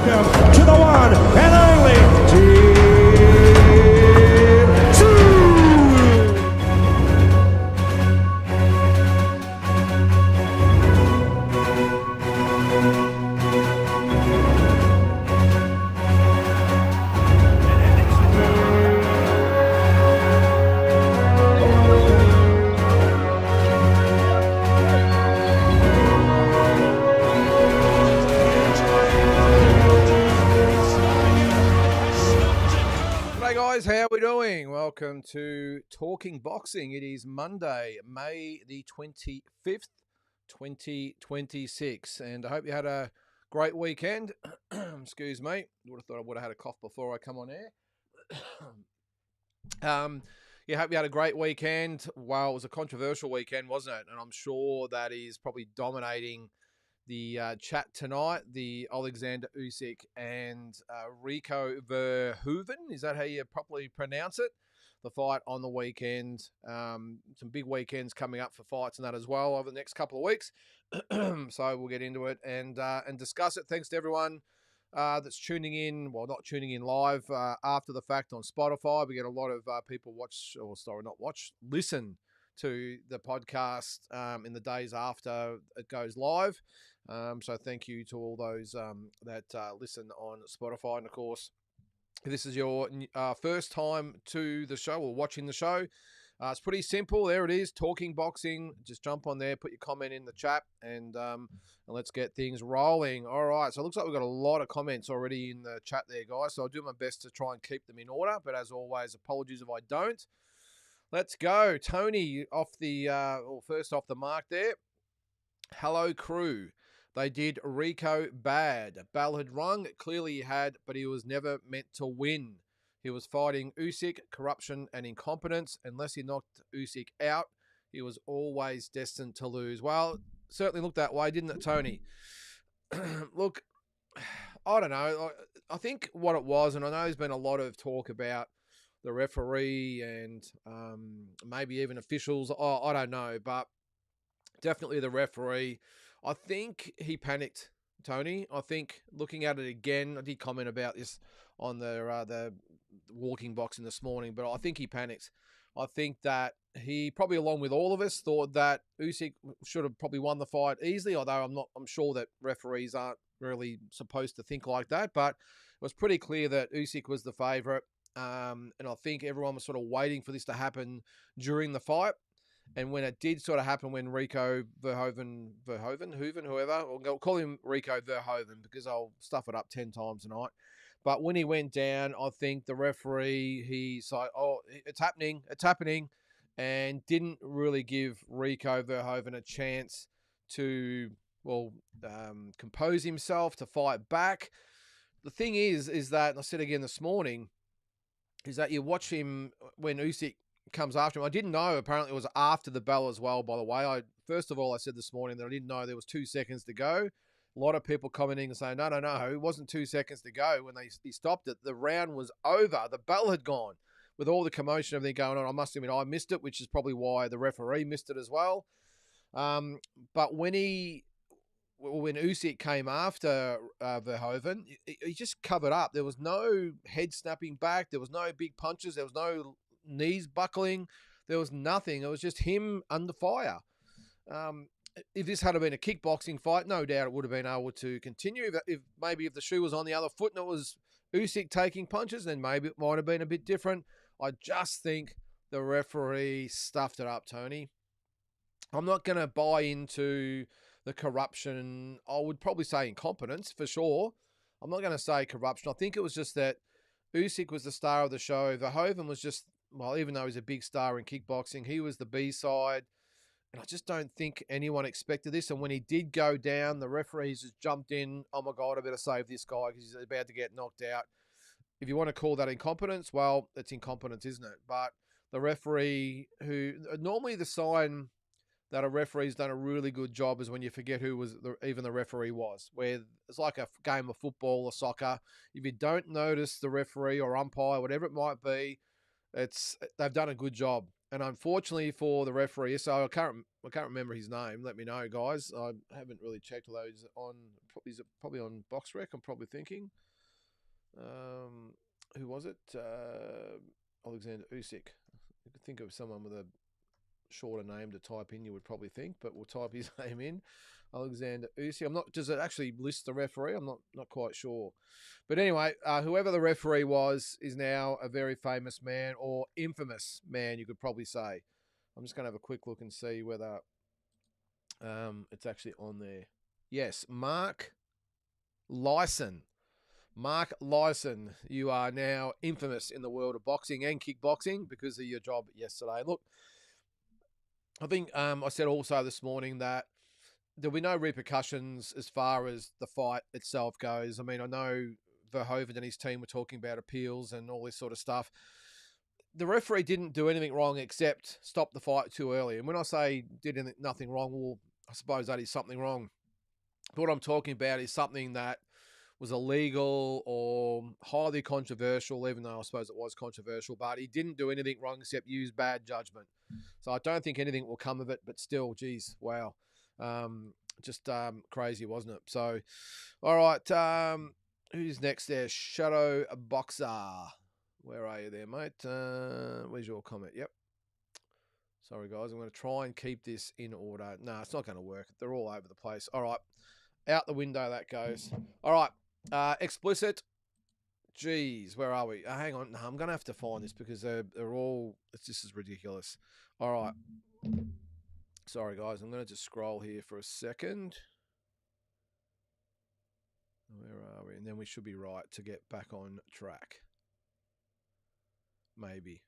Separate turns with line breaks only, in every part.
welcome to the one and only Team 2.
How are we doing? Welcome to Talking Boxing. It is Monday, May the 25th, 2026. And I hope you had a great weekend. Excuse me. I would have thought I would have had a cough before I come on air. Yeah, hope you had a great weekend. Well, it was a controversial weekend, wasn't it? And I'm sure that is probably dominating the chat tonight. The Alexander Usyk and Rico Verhoeven, is that how you properly pronounce it? The fight on the weekend. Some big weekends coming up for fights and that as well over the next couple of weeks. So we'll get into it and discuss it. Thanks to everyone that's tuning in. Well, not tuning in live after the fact on Spotify. We get a lot of people listen to the podcast in the days after it goes live. So thank you to all those that listen on Spotify. And of course, if this is your first time to the show or watching the show, it's pretty simple. There it is, Talking Boxing. Just jump on there, put your comment in the chat, and let's get things rolling. All right, so it looks like we've got a lot of comments already in the chat there, guys. So I'll do my best to try and keep them in order. But as always, apologies if I don't. Let's go. Tony, first off the mark there. Hello, crew. They did Rico bad. Bell had rung. Clearly he had, but he was never meant to win. He was fighting Usyk, corruption and incompetence. Unless he knocked Usyk out, he was always destined to lose. Well, certainly looked that way, didn't it, Tony? Look, I don't know. I think what it was, and I know there's been a lot of talk about the referee and maybe even officials. I don't know, but definitely the referee. I think he panicked, Tony. I think looking at it again, I did comment about this on the walking boxing this morning, but I think he panicked. I think that he probably, along with all of us, thought that Usyk should have probably won the fight easily. Although I'm sure that referees aren't really supposed to think like that, but it was pretty clear that Usyk was the favourite. And I think everyone was sort of waiting for this to happen during the fight. And when it did sort of happen, when Rico Verhoeven, whoever, or call him Rico Verhoeven because I'll stuff it up 10 times tonight. But when he went down, I think the referee, he's like, oh, it's happening, and didn't really give Rico Verhoeven a chance to, compose himself, to fight back. The thing is that, and I said again this morning, is that you watch him when Usyk comes after him. I didn't know, apparently it was after the bell as well, by the way. First of all, I said this morning that I didn't know there was 2 seconds to go. A lot of people commenting and saying, no, it wasn't 2 seconds to go when he stopped it. The round was over. The bell had gone. With all the commotion, everything going on, I must admit I missed it, which is probably why the referee missed it as well. But when Usyk came after Verhoeven, he just covered up. There was no head snapping back. There was no big punches. There was no knees buckling. There was nothing. It was just him under fire. If this had been a kickboxing fight, no doubt it would have been able to continue. If the shoe was on the other foot and it was Usyk taking punches, then maybe it might have been a bit different. I just think the referee stuffed it up, Tony. I'm not going to buy into the corruption. I would probably say incompetence for sure. I'm not going to say corruption. I think it was just that Usyk was the star of the show. Verhoeven was just, even though he's a big star in kickboxing, he was the B-side. And I just don't think anyone expected this. And when he did go down, the referees just jumped in. Oh, my God, I better save this guy because he's about to get knocked out. If you want to call that incompetence, well, it's incompetence, isn't it? But the referee, who normally the sign that a referee's done a really good job is when you forget who even the referee was, where it's like a game of football or soccer. If you don't notice the referee or umpire, whatever it might be, they've done a good job. And unfortunately for the referee, so I can't remember his name. Let me know, guys. I haven't really checked all those on. Is it probably on Box Rec? I'm probably thinking. Who was it? Alexander Usyk. You could think of someone with a shorter name to type in, you would probably think, but we'll type his name in. Alexander Usyk. I'm not. Does it actually list the referee? I'm not quite sure. But anyway, whoever the referee was is now a very famous man, or infamous man, you could probably say. I'm just going to have a quick look and see whether it's actually on there. Yes, Mark Lyson. Mark Lyson, you are now infamous in the world of boxing and kickboxing because of your job yesterday. Look, I think I said also this morning that there'll be no repercussions as far as the fight itself goes. I mean, I know Verhoeven and his team were talking about appeals and all this sort of stuff. The referee didn't do anything wrong except stop the fight too early. And when I say did nothing wrong, well, I suppose that is something wrong. But what I'm talking about is something that was illegal or highly controversial, even though I suppose it was controversial, but he didn't do anything wrong except use bad judgment. So I don't think anything will come of it, but still, geez, wow. Just crazy, wasn't it? So, all right, who's next there? Shadow Boxer. Where are you there, mate? Where's your comment? Yep. Sorry, guys. I'm going to try and keep this in order. No, it's not going to work. They're all over the place. All right. Out the window that goes. All right. Explicit. Jeez, where are we? Hang on. No, I'm going to have to find this because they're all... This is ridiculous. All right. Sorry, guys. I'm going to just scroll here for a second. Where are we? And then we should be right to get back on track. Maybe.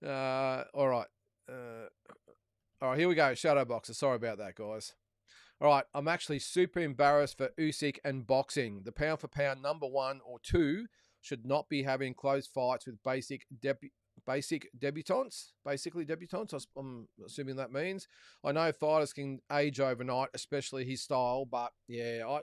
All right. All right, here we go. Shadow Boxer. Sorry about that, guys. All right, I'm actually super embarrassed for Usyk and boxing. The pound for pound number 1 or 2 should not be having close fights with basic debutantes. Basically debutantes, I'm assuming that means. I know fighters can age overnight, especially his style, but yeah,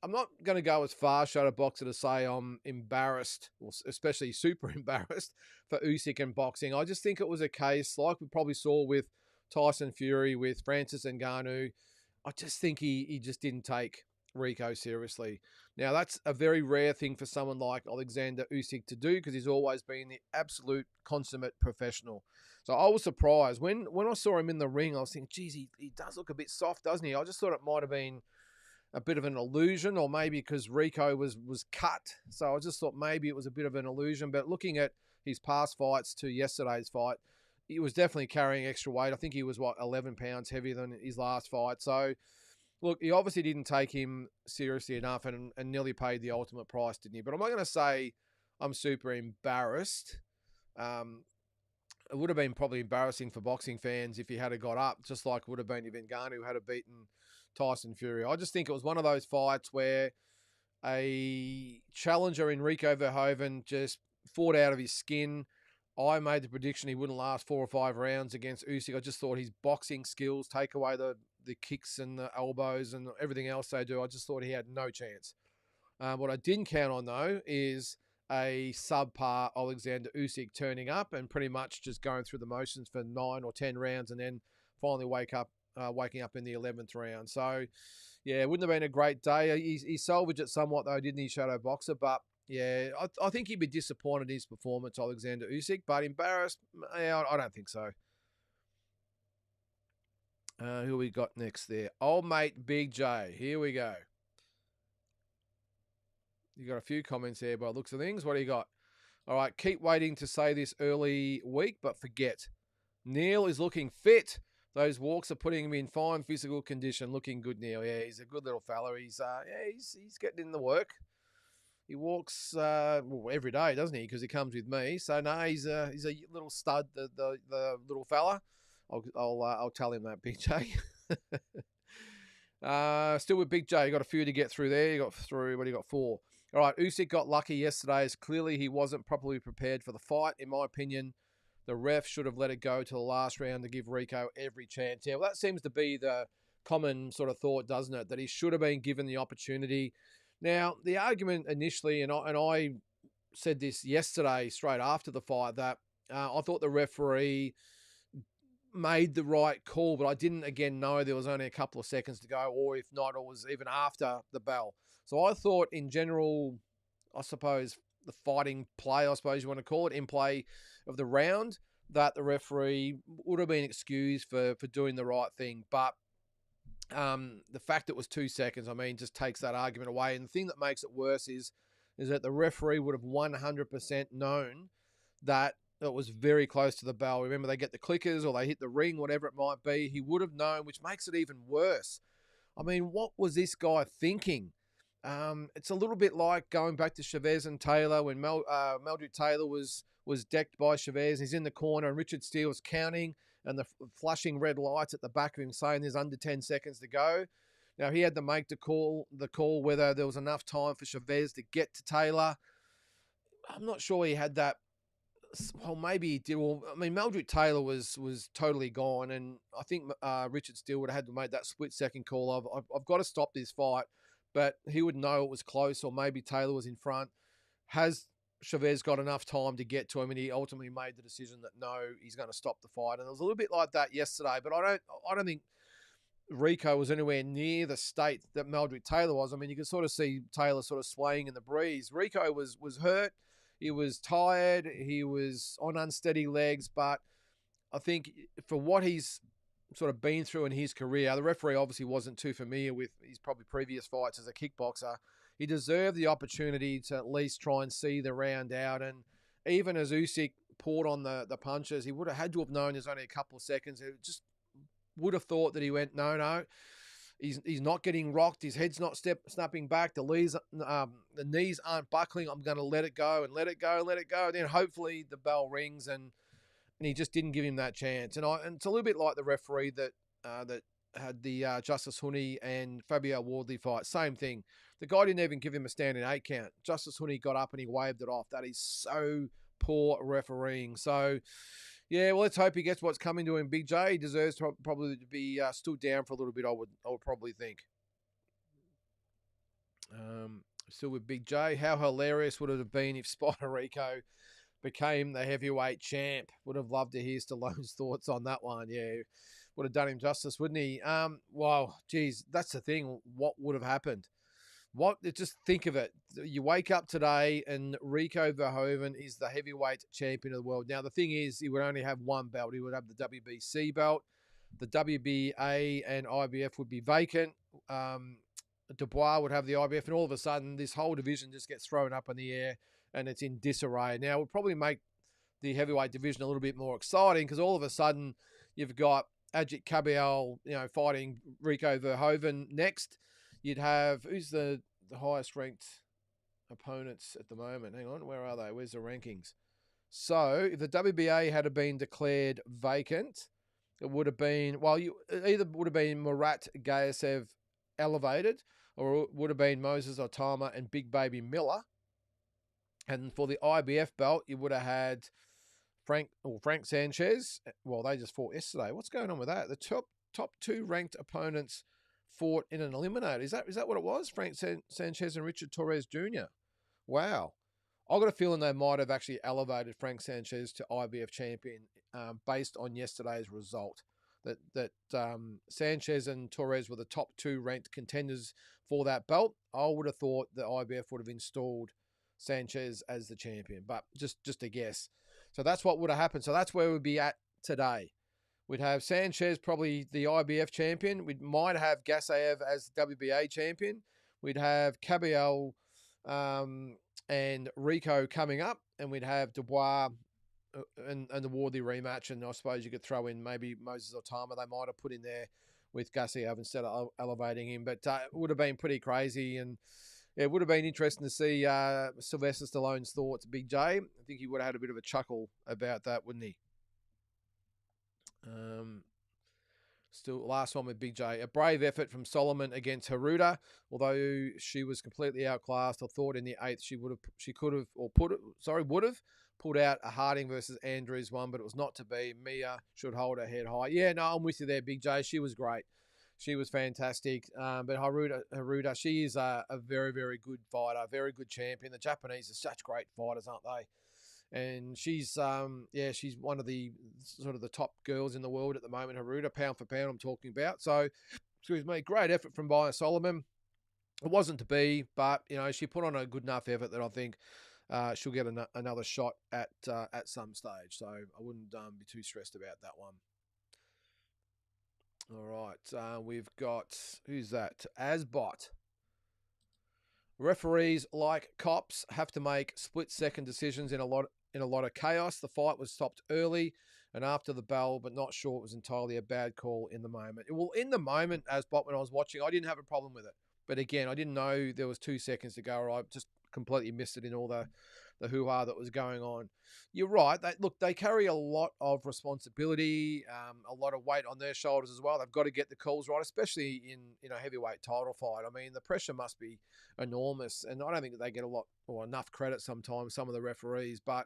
I'm not going to go as far, Shadow Boxer, to say I'm embarrassed, or especially super embarrassed for Usyk and boxing. I just think it was a case, like we probably saw with Tyson Fury, with Francis Ngannou. I just think he just didn't take Rico seriously. Now, that's a very rare thing for someone like Alexander Usyk to do because he's always been the absolute consummate professional. So I was surprised. When I saw him in the ring, I was thinking, geez, he does look a bit soft, doesn't he? I just thought it might have been a bit of an illusion, or maybe because Rico was cut. So I just thought maybe it was a bit of an illusion. But looking at his past fights to yesterday's fight, he was definitely carrying extra weight. I think he was, 11 pounds heavier than his last fight. So, look, he obviously didn't take him seriously enough and nearly paid the ultimate price, didn't he? But I'm not going to say I'm super embarrassed. It would have been probably embarrassing for boxing fans if he had got up, just like it would have been if Ngannou had beaten Tyson Fury. I just think it was one of those fights where a challenger in Rico Verhoeven just fought out of his skin. I made the prediction he wouldn't last 4 or 5 rounds against Usyk. I just thought his boxing skills, take away the kicks and the elbows and everything else they do, I just thought he had no chance. What I didn't count on, though, is a subpar Alexander Usyk turning up and pretty much just going through the motions for 9 or 10 rounds and then finally waking up in the 11th round. So, yeah, it wouldn't have been a great day. He salvaged it somewhat, though, didn't he, Shadow Boxer? But yeah, I think he'd be disappointed in his performance, Alexander Usyk, but embarrassed? Yeah, I don't think so. Who we got next there? Old mate Big J. Here we go. You got a few comments there by the looks of things. What do you got? All right, keep waiting to say this early week, but forget. Neil is looking fit. Those walks are putting him in fine physical condition. Looking good, Neil. Yeah, he's a good little fella. He's getting in the work. He walks every day, doesn't he? Because he comes with me. So no, he's a little stud, the little fella. I'll tell him that, Big J. Still with Big J. You got a few to get through there. You got through. What do you got? 4. All right. Usyk got lucky yesterday, as clearly he wasn't properly prepared for the fight. In my opinion, the ref should have let it go to the last round to give Rico every chance. Yeah, well, that seems to be the common sort of thought, doesn't it? That he should have been given the opportunity. Now, the argument initially, and I said this yesterday, straight after the fight, that I thought the referee made the right call, but I didn't again know there was only a couple of seconds to go, or if not, it was even after the bell. So I thought in general, I suppose the fighting play, I suppose you want to call it, in play of the round, that the referee would have been excused for doing the right thing. But the fact it was 2 seconds, I mean, just takes that argument away. And the thing that makes it worse is that the referee would have 100% known that it was very close to the bell. Remember, they get the clickers or they hit the ring, whatever it might be. He would have known, which makes it even worse. I mean, what was this guy thinking? It's a little bit like going back to Chavez and Taylor when Meldrick Taylor was decked by Chavez. He's in the corner and Richard Steele was counting and the flashing red lights at the back of him saying there's under 10 seconds to go. Now, he had to make the call whether there was enough time for Chavez to get to Taylor. I'm not sure he had that. Well, maybe he did. Well, I mean, Meldrick Taylor was totally gone, and I think Richard Steele would have had to make that split-second call of, I've got to stop this fight, but he would know it was close, or maybe Taylor was in front. Has Chavez got enough time to get to him? And he ultimately made the decision that no, he's going to stop the fight. And it was a little bit like that yesterday, but I don't think Rico was anywhere near the state that Meldrick Taylor was. I mean, you could sort of see Taylor sort of swaying in the breeze. Rico was hurt. He was tired. He was on unsteady legs. But I think for what he's sort of been through in his career, the referee obviously wasn't too familiar with his probably previous fights as a kickboxer. He deserved the opportunity to at least try and see the round out. And even as Usyk poured on the punches, he would have had to have known there's only a couple of seconds. It just would have thought that he went, no. He's not getting rocked. His head's not snapping back. The knees aren't buckling. I'm going to let it go and let it go. And then hopefully the bell rings, and he just didn't give him that chance. And it's a little bit like the referee that had the Justice Huni and Fabio Wardley fight. Same thing. The guy didn't even give him a standing 8 count. Justice Huni got up and he waved it off. That is so poor refereeing. So, yeah, well, let's hope he gets what's coming to him. Big J, he deserves probably to be stood down for a little bit, I would probably think. Still with Big J, how hilarious would it have been if Spider Rico became the heavyweight champ? Would have loved to hear Stallone's thoughts on that one. Yeah, would have done him justice, wouldn't he? Well, geez, that's the thing. What would have happened? Just think of it. You wake up today and Rico Verhoeven is the heavyweight champion of the world. Now, the thing is, he would only have one belt. He would have the WBC belt. The WBA and IBF would be vacant. Dubois would have the IBF, and all of a sudden, this whole division just gets thrown up in the air and it's in disarray. Now, it would probably make the heavyweight division a little bit more exciting because all of a sudden, you've got Ajit Kabiel, fighting Rico Verhoeven next. You'd have, who's the highest ranked opponents at the moment? Hang on, where are they? Where's the rankings? So if the WBA had been declared vacant, it would have been, either would have been Murat Gayasev elevated, or it would have been Moses Otama and Big Baby Miller. And for the IBF belt, you would have had Frank Sanchez. Well, they just fought yesterday. What's going on with that? The top 2 ranked opponents fought in an eliminator. Is that what it was? Frank Sanchez and Richard Torres Jr. Wow. I've got a feeling they might have actually elevated Frank Sanchez to IBF champion based on yesterday's result. That Sanchez and Torres were the top 2 ranked contenders for that belt. I would have thought the IBF would have installed Sanchez as the champion, but just a guess. So that's what would have happened. So that's where we'd be at today. We'd have Sanchez probably the IBF champion. We might have Gasayev as the WBA champion. We'd have Kabiel and Rico coming up, and we'd have Dubois and the Wardley rematch. And I suppose you could throw in maybe Moses Otama. They might have put in there with Gasayev instead of elevating him. But it would have been pretty crazy, and it would have been interesting to see Sylvester Stallone's thoughts. Big J, I think he would have had a bit of a chuckle about that, wouldn't he? Still, last one with Big J. A brave effort from Solomon against Haruta. Although she was completely outclassed, I thought in the 8th would have pulled out a Harding versus Andrews one, but it was not to be. Mia should hold her head high. Yeah, no, I'm with you there, Big J. She was great. She was fantastic. But Haruta, she is a very, very good fighter, very good champion. The Japanese are such great fighters, aren't they? And she's she's one of the sort of the top girls in the world at the moment. Haruta, pound for pound, I'm talking about. So, excuse me, great effort from Bia Solomon. It wasn't to be, but she put on a good enough effort that I think she'll get another shot at some stage. So I wouldn't be too stressed about that one. All right, we've got, who's that? Asbot. Referees, like cops, have to make split-second decisions in a lot of chaos. The fight was stopped early and after the bell, but not sure it was entirely a bad call in the moment. Well, in the moment, Asbot, when I was watching, I didn't have a problem with it. But again, I didn't know there was 2 seconds to go, or I just completely missed it in all the hoo-ha that was going on. You're right. They carry a lot of responsibility, a lot of weight on their shoulders as well. They've got to get the calls right, especially in a heavyweight title fight. I mean, the pressure must be enormous, and I don't think that they get a lot or enough credit sometimes, some of the referees. But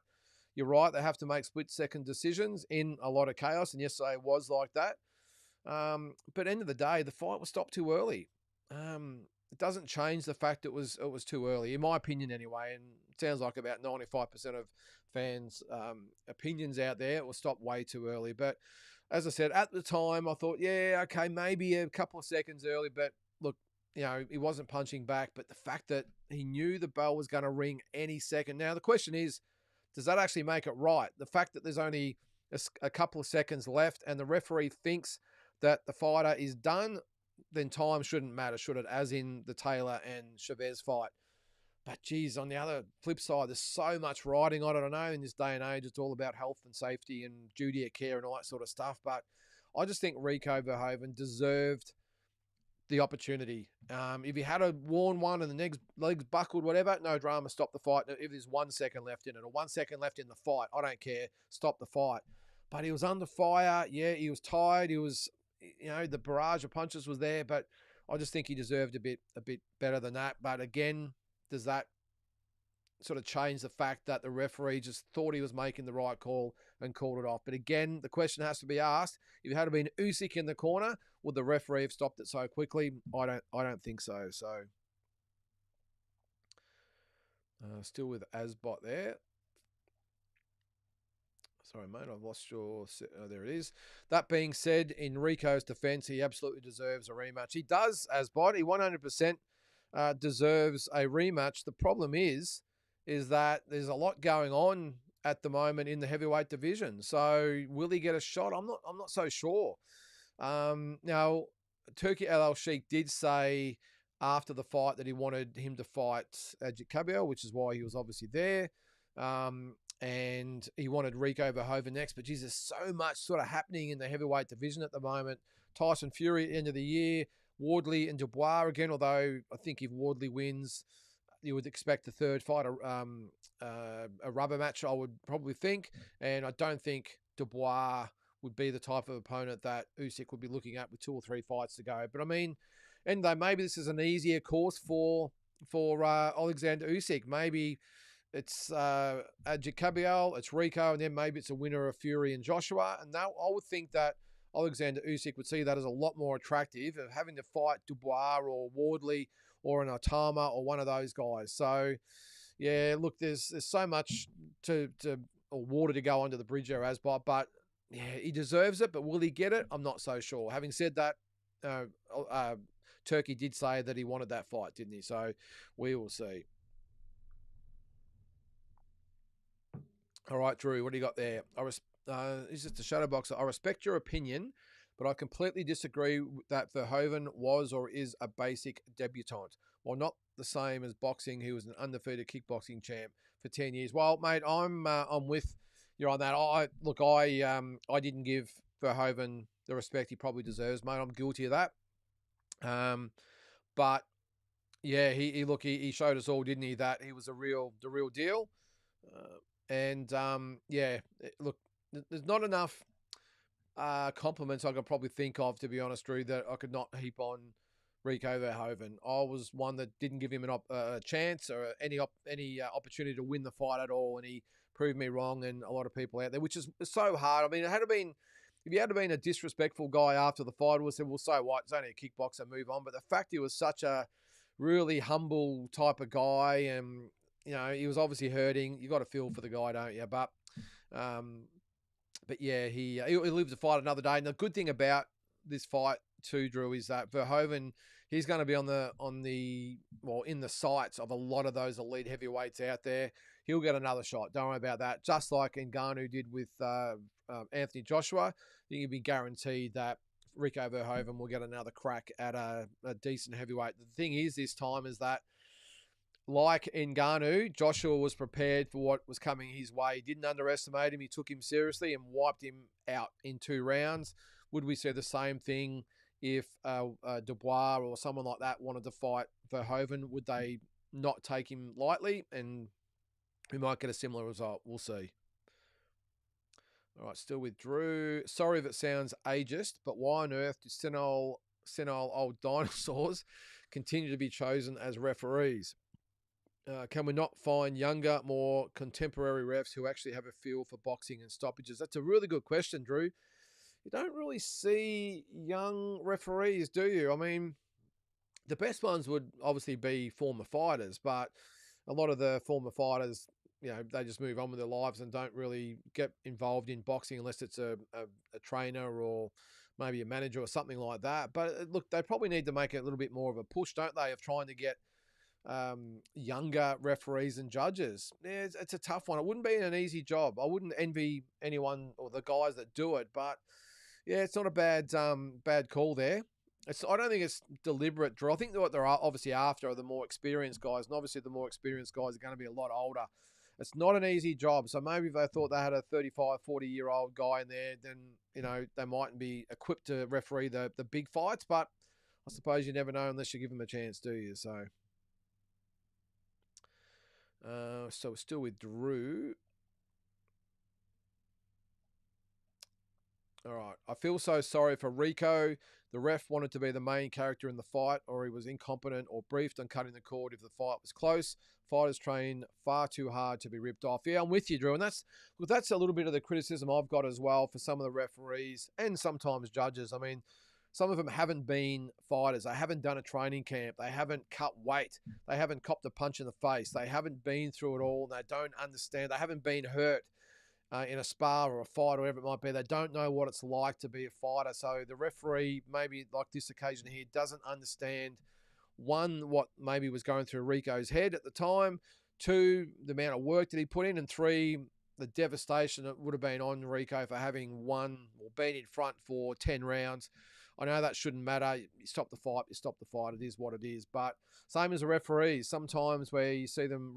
you're right. They have to make split-second decisions in a lot of chaos, and yesterday was like that. But at the end of the day, the fight was stopped too early. It doesn't change the fact it was too early, in my opinion anyway, and it sounds like about 95% of fans' opinions out there. It was stopped way too early. But as I said, at the time, I thought, yeah, okay, maybe a couple of seconds early, but look, he wasn't punching back. But the fact that he knew the bell was going to ring any second. Now, the question is, does that actually make it right? The fact that there's only a couple of seconds left and the referee thinks that the fighter is done, then time shouldn't matter, should it? As in the Taylor and Chavez fight. But geez, on the other flip side, there's so much riding on it. I know in this day and age, it's all about health and safety and duty of care and all that sort of stuff. But I just think Rico Verhoeven deserved the opportunity. If he had a worn one and the legs buckled, whatever, no drama, stop the fight. If there's 1 second left in it or 1 second left in the fight, I don't care, stop the fight. But he was under fire. Yeah, he was tired. He was, the barrage of punches was there, but I just think he deserved a bit better than that. But again, does that sort of change the fact that the referee just thought he was making the right call and called it off? But again, the question has to be asked: if it had been Usyk in the corner, would the referee have stopped it so quickly? I don't think so. So still with Asbot there. Sorry, mate, I've lost your... there it is. That being said, in Rico's defense, he absolutely deserves a rematch. He does, Asbot. He 100% deserves a rematch. The problem is that there's a lot going on at the moment in the heavyweight division. So will he get a shot? I'm not so sure. Now, Turki El Sheikh did say after the fight that he wanted him to fight Jacobo, which is why he was obviously there. And he wanted Rico Verhoeven next. But geez, there's so much sort of happening in the heavyweight division at the moment. Tyson Fury at the end of the year, Wardley and Dubois again, although I think if Wardley wins, you would expect the third fight, a rubber match, I would probably think. And I don't think Dubois would be the type of opponent that Usyk would be looking at with 2 or 3 fights to go. But I mean, and though maybe this is an easier course for Alexander Usyk. Maybe it's Jacobiel, it's Rico, and then maybe it's a winner of Fury and Joshua. And now I would think that Alexander Usyk would see that as a lot more attractive of having to fight Dubois or Wardley or an Otama or one of those guys. So, yeah, look, there's so much or water to go under the bridge there, Asbot, but yeah, he deserves it. But will he get it? I'm not so sure. Having said that, Turkey did say that he wanted that fight, didn't he? So we will see. All right, Drew, what do you got there? He's just a shadow boxer. I respect your opinion, but I completely disagree that Verhoeven was or is a basic debutant. While not the same as boxing, he was an undefeated kickboxing champ for 10 years. Well, mate, I'm with you on that. I didn't give Verhoeven the respect he probably deserves, mate. I'm guilty of that. But yeah, he showed us all, didn't he, that he was the real deal. Look, there's not enough compliments I could probably think of, to be honest, Drew, that I could not heap on Rico Verhoeven. I was one that didn't give him a chance or any opportunity to win the fight at all, and he proved me wrong and a lot of people out there, which is so hard. I mean, if he had been a disrespectful guy after the fight, we'll say, well, so what? It's only a kickboxer, move on. But the fact he was such a really humble type of guy, and he was obviously hurting. You got to feel for the guy, don't you? But yeah, he lives to fight another day. And the good thing about this fight too, Drew, is that Verhoeven, he's going to be in the sights of a lot of those elite heavyweights out there. He'll get another shot. Don't worry about that. Just like Ngannou did with Anthony Joshua, I think you'd be guaranteed that Rico Verhoeven will get another crack at a decent heavyweight. The thing is this time is that, like Ngannou, Joshua was prepared for what was coming his way. He didn't underestimate him. He took him seriously and wiped him out in 2 rounds. Would we see the same thing if Dubois or someone like that wanted to fight Verhoeven? Would they not take him lightly? And we might get a similar result. We'll see. All right, still with Drew. Sorry if it sounds ageist, but why on earth do senile old dinosaurs continue to be chosen as referees? Can we not find younger, more contemporary refs who actually have a feel for boxing and stoppages? That's a really good question, Drew. You don't really see young referees, do you? I mean, the best ones would obviously be former fighters, but a lot of the former fighters, they just move on with their lives and don't really get involved in boxing unless it's a trainer or maybe a manager or something like that. But look, they probably need to make it a little bit more of a push, don't they, of trying to get younger referees and judges. Yeah, it's a tough one. It wouldn't be an easy job. I wouldn't envy anyone or the guys that do it, but yeah, it's not a bad call there. I don't think it's deliberate, Drew. I think what they're obviously after are the more experienced guys, and obviously the more experienced guys are going to be a lot older. It's not an easy job. So maybe if they thought they had a 35, 40-year-old guy in there, then, they mightn't be equipped to referee the big fights, but I suppose you never know unless you give them a chance, do you? So we're still with Drew. All right. I feel so sorry for Rico. The ref wanted to be the main character in the fight, or he was incompetent or briefed on cutting the cord if the fight was close. Fighters train far too hard to be ripped off. Yeah, I'm with you, Drew. And that's a little bit of the criticism I've got as well for some of the referees and sometimes judges. I mean, some of them haven't been fighters. They haven't done a training camp. They haven't cut weight. They haven't copped a punch in the face. They haven't been through it all. They don't understand. They haven't been hurt in a spar or a fight or whatever it might be. They don't know what it's like to be a fighter. So the referee, maybe like this occasion here, doesn't understand, one, what maybe was going through Rico's head at the time, two, the amount of work that he put in, and three, the devastation that would have been on Rico for having won or been in front for 10 rounds. I know that shouldn't matter. You stop the fight, It is what it is. But same as the referees, sometimes where you see them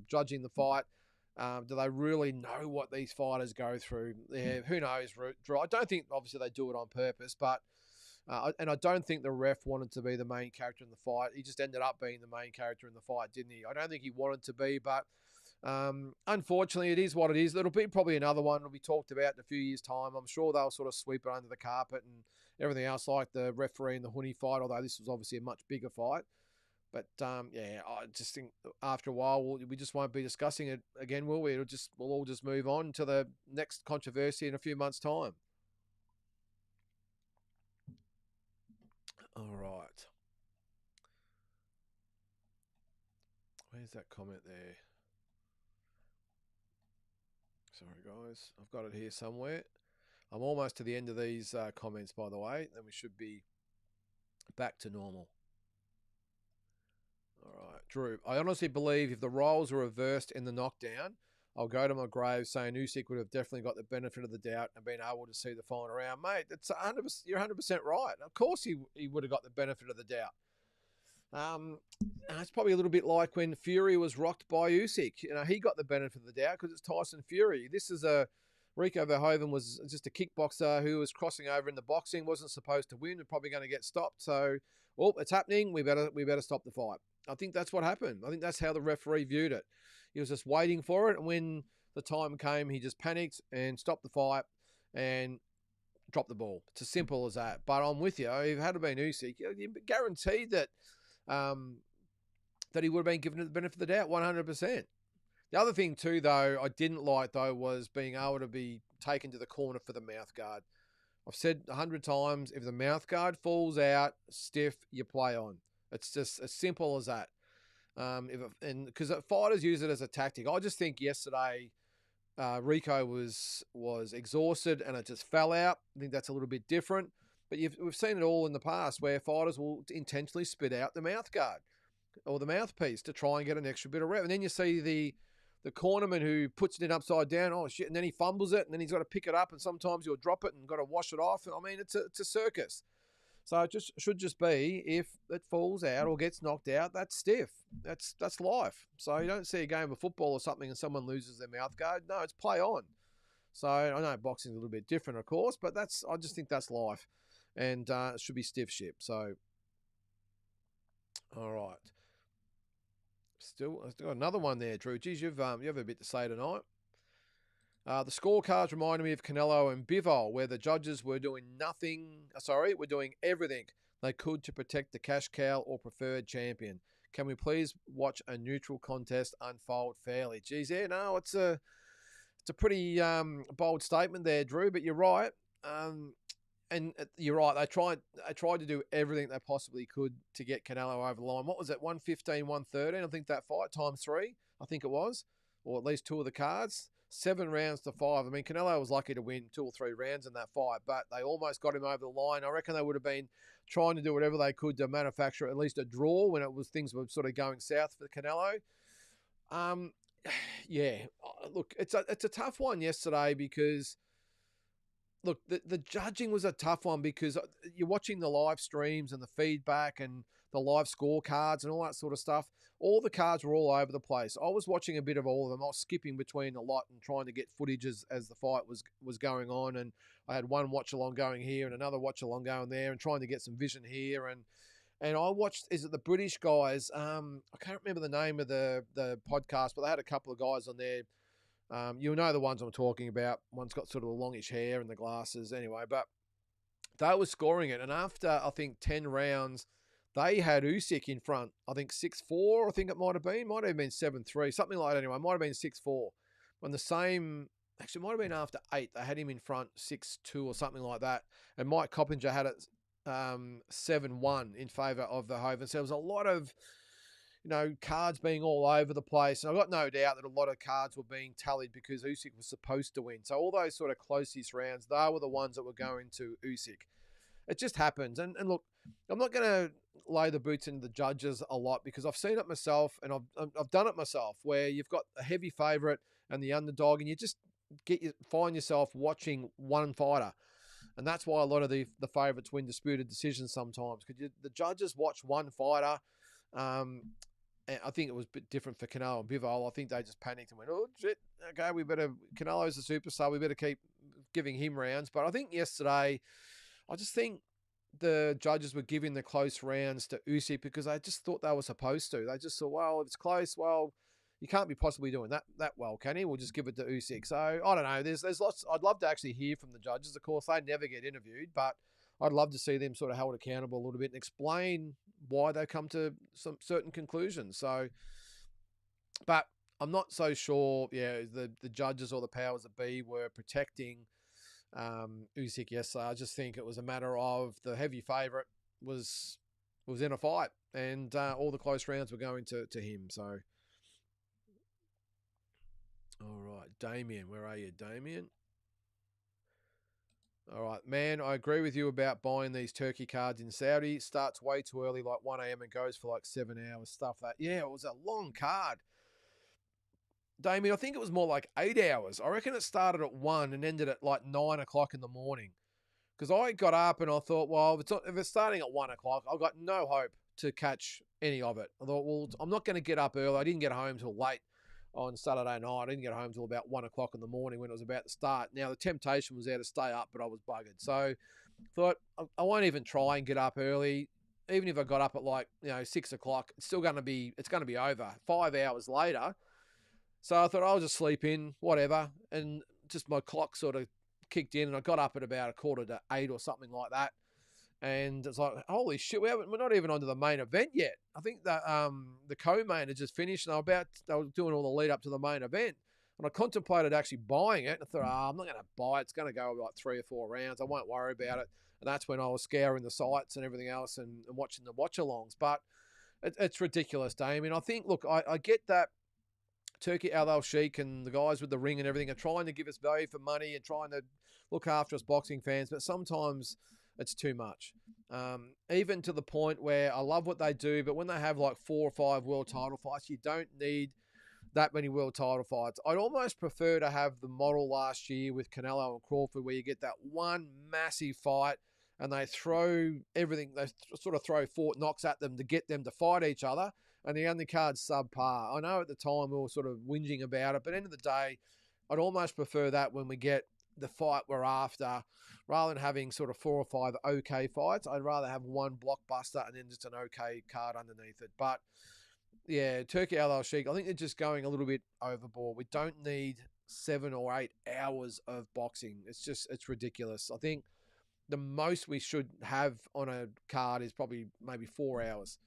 judging the fight, do they really know what these fighters go through? Yeah, who knows, Drew? I don't think, obviously, they do it on purpose, but and I don't think the ref wanted to be the main character in the fight. He just ended up being the main character in the fight, didn't he? I don't think he wanted to be, but unfortunately, it is what it is. It'll be probably another one that'll be talked about in a few years' time. I'm sure they'll sort of sweep it under the carpet and everything else, like the referee and the Huni fight, although this was obviously a much bigger fight. But yeah, I just think after a while we just won't be discussing it again, will we? We'll all just move on to the next controversy in a few months' time. All right. Where's that comment there? Sorry, guys. I've got it here somewhere. I'm almost to the end of these comments, by the way. Then we should be back to normal. All right, Drew. I honestly believe if the roles were reversed in the knockdown, I'll go to my grave saying Usyk would have definitely got the benefit of the doubt and been able to see the final round. Mate, you're 100% right. Of course he would have got the benefit of the doubt. It's probably a little bit like when Fury was rocked by Usyk. He got the benefit of the doubt because it's Tyson Fury. Rico Verhoeven was just a kickboxer who was crossing over in the boxing, wasn't supposed to win, and probably going to get stopped. So, it's happening. We better stop the fight. I think that's what happened. I think that's how the referee viewed it. He was just waiting for it, and when the time came, he just panicked and stopped the fight and dropped the ball. It's as simple as that. But I'm with you. If it had been Usyk, you're guaranteed that that he would have been given the benefit of the doubt, 100%. The other thing too, though, I didn't like, though, was being able to be taken to the corner for the mouth guard. I've said 100 times, if the mouthguard falls out stiff, you play on. It's just as simple as that. Because fighters use it as a tactic. I just think yesterday Rico was exhausted and it just fell out. I think that's a little bit different. But we've seen it all in the past where fighters will intentionally spit out the mouthguard or the mouthpiece to try and get an extra bit of rep. And then you see the cornerman who puts it in upside down, oh shit, and then he fumbles it and then he's got to pick it up and sometimes he'll drop it and got to wash it off. I mean, it's a circus. So it should just be if it falls out or gets knocked out, that's stiff. That's life. So you don't see a game of football or something and someone loses their mouth guard. No, it's play on. So I know boxing's a little bit different, of course, but I just think that's life. And it should be stiff ship. So, all right. Still got another one there, Drew. Geez, you have a bit to say tonight. The scorecards reminded me of Canelo and Bivol, where the judges were doing were doing everything they could to protect the cash cow or preferred champion. Can we please watch a neutral contest unfold fairly? Geez, yeah, no, it's a pretty bold statement there, Drew, but you're right. And you're right. They tried to do everything they possibly could to get Canelo over the line. What was it, 115, 113? I think that fight, times 3, I think it was, or at least 2 of the cards. 7 rounds to 5. I mean, Canelo was lucky to win 2 or 3 rounds in that fight, but they almost got him over the line. I reckon they would have been trying to do whatever they could to manufacture at least a draw when things were sort of going south for Canelo. Yeah, look, it's a tough one yesterday because, look, the judging was a tough one because you're watching the live streams and the feedback and the live scorecards and all that sort of stuff. All the cards were all over the place. I was watching a bit of all of them. I was skipping between a lot and trying to get footage as the fight was going on. And I had one watch along going here and another watch along going there and trying to get some vision here. And I watched, is it the British guys? I can't remember the name of the podcast, but they had a couple of guys on there. You'll know the ones I'm talking about. One's got sort of the longish hair and the glasses anyway. But they were scoring it. And after, I think, 10 rounds, they had Usyk in front, I think 6-4, I think it might have been 7-3, something like that anyway. It might have been 6-4. On the same, actually it might have been after 8, they had him in front 6-2 or something like that. And Mike Coppinger had it 7-1 in favour of the Hoven. So there was a lot of, cards being all over the place. And I've got no doubt that a lot of cards were being tallied because Usyk was supposed to win. So all those sort of closest rounds, they were the ones that were going to Usyk. It just happens. And look, I'm not going to lay the boots into the judges a lot because I've seen it myself and I've done it myself where you've got a heavy favourite and the underdog and you just find yourself watching one fighter. And that's why a lot of the favourites win disputed decisions sometimes because the judges watch one fighter. And I think it was a bit different for Canelo and Bivol. I think they just panicked and went, oh, shit, okay, Canelo's a superstar. We better keep giving him rounds. But I think yesterday, I just think the judges were giving the close rounds to Usyk because they just thought they were supposed to. They just thought, well, if it's close, well, you can't be possibly doing that well, can he? We'll just give it to Usyk. So, I don't know. There's lots. I'd love to actually hear from the judges. Of course, they never get interviewed, but I'd love to see them sort of held accountable a little bit and explain why they come to some certain conclusions. So, but I'm not so sure, the judges or the powers that be were protecting Usyk yesterday. I just think it was a matter of the heavy favourite was in a fight and all the close rounds were going to him. So, all right, Damien, where are you, Damien? All right, man, I agree with you about buying these turkey cards in Saudi. Starts way too early, like 1 a.m. and goes for like 7 hours, stuff that. Yeah, it was a long card. Damien, I think it was more like 8 hours. I reckon it started at 1 and ended at like 9 o'clock in the morning. Because I got up and I thought, well, if it's starting at 1 o'clock, I've got no hope to catch any of it. I thought, well, I'm not going to get up early. I didn't get home till late on Saturday night. I didn't get home till about 1 o'clock in the morning when it was about to start. Now, the temptation was there to stay up, but I was buggered. So I thought, I won't even try and get up early. Even if I got up at like, 6 o'clock, it's going to be over 5 hours later. So I thought I'll just sleep in, whatever. And just my clock sort of kicked in and I got up at about 7:45 or something like that. And it's like, holy shit, we're not even onto the main event yet. I think that the co-main had just finished and they were doing all the lead up to the main event. And I contemplated actually buying it. I thought, I'm not going to buy it. It's going to go like 3 or 4 rounds. I won't worry about it. And that's when I was scouring the sites and everything else and watching the watch-alongs. But it's ridiculous, Damien. I think, look, I get that Turkey Al Sheikh and the guys with the ring and everything are trying to give us value for money and trying to look after us boxing fans, but sometimes it's too much. Even to the point where I love what they do, but when they have like 4 or 5 world title fights, you don't need that many world title fights. I'd almost prefer to have the model last year with Canelo and Crawford, where you get that one massive fight and they throw everything, they sort of throw Fort Knox at them to get them to fight each other, and the undercard's subpar. I know at the time we were sort of whinging about it, but at the end of the day, I'd almost prefer that when we get the fight we're after, rather than having sort of 4 or 5 okay fights. I'd rather have one blockbuster and then just an okay card underneath it. But yeah, Turkey Al Sheikh, I think they're just going a little bit overboard. We don't need 7 or 8 hours of boxing. It's ridiculous. I think the most we should have on a card is probably maybe 4 hours.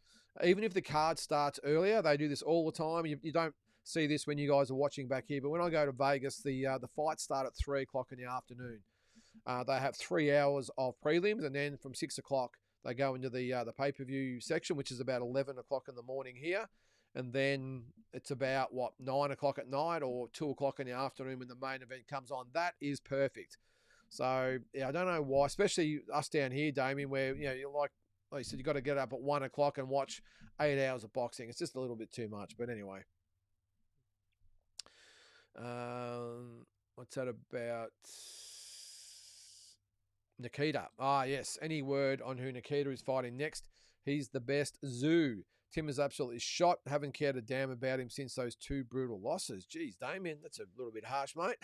Even if the card starts earlier, they do this all the time. You don't see this when you guys are watching back here, but when I go to Vegas, the fights start at 3 o'clock in the afternoon. They have 3 hours of prelims, and then from 6 o'clock they go into the pay-per-view section, which is about 11 o'clock in the morning here, and then it's about 9 o'clock at night or 2 o'clock in the afternoon when the main event comes on. That is perfect. So yeah, I don't know why, especially us down here, Damien, where you're like you said, you got to get up at 1 o'clock and watch 8 hours of boxing. It's just a little bit too much. But anyway, what's that about? Nikita. Yes. Any word on who Nikita is fighting next? He's the best. Zoo. Tim is absolutely shot. Haven't cared a damn about him since those 2 brutal losses. Geez, Damien, that's a little bit harsh, mate.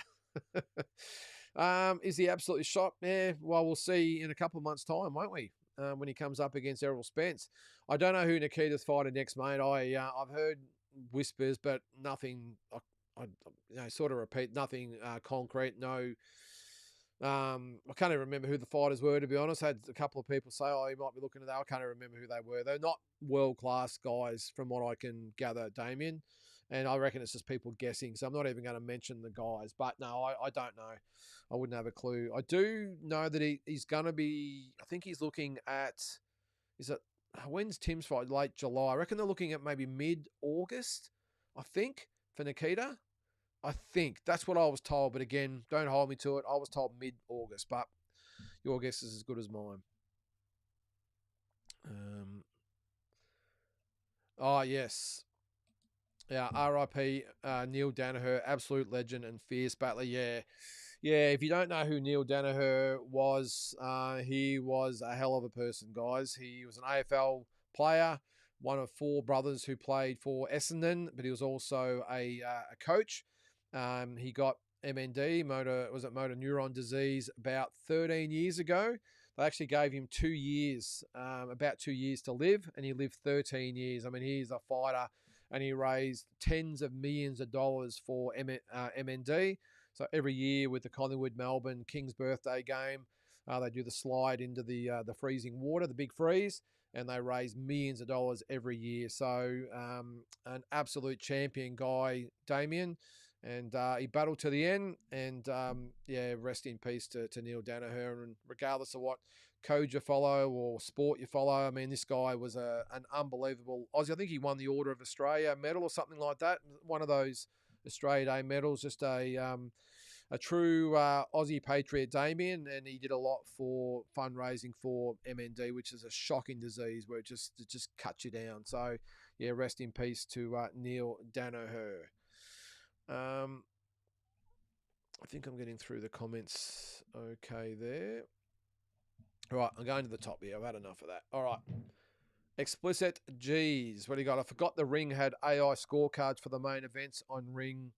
Is he absolutely shot? Yeah, well, we'll see in a couple of months' time, won't we? When he comes up against Errol Spence. I don't know who Nikita's fighting next, mate. I've heard whispers, but nothing. I sort of repeat, nothing concrete. No. I can't even remember who the fighters were, to be honest. I had a couple of people say, you might be looking at that. I can't even remember who they were. They're not world-class guys from what I can gather, Damien. And I reckon it's just people guessing. So I'm not even going to mention the guys. But no, I don't know. I wouldn't have a clue. I do know that he's going to be, I think he's looking at, when's Tim's fight? Late July. I reckon they're looking at maybe mid-August, I think, for Nikita. I think that's what I was told, but again, don't hold me to it. I was told mid-August, but your guess is as good as mine. Yes. Yeah, R.I.P. Neil Danaher, absolute legend and fierce battler. Yeah. If you don't know who Neil Danaher was, he was a hell of a person, guys. He was an AFL player, one of 4 brothers who played for Essendon, but he was also a coach. He got MND, motor neuron disease, about 13 years ago. They actually gave him 2 years, about 2 years to live, and he lived 13 years. I mean, he's a fighter, and he raised tens of millions of dollars for MND. So every year with the Collingwood Melbourne King's birthday game, they do the slide into the freezing water, the big freeze, and they raise millions of dollars every year. So an absolute champion guy, Damien. And he battled to the end, and rest in peace to Neil Danaher. And regardless of what code you follow or sport you follow, I mean, this guy was an unbelievable Aussie. I think he won the Order of Australia medal or something like that. One of those Australia Day medals. Just a true Aussie patriot, Damien, and he did a lot for fundraising for MND, which is a shocking disease where it just cuts you down. So yeah, rest in peace to Neil Danaher. I think I'm getting through the comments okay there. All right, I'm going to the top here. I've had enough of that. All right. Explicit G's. What do you got? I forgot the Ring had AI scorecards for the main events on Ring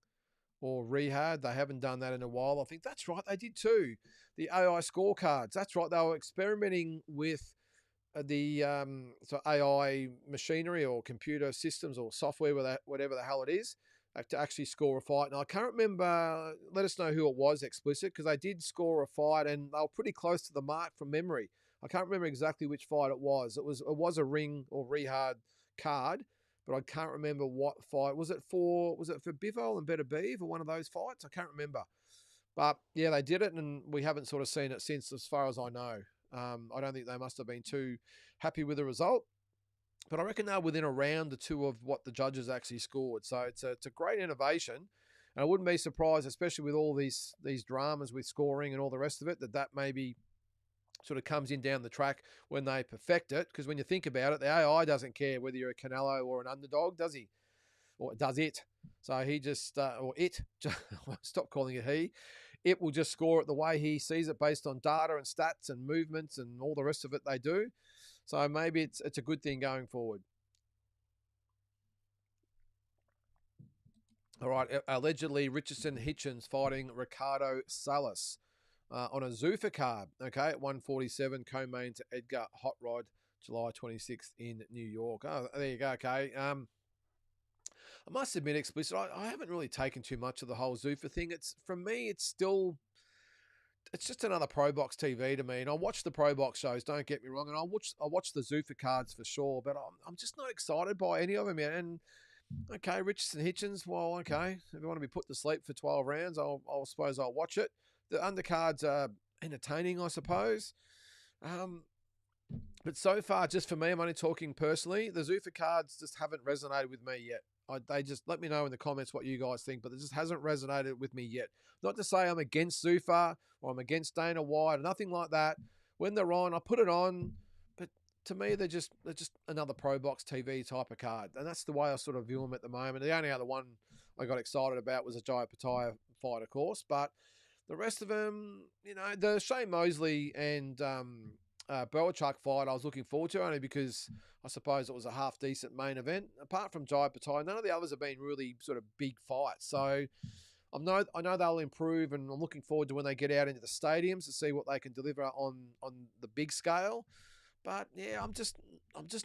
or Rehab. They haven't done that in a while. I think that's right. They did too. The AI scorecards. That's right. They were experimenting with the AI machinery or computer systems or software, whatever the hell it is, to actually score a fight. And I can't remember, let us know who it was, Explicit, because they did score a fight and they were pretty close to the mark from memory. I can't remember exactly which fight it was. It was a Ring or Rehab card, but I can't remember what fight. Was it for Bivol and Better Beef or one of those fights? I can't remember. But yeah, they did it, and we haven't sort of seen it since, as far as I know. I don't think they must have been too happy with the result. But I reckon they're within a round or two of what the judges actually scored. So it's a great innovation. And I wouldn't be surprised, especially with all these dramas with scoring and all the rest of it, that maybe sort of comes in down the track when they perfect it. Because when you think about it, the AI doesn't care whether you're a Canelo or an underdog, does he? Or does it? So he just, or it, stop calling it he. It will just score it the way he sees it based on data and stats and movements and all the rest of it they do. So maybe it's a good thing going forward. All right, allegedly Richardson Hitchens fighting Ricardo Salas on a Zuffa card, okay, at 147, co-main to Edgar Hot Rod, July 26th in New York. Oh, there you go, okay. I must admit, explicit, I haven't really taken too much of the whole Zuffa thing. For me, it's just another Pro Box TV to me. And I watch the Pro Box shows, don't get me wrong, and I watch the Zuffa cards for sure, but I'm just not excited by any of them yet. And okay, Richardson Hitchens, well, okay, if you want to be put to sleep for 12 rounds, I suppose I'll watch it. The undercards are entertaining, I suppose. But so far, just for me, I'm only talking personally, the Zuffa cards just haven't resonated with me yet. They just let me know in the comments what you guys think, but it just hasn't resonated with me yet. Not to say I'm against Zuffa or I'm against Dana White, nothing like that. When they're on, I put it on, but to me, they're just another Pro Box TV type of card, and that's the way I sort of view them at the moment. The only other one I got excited about was a Jai Pataya fight, of course, but the rest of them, the Shane Mosley and Belchuk fight I was looking forward to, only because I suppose it was a half-decent main event. Apart from Jai Pataya, none of the others have been really sort of big fights. So I know they'll improve, and I'm looking forward to when they get out into the stadiums to see what they can deliver on the big scale. But yeah, I'm just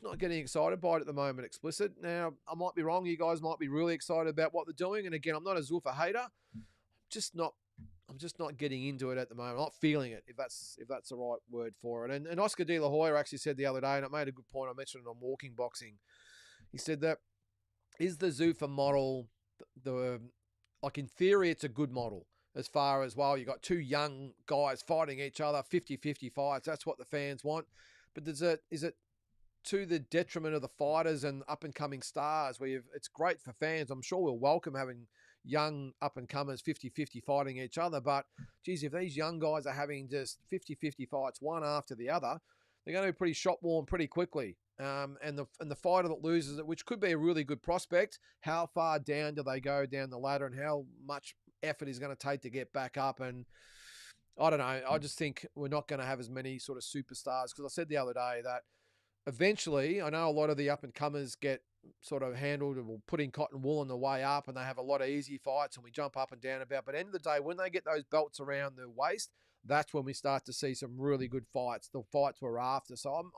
not getting excited by it at the moment, explicit. Now, I might be wrong. You guys might be really excited about what they're doing. And again, I'm not a Zuffa hater. I'm just not getting into it at the moment. I'm not feeling it, if that's the right word for it. And Oscar De La Hoya actually said the other day, and it made a good point. I mentioned it on Walking Boxing. He said that is the Zuffa model like in theory it's a good model as far as, well, you got two young guys fighting each other, 50-50 fights. That's what the fans want. But is it to the detriment of the fighters and up and coming stars? It's great for fans. I'm sure we'll welcome having young up-and-comers 50-50 fighting each other. But, geez, if these young guys are having just 50-50 fights one after the other, they're going to be pretty shot-worn pretty quickly. And the fighter that loses it, which could be a really good prospect, how far down do they go down the ladder and how much effort is going to take to get back up? And I don't know. I just think we're not going to have as many sort of superstars, because I said the other day that eventually, I know a lot of the up-and-comers get sort of handled or putting cotton wool on the way up, and they have a lot of easy fights and we jump up and down about. But at the end of the day, when they get those belts around their waist, that's when we start to see some really good fights, the fights we're after. So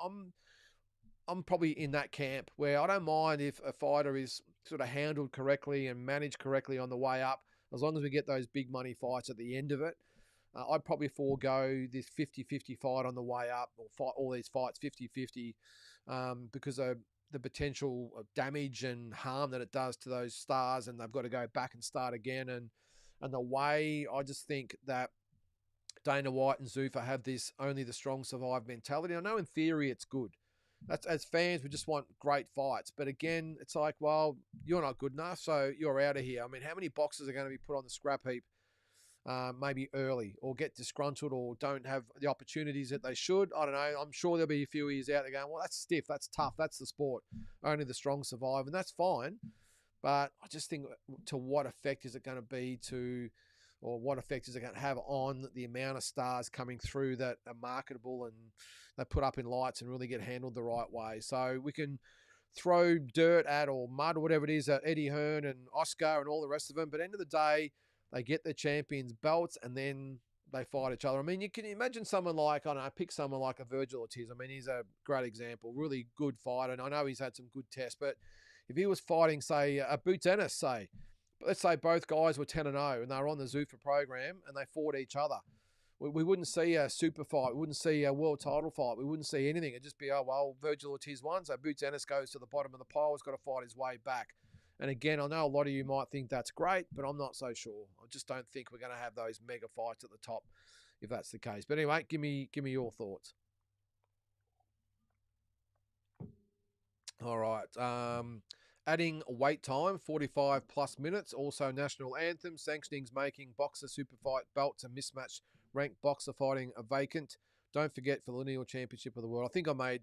I'm probably in that camp where I don't mind if a fighter is sort of handled correctly and managed correctly on the way up, as long as we get those big money fights at the end of it. I'd probably forego this 50-50 fight on the way up, or fight all these fights 50-50 because of the potential of damage and harm that it does to those stars, and they've got to go back and start again. And the way I just think that Dana White and Zuffa have this only the strong survive mentality. I know in theory it's good. That's, as fans, we just want great fights. But again, it's like, well, you're not good enough, so you're out of here. I mean, how many boxers are going to be put on the scrap heap maybe early, or get disgruntled, or don't have the opportunities that they should? I don't know. I'm sure there'll be a few years out there going, well, that's stiff, that's tough, that's the sport. Only the strong survive, and that's fine. But I just think, to what effect is it going to be or what effect is it going to have on the amount of stars coming through that are marketable and they put up in lights and really get handled the right way? So we can throw dirt at, or mud or whatever it is, at Eddie Hearn and Oscar and all the rest of them. But at the end of the day, they get their champions belts and then they fight each other. I mean, you can imagine someone like, I don't know, pick someone like a Virgil Ortiz. I mean, he's a great example, really good fighter. And I know he's had some good tests, but if he was fighting, say, a Boots Ennis, let's say both guys were 10-0 and they were on the Zuffa program and they fought each other. we wouldn't see a super fight. We wouldn't see a world title fight. We wouldn't see anything. It'd just be, oh, well, Virgil Ortiz won, so Boots Ennis goes to the bottom of the pile. He's got to fight his way back. And again, I know a lot of you might think that's great, but I'm not so sure. I just don't think we're going to have those mega fights at the top if that's the case. But anyway, give me your thoughts. All right. Adding wait time, 45 plus minutes. Also national anthem. Sanctionings making boxer super fight belts and mismatched ranked boxer fighting a vacant. Don't forget for the lineal championship of the world. I think I made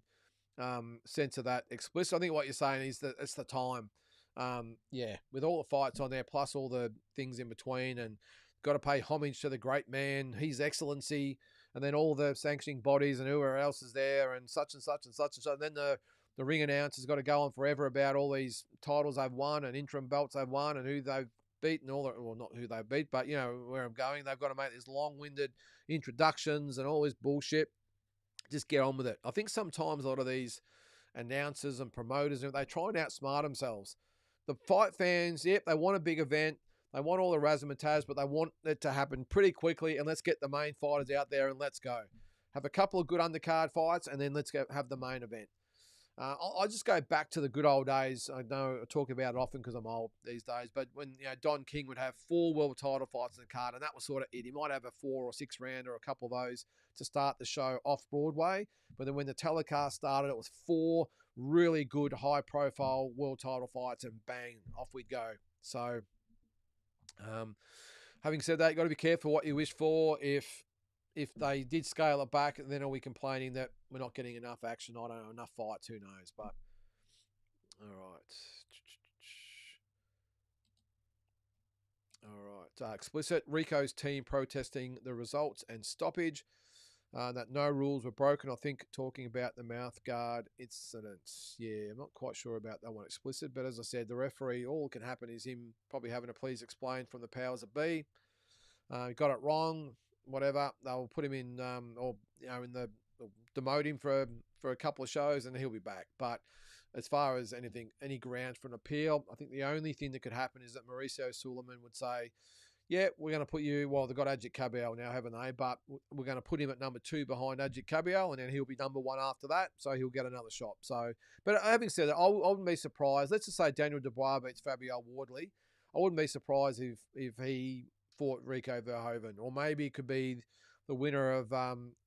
sense of that explicit. I think what you're saying is that it's the time. With all the fights on there, plus all the things in between, and got to pay homage to the great man, His Excellency, and then all the sanctioning bodies and whoever else is there, and such and such and such and such. And then the ring announcer's got to go on forever about all these titles they've won and interim belts they've won and who they've beaten, well, not who they've beat, but, where I'm going. They've got to make these long-winded introductions and all this bullshit. Just get on with it. I think sometimes a lot of these announcers and promoters, they try and outsmart themselves. The fight fans, yep, they want a big event. They want all the razzmatazz, but they want it to happen pretty quickly, and let's get the main fighters out there and let's go. Have a couple of good undercard fights, and then let's go have the main event. I just go back to the good old days. I know I talk about it often because I'm old these days, but when Don King would have 4 world title fights in the card, and that was sort of it. He might have a 4 or 6 round or a couple of those to start the show off Broadway, but then when the telecast started, it was 4 really good high-profile world title fights, and bang, off we'd go. So, having said that, you've got to be careful what you wish for. If they did scale it back, then are we complaining that we're not getting enough action? I don't know, enough fights, who knows? But, all right. Explicit, Rico's team protesting the results and stoppage. That no rules were broken. I think talking about the mouth guard incident. Yeah, I'm not quite sure about that one explicit. But as I said, the referee, all that can happen is him probably having to please explain from the powers that be. He got it wrong. Whatever, they'll put him in, demote him for a couple of shows, and he'll be back. But as far as any ground for an appeal, I think the only thing that could happen is that Mauricio Suleiman would say, yeah, we're going to put you, well, they've got Ajit Cabial now, haven't they? But we're going to put him at number 2 behind Ajit Cabial, and then he'll be number 1 after that, so he'll get another shot. So, but having said that, I wouldn't be surprised. Let's just say Daniel Dubois beats Fabio Wardley. I wouldn't be surprised if he fought Rico Verhoeven, or maybe it could be the winner of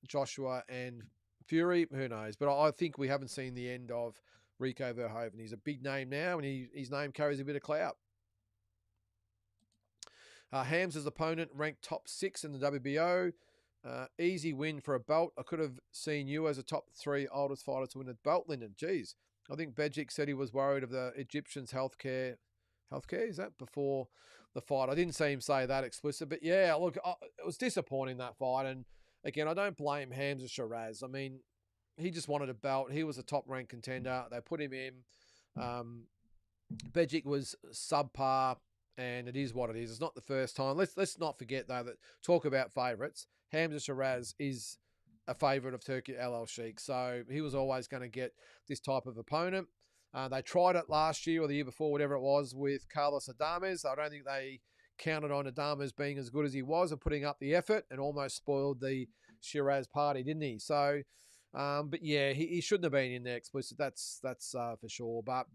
Joshua and Fury. Who knows? But I think we haven't seen the end of Rico Verhoeven. He's a big name now, and his name carries a bit of clout. Hamza's opponent ranked top 6 in the WBO. Easy win for a belt. I could have seen you as a top 3 oldest fighter to win a belt, Lynden. Jeez. I think Bejic said he was worried of the Egyptians' healthcare. Healthcare, is that before the fight? I didn't see him say that explicit, but yeah, look, it was disappointing, that fight. And again, I don't blame Hamza Shiraz. I mean, he just wanted a belt. He was a top-ranked contender. They put him in. Bejic was subpar, and it is what it is. It's not the first time. Let's not forget, though, that talk about favourites. Hamza Shiraz is a favourite of Turki El Sheikh, so he was always going to get this type of opponent. They tried it last year or the year before, whatever it was, with Carlos Adames. I don't think they counted on Adames being as good as he was and putting up the effort, and almost spoiled the Shiraz party, didn't he? So, but yeah, he shouldn't have been in there explicit. That's for sure. But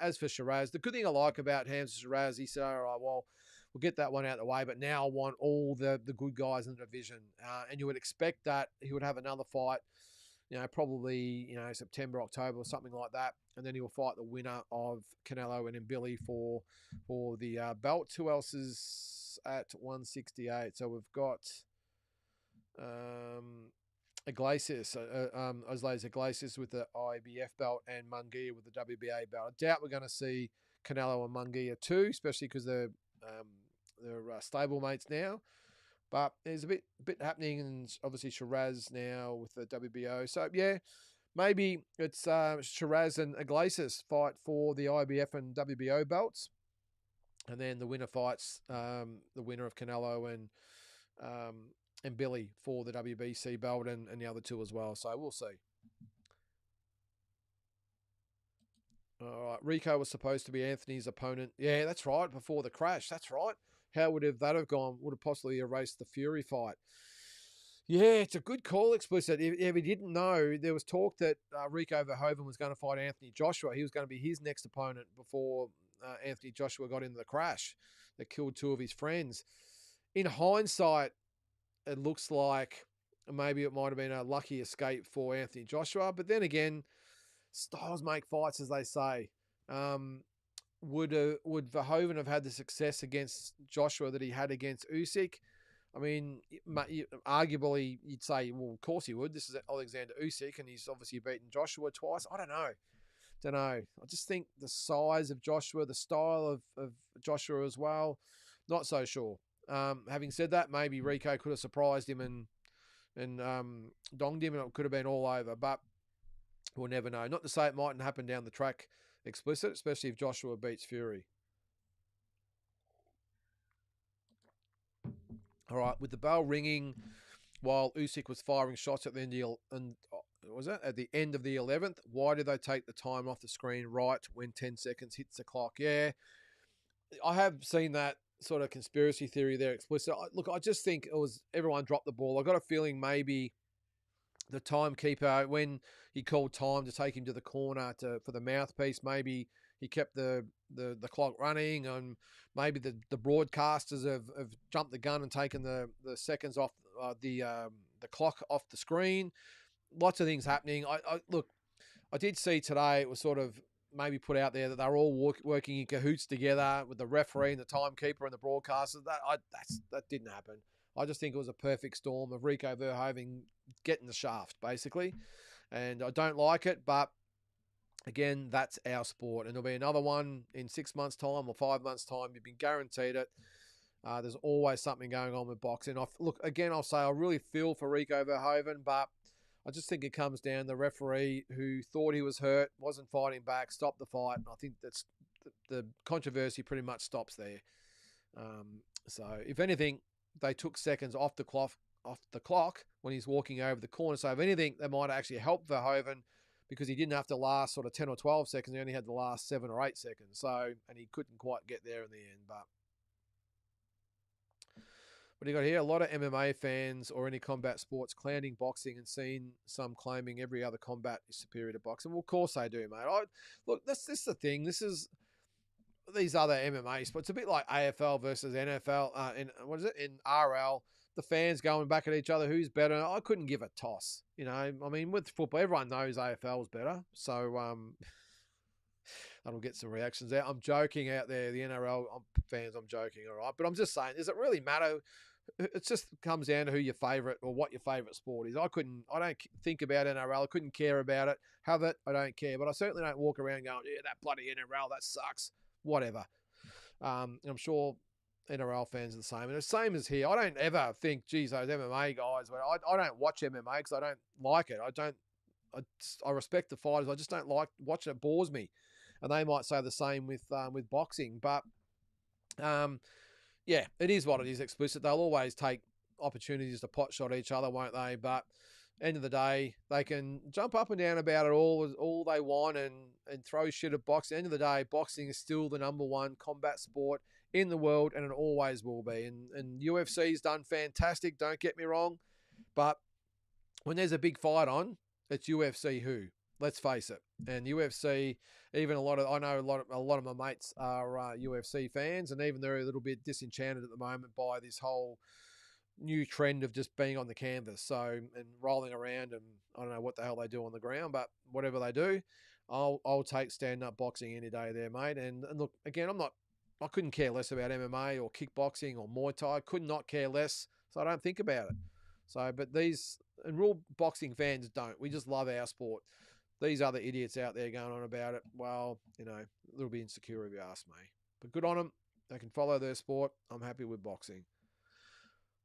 as for Shiraz, the good thing I like about Hamza Shiraz, he said, all right, well, we'll get that one out of the way, but now I want all the good guys in the division. And you would expect that he would have another fight, probably, September, October or something like that. And then he'll fight the winner of Canelo and Mbili for the belt. Who else is at 168? So we've got Iglesias, Osles Iglesias with the IBF belt, and Munguia with the WBA belt. I doubt we're going to see Canelo and Munguia too, especially because they're stable-mates now. But there's a bit happening, and obviously Shiraz now with the WBO. So, yeah, maybe it's Shiraz and Iglesias fight for the IBF and WBO belts. And then the winner fights the winner of Canelo and Billy for the WBC belt, and the other two as well. So we'll see. All right, Rico was supposed to be Anthony's opponent. Yeah, that's right, before the crash. That's right. How would that have gone? Would have possibly erased the Fury fight. Yeah, it's a good call, explicit. If he didn't know, there was talk that Rico Verhoeven was going to fight Anthony Joshua. He was going to be his next opponent before Anthony Joshua got into the crash that killed two of his friends. In hindsight, it looks like maybe it might have been a lucky escape for Anthony Joshua. But then again, styles make fights, as they say. Would Verhoeven have had the success against Joshua that he had against Usyk? I mean, arguably, you'd say, well, of course he would. This is Alexander Usyk, and he's obviously beaten Joshua twice. I don't know. I just think the size of Joshua, the style of Joshua as well, not so sure. Having said that, maybe Rico could have surprised him and donged him, and it could have been all over. But we'll never know. Not to say it mightn't happen down the track, explicit, especially if Joshua beats Fury. All right, with the bell ringing while Usyk was firing shots at the end of the 11th, why did they take the time off the screen right when 10 seconds hits the clock? Yeah, I have seen that sort of conspiracy theory there explicit. Look, I just think it was everyone dropped the ball. I got a feeling maybe the timekeeper, when he called time to take him to the corner for the mouthpiece, maybe he kept the clock running, and maybe the broadcasters have jumped the gun and taken the seconds off the clock off the screen. Lots of things happening. I did see today it was sort of maybe put out there that they're all working in cahoots together with the referee and the timekeeper and the broadcasters. That didn't happen. I just think it was a perfect storm of Rico Verhoeven getting the shaft, basically. And I don't like it, but again, that's our sport. And there'll be another one in 6 months' time or 5 months' time. You've been guaranteed it. There's always something going on with boxing. I'll say I really feel for Rico Verhoeven, but I just think it comes down to the referee who thought he was hurt, wasn't fighting back, stopped the fight. And I think that's the controversy pretty much stops there. So if anything, they took seconds off the clock when he's walking over the corner. So if anything, they might actually help Verhoeven because he didn't have to last sort of 10 or 12 seconds. He only had to last 7 or 8 seconds. And he couldn't quite get there in the end. But what do you got here? A lot of MMA fans or any combat sports clowning boxing and seeing some claiming every other combat is superior to boxing. Well, of course they do, mate. Look, this is the thing. This is these other MMA sports. It's a bit like AFL versus NFL. In RL, the fans going back at each other. Who's better? I couldn't give a toss. I mean, with football, everyone knows AFL's better. So that'll get some reactions out. I'm joking out there. The NRL fans, I'm joking, all right. But I'm just saying, does it really matter? It just comes down to who your favourite or what your favourite sport is. I don't think about NRL. I couldn't care about it. Have it, I don't care. But I certainly don't walk around going, yeah, that bloody NRL, that sucks. Whatever. I'm sure NRL fans are the same. And the same as here. I don't ever think, geez, those MMA guys, I don't watch MMA because I don't like it. I respect the fighters. I just don't like watching it. Bores me. And they might say the same with boxing. But yeah, it is what it is, explicit. They'll always take opportunities to pot shot each other, won't they? But end of the day, they can jump up and down about it all they want and throw shit at boxing. End of the day, boxing is still the number one combat sport in the world, and it always will be. And UFC's done fantastic, don't get me wrong. But when there's a big fight on, it's UFC who? Let's face it. And UFC, even I know a lot of my mates are UFC fans, and even they're a little bit disenchanted at the moment by this whole new trend of just being on the canvas, and rolling around, and I don't know what the hell they do on the ground, but whatever they do, I'll take stand-up boxing any day there, mate. And look, again, I couldn't care less about MMA or kickboxing or Muay Thai. Could not care less, so I don't think about it. So, but real boxing fans don't. We just love our sport. These other idiots out there going on about it, well, a little bit insecure if you ask me. But good on them. They can follow their sport. I'm happy with boxing.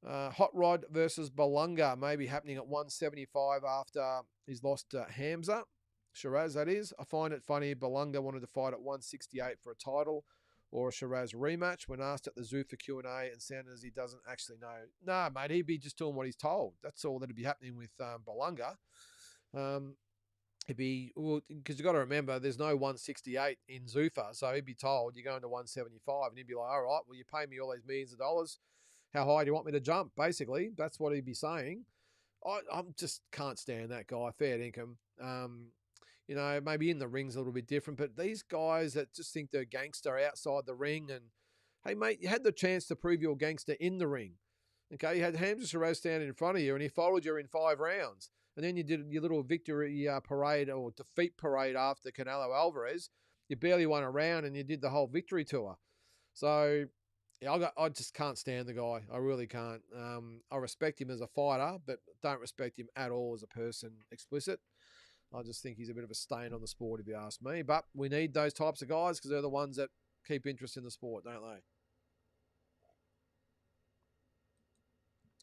Hot Rod versus Belunga may be happening at 175 after he's lost to Hamza. Shiraz, that is. I find it funny Belunga wanted to fight at 168 for a title or a Shiraz rematch. When asked at the zoo for Q&A and sounded as he doesn't actually know. Nah, mate, he'd be just doing what he's told. That's all that'd be happening with Belunga. Because you've got to remember, there's no 168 in Zuffa, so he'd be told you're going to 175, and he'd be like, all right, well, you pay me all these millions of dollars. How high do you want me to jump? Basically, that's what he'd be saying. I just can't stand that guy, fair dinkum. You know, maybe in the ring's a little bit different, but these guys that just think they're gangster outside the ring, and hey, mate, you had the chance to prove you're gangster in the ring. Okay, you had Hamza Shiraz standing in front of you, and he followed you in 5 rounds. And then you did your little victory parade or defeat parade after Canelo Alvarez. You barely won a round, and you did the whole victory tour. So, yeah, I just can't stand the guy. I really can't. I respect him as a fighter, but don't respect him at all as a person explicit. I just think he's a bit of a stain on the sport, if you ask me. But we need those types of guys because they're the ones that keep interest in the sport, don't they?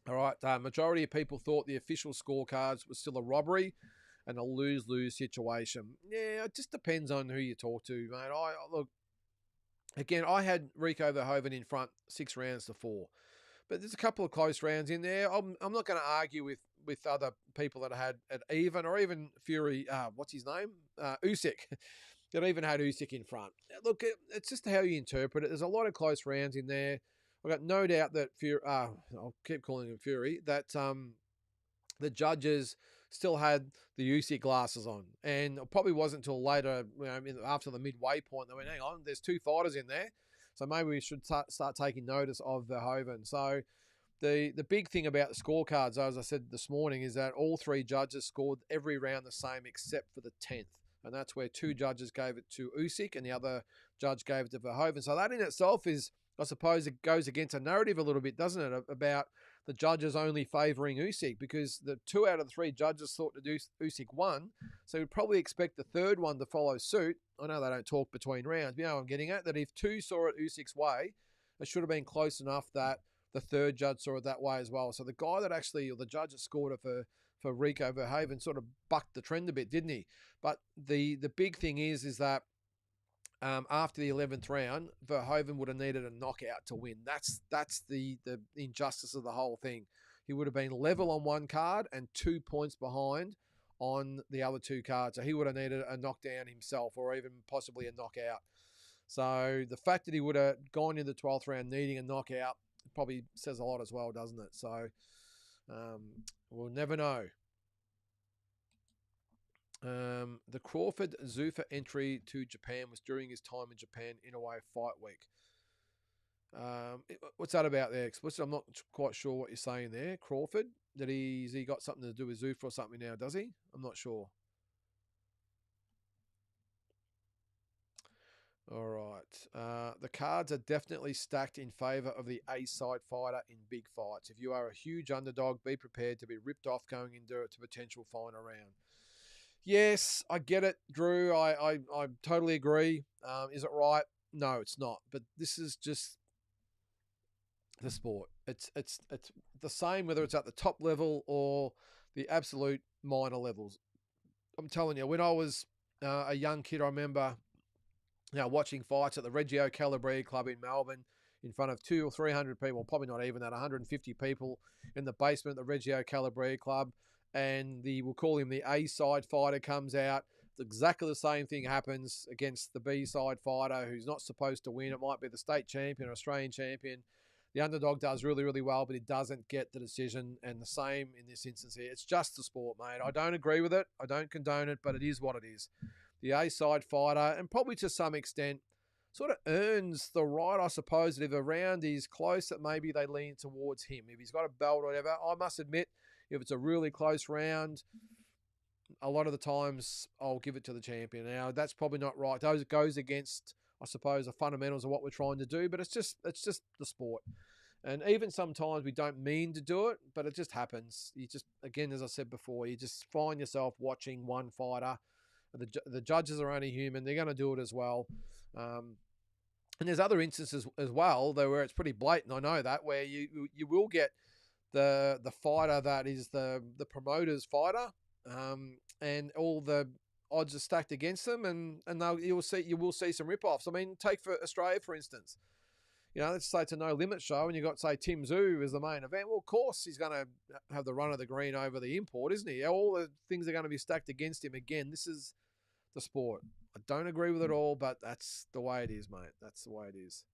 All right, majority of people thought the official scorecards was still a robbery and a lose-lose situation. Yeah, it just depends on who you talk to, mate. Look, again, I had Rico Verhoeven in front 6 rounds to 4. But there's a couple of close rounds in there. I'm not going to argue with other people that had at even, or even Fury, what's his name? Usyk, that even had Usyk in front. Look, it's just how you interpret it. There's a lot of close rounds in there. I've got no doubt that Fury, I'll keep calling him Fury, that the judges still had the Usyk glasses on. And it probably wasn't until later, after the midway point, they went, hang on, there's 2 fighters in there. So maybe we should start taking notice of Verhoeven. So the big thing about the scorecards, as I said this morning, is that all 3 judges scored every round the same except for the 10th. And that's where 2 judges gave it to Usyk and the other judge gave it to Verhoeven. So that in itself is, I suppose, it goes against a narrative a little bit, doesn't it, about the judges only favouring Usyk, because the 2 out of the 3 judges thought that Usyk won. So you'd probably expect the 3rd one to follow suit. I know they don't talk between rounds, but you know what I'm getting at, that if 2 saw it Usyk's way, it should have been close enough that the 3rd judge saw it that way as well. So the guy that actually, or the judge that scored it for Rico Verhoeven sort of bucked the trend a bit, didn't he? But the big thing is that after the 11th round, Verhoeven would have needed a knockout to win. That's the injustice of the whole thing. He would have been level on one card and 2 points behind on the other 2 cards. So he would have needed a knockdown himself, or even possibly a knockout. So the fact that he would have gone in the 12th round needing a knockout probably says a lot as well, doesn't it? So we'll never know. The Crawford-Zuffa entry to Japan was during his time in Japan in a way fight week. What's that about there? Explicit? I'm not quite sure what you're saying there. Crawford, has he got something to do with Zuffa or something now, does he? I'm not sure. All right. The cards are definitely stacked in favour of the A-side fighter in big fights. If you are a huge underdog, be prepared to be ripped off going into a potential final round. Yes, I get it, Drew. I totally agree. Is it right? No, it's not. But this is just the sport. It's the same whether it's at the top level or the absolute minor levels. I'm telling you, when I was a young kid, I remember watching fights at the Reggio Calabria Club in Melbourne in front of 200 or 300 people, probably not even that, 150 people in the basement of the Reggio Calabria Club. And we'll call him the A-side fighter comes out. Exactly the same thing happens against the B-side fighter who's not supposed to win. It might be the state champion or Australian champion. The underdog does really, really well, but he doesn't get the decision. And the same in this instance here. It's just the sport, mate. I don't agree with it. I don't condone it, but it is what it is. The A-side fighter, and probably to some extent, sort of earns the right, I suppose, that if a round is close, that maybe they lean towards him. If he's got a belt or whatever, I must admit, if it's a really close round, a lot of the times I'll give it to the champion. Now, that's probably not right. It goes against, I suppose, the fundamentals of what we're trying to do, but it's just the sport. And even sometimes we don't mean to do it, but it just happens. You just, again, as I said before, you just find yourself watching one fighter. The judges are only human. They're going to do it as well. And there's other instances as well, though, where it's pretty blatant. I know that, where you will get the fighter that is the promoter's fighter, and all the odds are stacked against them, and you will see some rip-offs. I mean, take for Australia, for instance. Let's say it's a no limit show, and you've got, say, Tim Tszyu as the main event. Well, of course, he's going to have the run of the green over the import, isn't he? All the things are going to be stacked against him. Again, this is the sport. I don't agree with it all, but that's the way it is, mate. That's the way it is.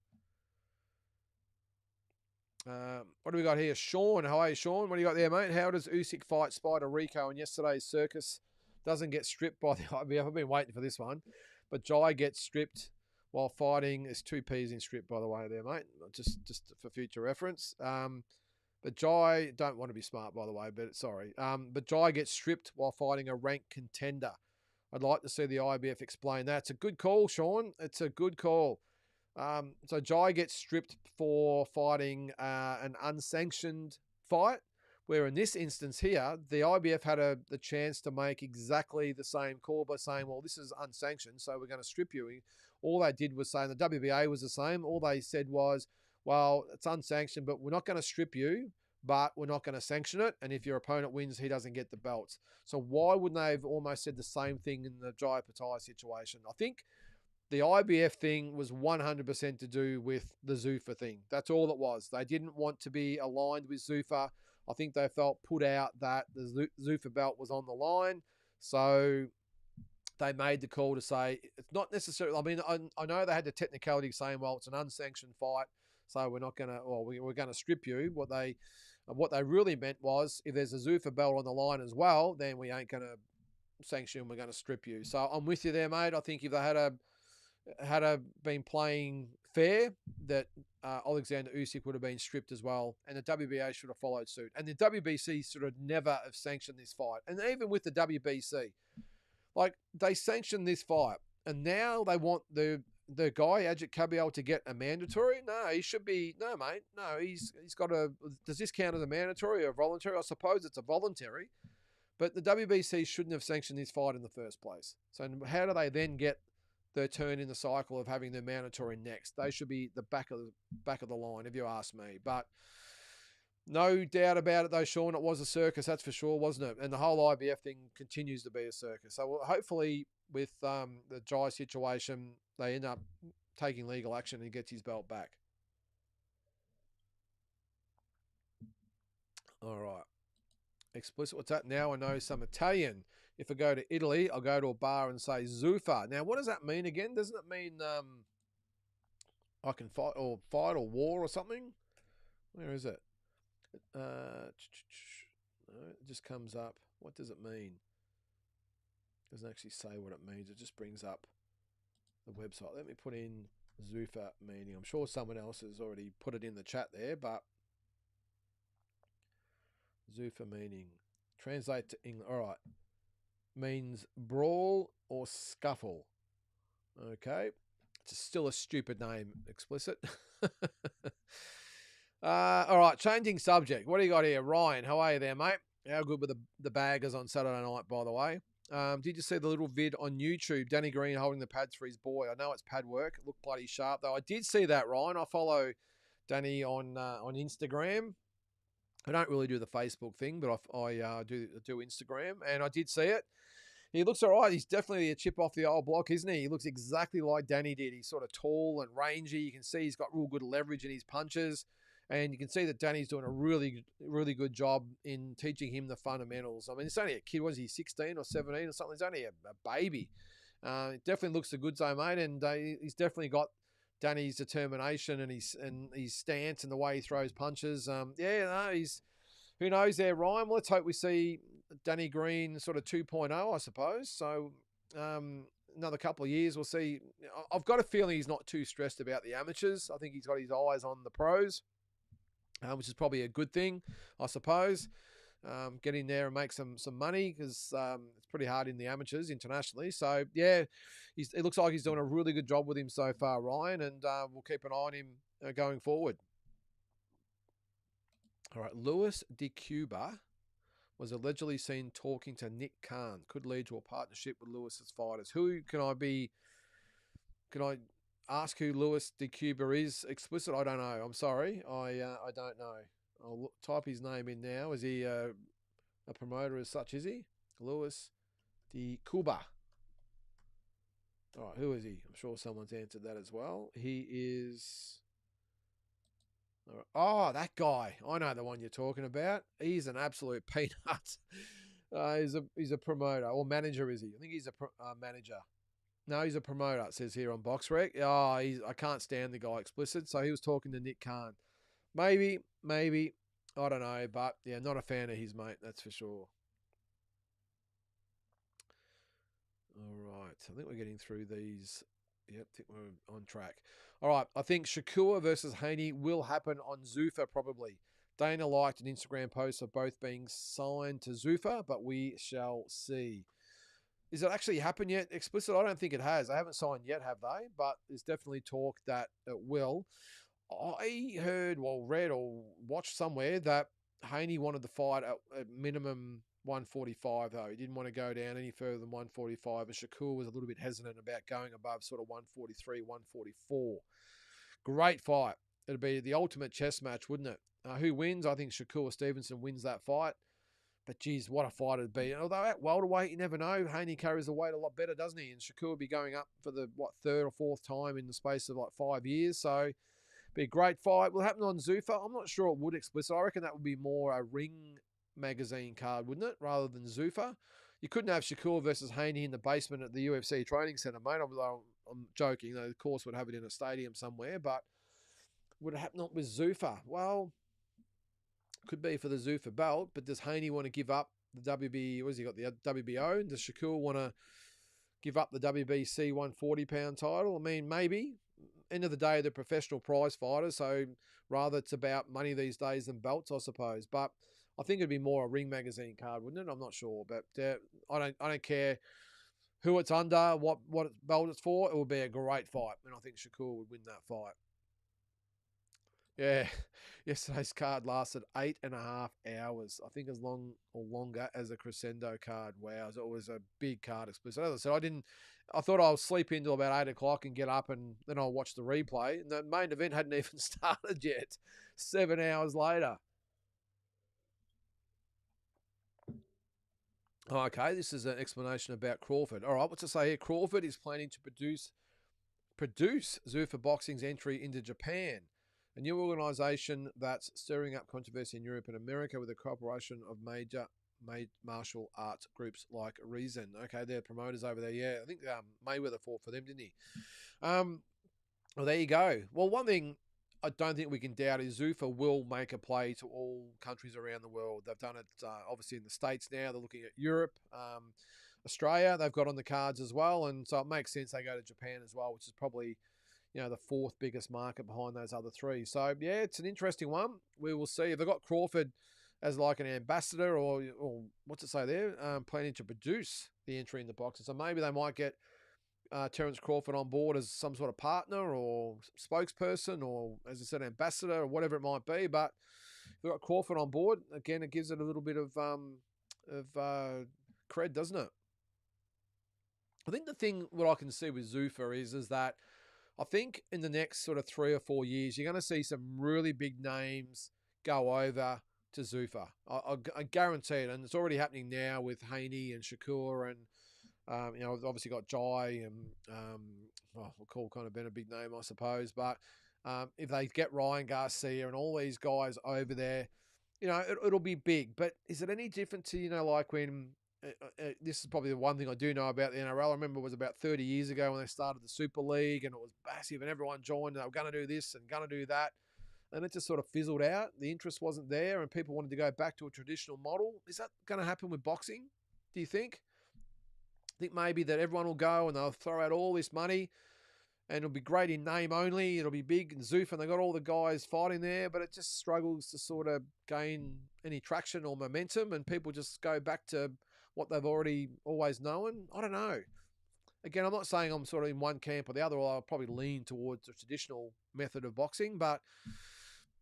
What do we got here? Sean. How are you, Sean? What do you got there, mate? How does Usyk fight Spider Rico in yesterday's circus? Doesn't get stripped by the IBF. I've been waiting for this one. But Jai gets stripped while fighting. There's 2 P's in strip, by the way, there, mate. Just for future reference. But Jai, don't want to be smart, by the way, but sorry. But Jai gets stripped while fighting a ranked contender. I'd like to see the IBF explain that. It's a good call, Sean. It's a good call. So Jai gets stripped for fighting an unsanctioned fight, where in this instance here, the IBF had the chance to make exactly the same call by saying, well, this is unsanctioned, so we're going to strip you. All they did was say, and the WBA was the same, all they said was, well, it's unsanctioned, but we're not going to strip you, but we're not going to sanction it. And if your opponent wins, he doesn't get the belts. So why wouldn't they have almost said the same thing in the Jai Patai situation? I think the IBF thing was 100% to do with the Zuffa thing. That's all it was. They didn't want to be aligned with Zuffa. I think they felt put out that the Zuffa belt was on the line. So they made the call to say, it's not necessarily, I mean, I know they had the technicality saying, well, it's an unsanctioned fight, so we're not going to, well, we're going to strip you. What they really meant was, if there's a Zuffa belt on the line as well, then we ain't going to sanction, we're going to strip you. So I'm with you there, mate. I think if they had been playing fair, that Alexander Usyk would have been stripped as well, and the WBA should have followed suit. And the WBC should have never have sanctioned this fight. And even with the WBC, like, they sanctioned this fight, and now they want the guy, Ajit Kabiel, to get a mandatory? No, he should be, no, mate. No, he's got a, does this count as a mandatory or voluntary? I suppose it's a voluntary, but the WBC shouldn't have sanctioned this fight in the first place. So how do they then get their turn in the cycle of having their mandatory next? They should be the back of the line, if you ask me. But no doubt about it, though, Sean, it was a circus, that's for sure, wasn't it? And the whole IBF thing continues to be a circus. So hopefully with the Jai situation, they end up taking legal action and he gets his belt back. All right. Explicit, what's that? Now I know some Italian. If I go to Italy, I'll go to a bar and say Zuffa. Now, what does that mean again? Doesn't it mean I can fight or war or something? Where is it? It just comes up. What does it mean? It doesn't actually say what it means. It just brings up the website. Let me put in Zuffa meaning. I'm sure someone else has already put it in the chat there, but Zuffa meaning. Translate to English. All right. Means brawl or scuffle. Okay. It's still a stupid name, explicit. All right, changing subject. What do you got here? Ryan, how are you there, mate? How good were the baggers on Saturday night, by the way? Did you see the little vid on YouTube? Danny Green holding the pads for his boy. I know it's pad work. It looked bloody sharp, though. I did see that, Ryan. I follow Danny on Instagram. I don't really do the Facebook thing, but I do Instagram, and I did see it. He looks all right. He's definitely a chip off the old block, isn't he? He looks exactly like Danny did. He's sort of tall and rangy. You can see he's got real good leverage in his punches. And you can see that Danny's doing a really, really good job in teaching him the fundamentals. I mean, it's only a kid. Was he 16 or 17 or something? He's only a baby. It definitely looks a good zone, mate. And he's definitely got Danny's determination and his stance and the way he throws punches. Who knows there, Ryan? Well, let's hope we see Danny Green sort of 2.0, I suppose. So another couple of years, we'll see. I've got a feeling he's not too stressed about the amateurs. I think he's got his eyes on the pros, which is probably a good thing, I suppose. Get in there and make some money, because it's pretty hard in the amateurs internationally. So, yeah, it looks like he's doing a really good job with him so far, Ryan, and we'll keep an eye on him going forward. All right, Luis de Cuba was allegedly seen talking to Nick Khan. Could lead to a partnership with Lewis's fighters. Can I ask who Luis de Cuba is? Explicit? I don't know. I'm sorry. I don't know. I'll type his name in now. Is he a promoter as such, is he? Luis de Cuba. All right, who is he? I'm sure someone's answered that as well. He is... Oh, that guy. I know the one you're talking about. He's an absolute peanut. He's a promoter or manager, is he? I think he's a manager. No, he's a promoter, it says here on BoxRec. I can't stand the guy, explicit. So he was talking to Nick Khan. Maybe. I don't know, but yeah, not a fan of his, mate. That's for sure. All right. I think we're getting through these. Yep, I think we're on track. All right. I think Shakur versus Haney will happen on Zuffa probably. Dana liked an Instagram post of both being signed to Zuffa, but we shall see. Is it actually happened yet? Explicit? I don't think it has. They haven't signed yet, have they? But there's definitely talk that it will. I heard, well, read or watched somewhere that Haney wanted to fight at minimum 145, though. He didn't want to go down any further than 145, and Shakur was a little bit hesitant about going above sort of 143, 144. Great fight. It'd be the ultimate chess match, wouldn't it? Who wins? I think Shakur Stevenson wins that fight. But geez, what a fight it'd be. Although at welterweight, you never know. Haney carries the weight a lot better, doesn't he? And Shakur will be going up for the, third or fourth time in the space of like 5 years. So be a great fight. Will it happen on Zuffa? I'm not sure it would explicit. I reckon that would be more a Ring magazine card, wouldn't it? Rather than Zuffa. You couldn't have Shakur versus Haney in the basement at the UFC training centre, mate. I'm joking. Of course, would have it in a stadium somewhere, but would it happen with Zuffa? Well, could be for the Zuffa belt, but does Haney want to give up the WB? What has he got? The WBO? Does Shakur want to give up the WBC 140-pound title? I mean, maybe. End of the day, they're professional prize fighters, so rather it's about money these days than belts, I suppose. But I think it'd be more a Ring magazine card, wouldn't it? I'm not sure, but I don't care who it's under, what belt it's for. It will be a great fight, and I think Shakur would win that fight. Yeah, yesterday's card lasted 8.5 hours. I think as long or longer as a Crescendo card. Wow, it was a big card explicit. As I said, I thought I'll sleep until about 8 o'clock and get up and then I'll watch the replay. And the main event hadn't even started yet. 7 hours later. Okay, this is an explanation about Crawford. All right, what's to say here? Crawford is planning to produce Zuffa Boxing's entry into Japan, a new organisation that's stirring up controversy in Europe and America with the cooperation of major martial arts groups like Reason. Okay, they're promoters over there. Yeah, I think Mayweather fought for them, didn't he? Well, there you go. Well, one thing I don't think we can doubt is Zuffa will make a play to all countries around the world. They've done it obviously in the States now. They're looking at Europe, Australia. They've got on the cards as well. And so it makes sense they go to Japan as well, which is probably the fourth biggest market behind those other three. So, yeah, it's an interesting one. We will see. If they've got Crawford as like an ambassador or what's it say there, planning to produce the entry in the boxing. So maybe they might get Terence Crawford on board as some sort of partner or spokesperson or, as I said, ambassador or whatever it might be. But if you've got Crawford on board, again, it gives it a little bit of cred, doesn't it? I think the thing what I can see with Zuffa is that I think in the next sort of 3 or 4 years, you're going to see some really big names go over to Zuffa. I guarantee it. And it's already happening now with Haney and Shakur and, obviously got Jai and, we'll call kind of been a big name, I suppose. But if they get Ryan Garcia and all these guys over there, it'll be big. But is it any different to, like when... this is probably the one thing I do know about the NRL. I remember it was about 30 years ago when they started the Super League and it was massive and everyone joined and they were going to do this and going to do that. And it just sort of fizzled out. The interest wasn't there and people wanted to go back to a traditional model. Is that going to happen with boxing, do you think? I think maybe that everyone will go and they'll throw out all this money and it'll be great in name only. It'll be big and Zuffa and they got all the guys fighting there, but it just struggles to sort of gain any traction or momentum and people just go back to what they've already always known. I don't know. Again, I'm not saying I'm sort of in one camp or the other, or I'll probably lean towards the traditional method of boxing, but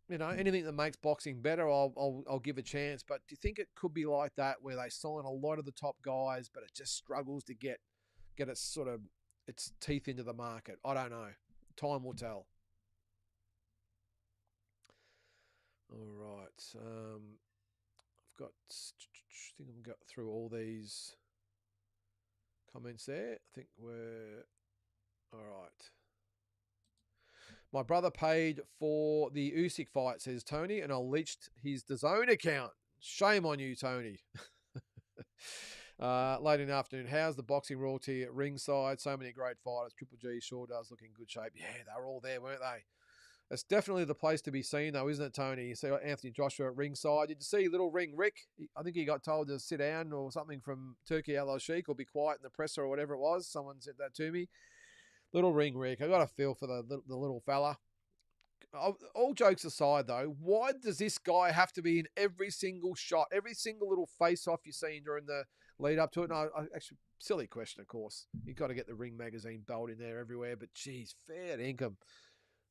anything that makes boxing better, I'll give a chance. But do you think it could be like that where they sign a lot of the top guys, but it just struggles to get its teeth into the market? I don't know. Time will tell. All right. I think I've got through all these comments there. I think we're all right. My brother paid for the Usyk fight, says Tony, and I leached his DAZN account. Shame on you, Tony. Late in the afternoon, how's the boxing royalty at ringside? So many great fighters. Triple G sure does look in good shape. Yeah, they were all there, weren't they? It's definitely the place to be seen, though, isn't it, Tony? You see Anthony Joshua at ringside. Did you see little Ring Rick? I think he got told to sit down or something from Turkey Al Sheikh or be quiet in the presser or whatever it was. Someone said that to me. Little Ring Rick. I got a feel for the little fella. All jokes aside, though, why does this guy have to be in every single shot, every single little face-off you're seeing during the lead up to it? No, actually, silly question, of course. You've got to get the Ring Magazine belt in there everywhere, but geez, fair income.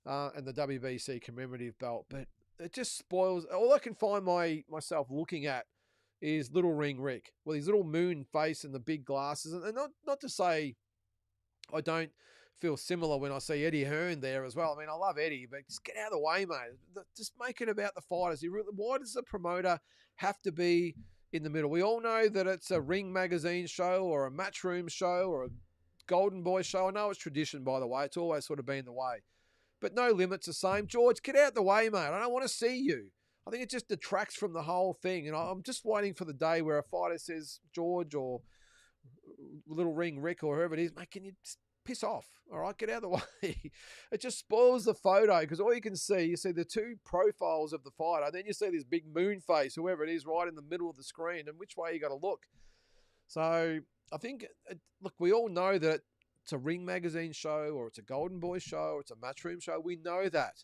And the WBC commemorative belt, but it just spoils. All I can find myself looking at is little Ring Rick with his little moon face and the big glasses, and not to say I don't feel similar when I see Eddie Hearn there as well. I mean, I love Eddie, but just get out of the way, mate. Just make it about the fighters. Why does the promoter have to be in the middle? We all know that it's a Ring Magazine show or a Matchroom show or a Golden Boy show. I know it's tradition, by the way. It's always sort of been the way. But No Limit's the same. George, get out the way, mate. I don't want to see you. I think it just detracts from the whole thing. And I'm just waiting for the day where a fighter says, George or little Ring Rick or whoever it is, mate, can you just piss off? All right, get out of the way. It just spoils the photo because all you see the two profiles of the fighter. Then you see this big moon face, whoever it is, right in the middle of the screen. And which way you got to look? So I think, look, we all know that it's a Ring Magazine show or it's a Golden Boy show or it's a Matchroom show. We know that.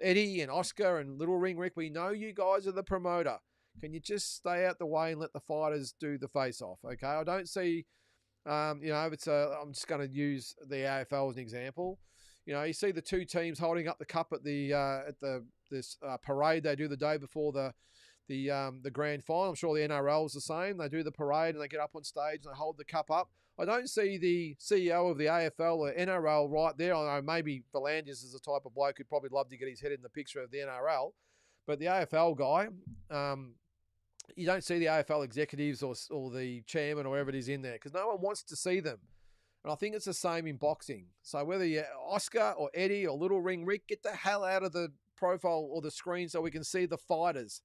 Eddie and Oscar and little Ring Rick, we know you guys are the promoter. Can you just stay out the way and let the fighters do the face-off, okay? I don't see, I'm just going to use the AFL as an example. You see the two teams holding up the cup at this parade they do the day before the grand final. I'm sure the NRL is the same. They do the parade and they get up on stage and they hold the cup up. I don't see the CEO of the AFL or NRL right there. I know maybe Volandis is the type of bloke who'd probably love to get his head in the picture of the NRL. But the AFL guy, you don't see the AFL executives or the chairman or whoever it is in there because no one wants to see them. And I think it's the same in boxing. So whether you're Oscar or Eddie or little Ring Rick, get the hell out of the profile or the screen so we can see the fighters.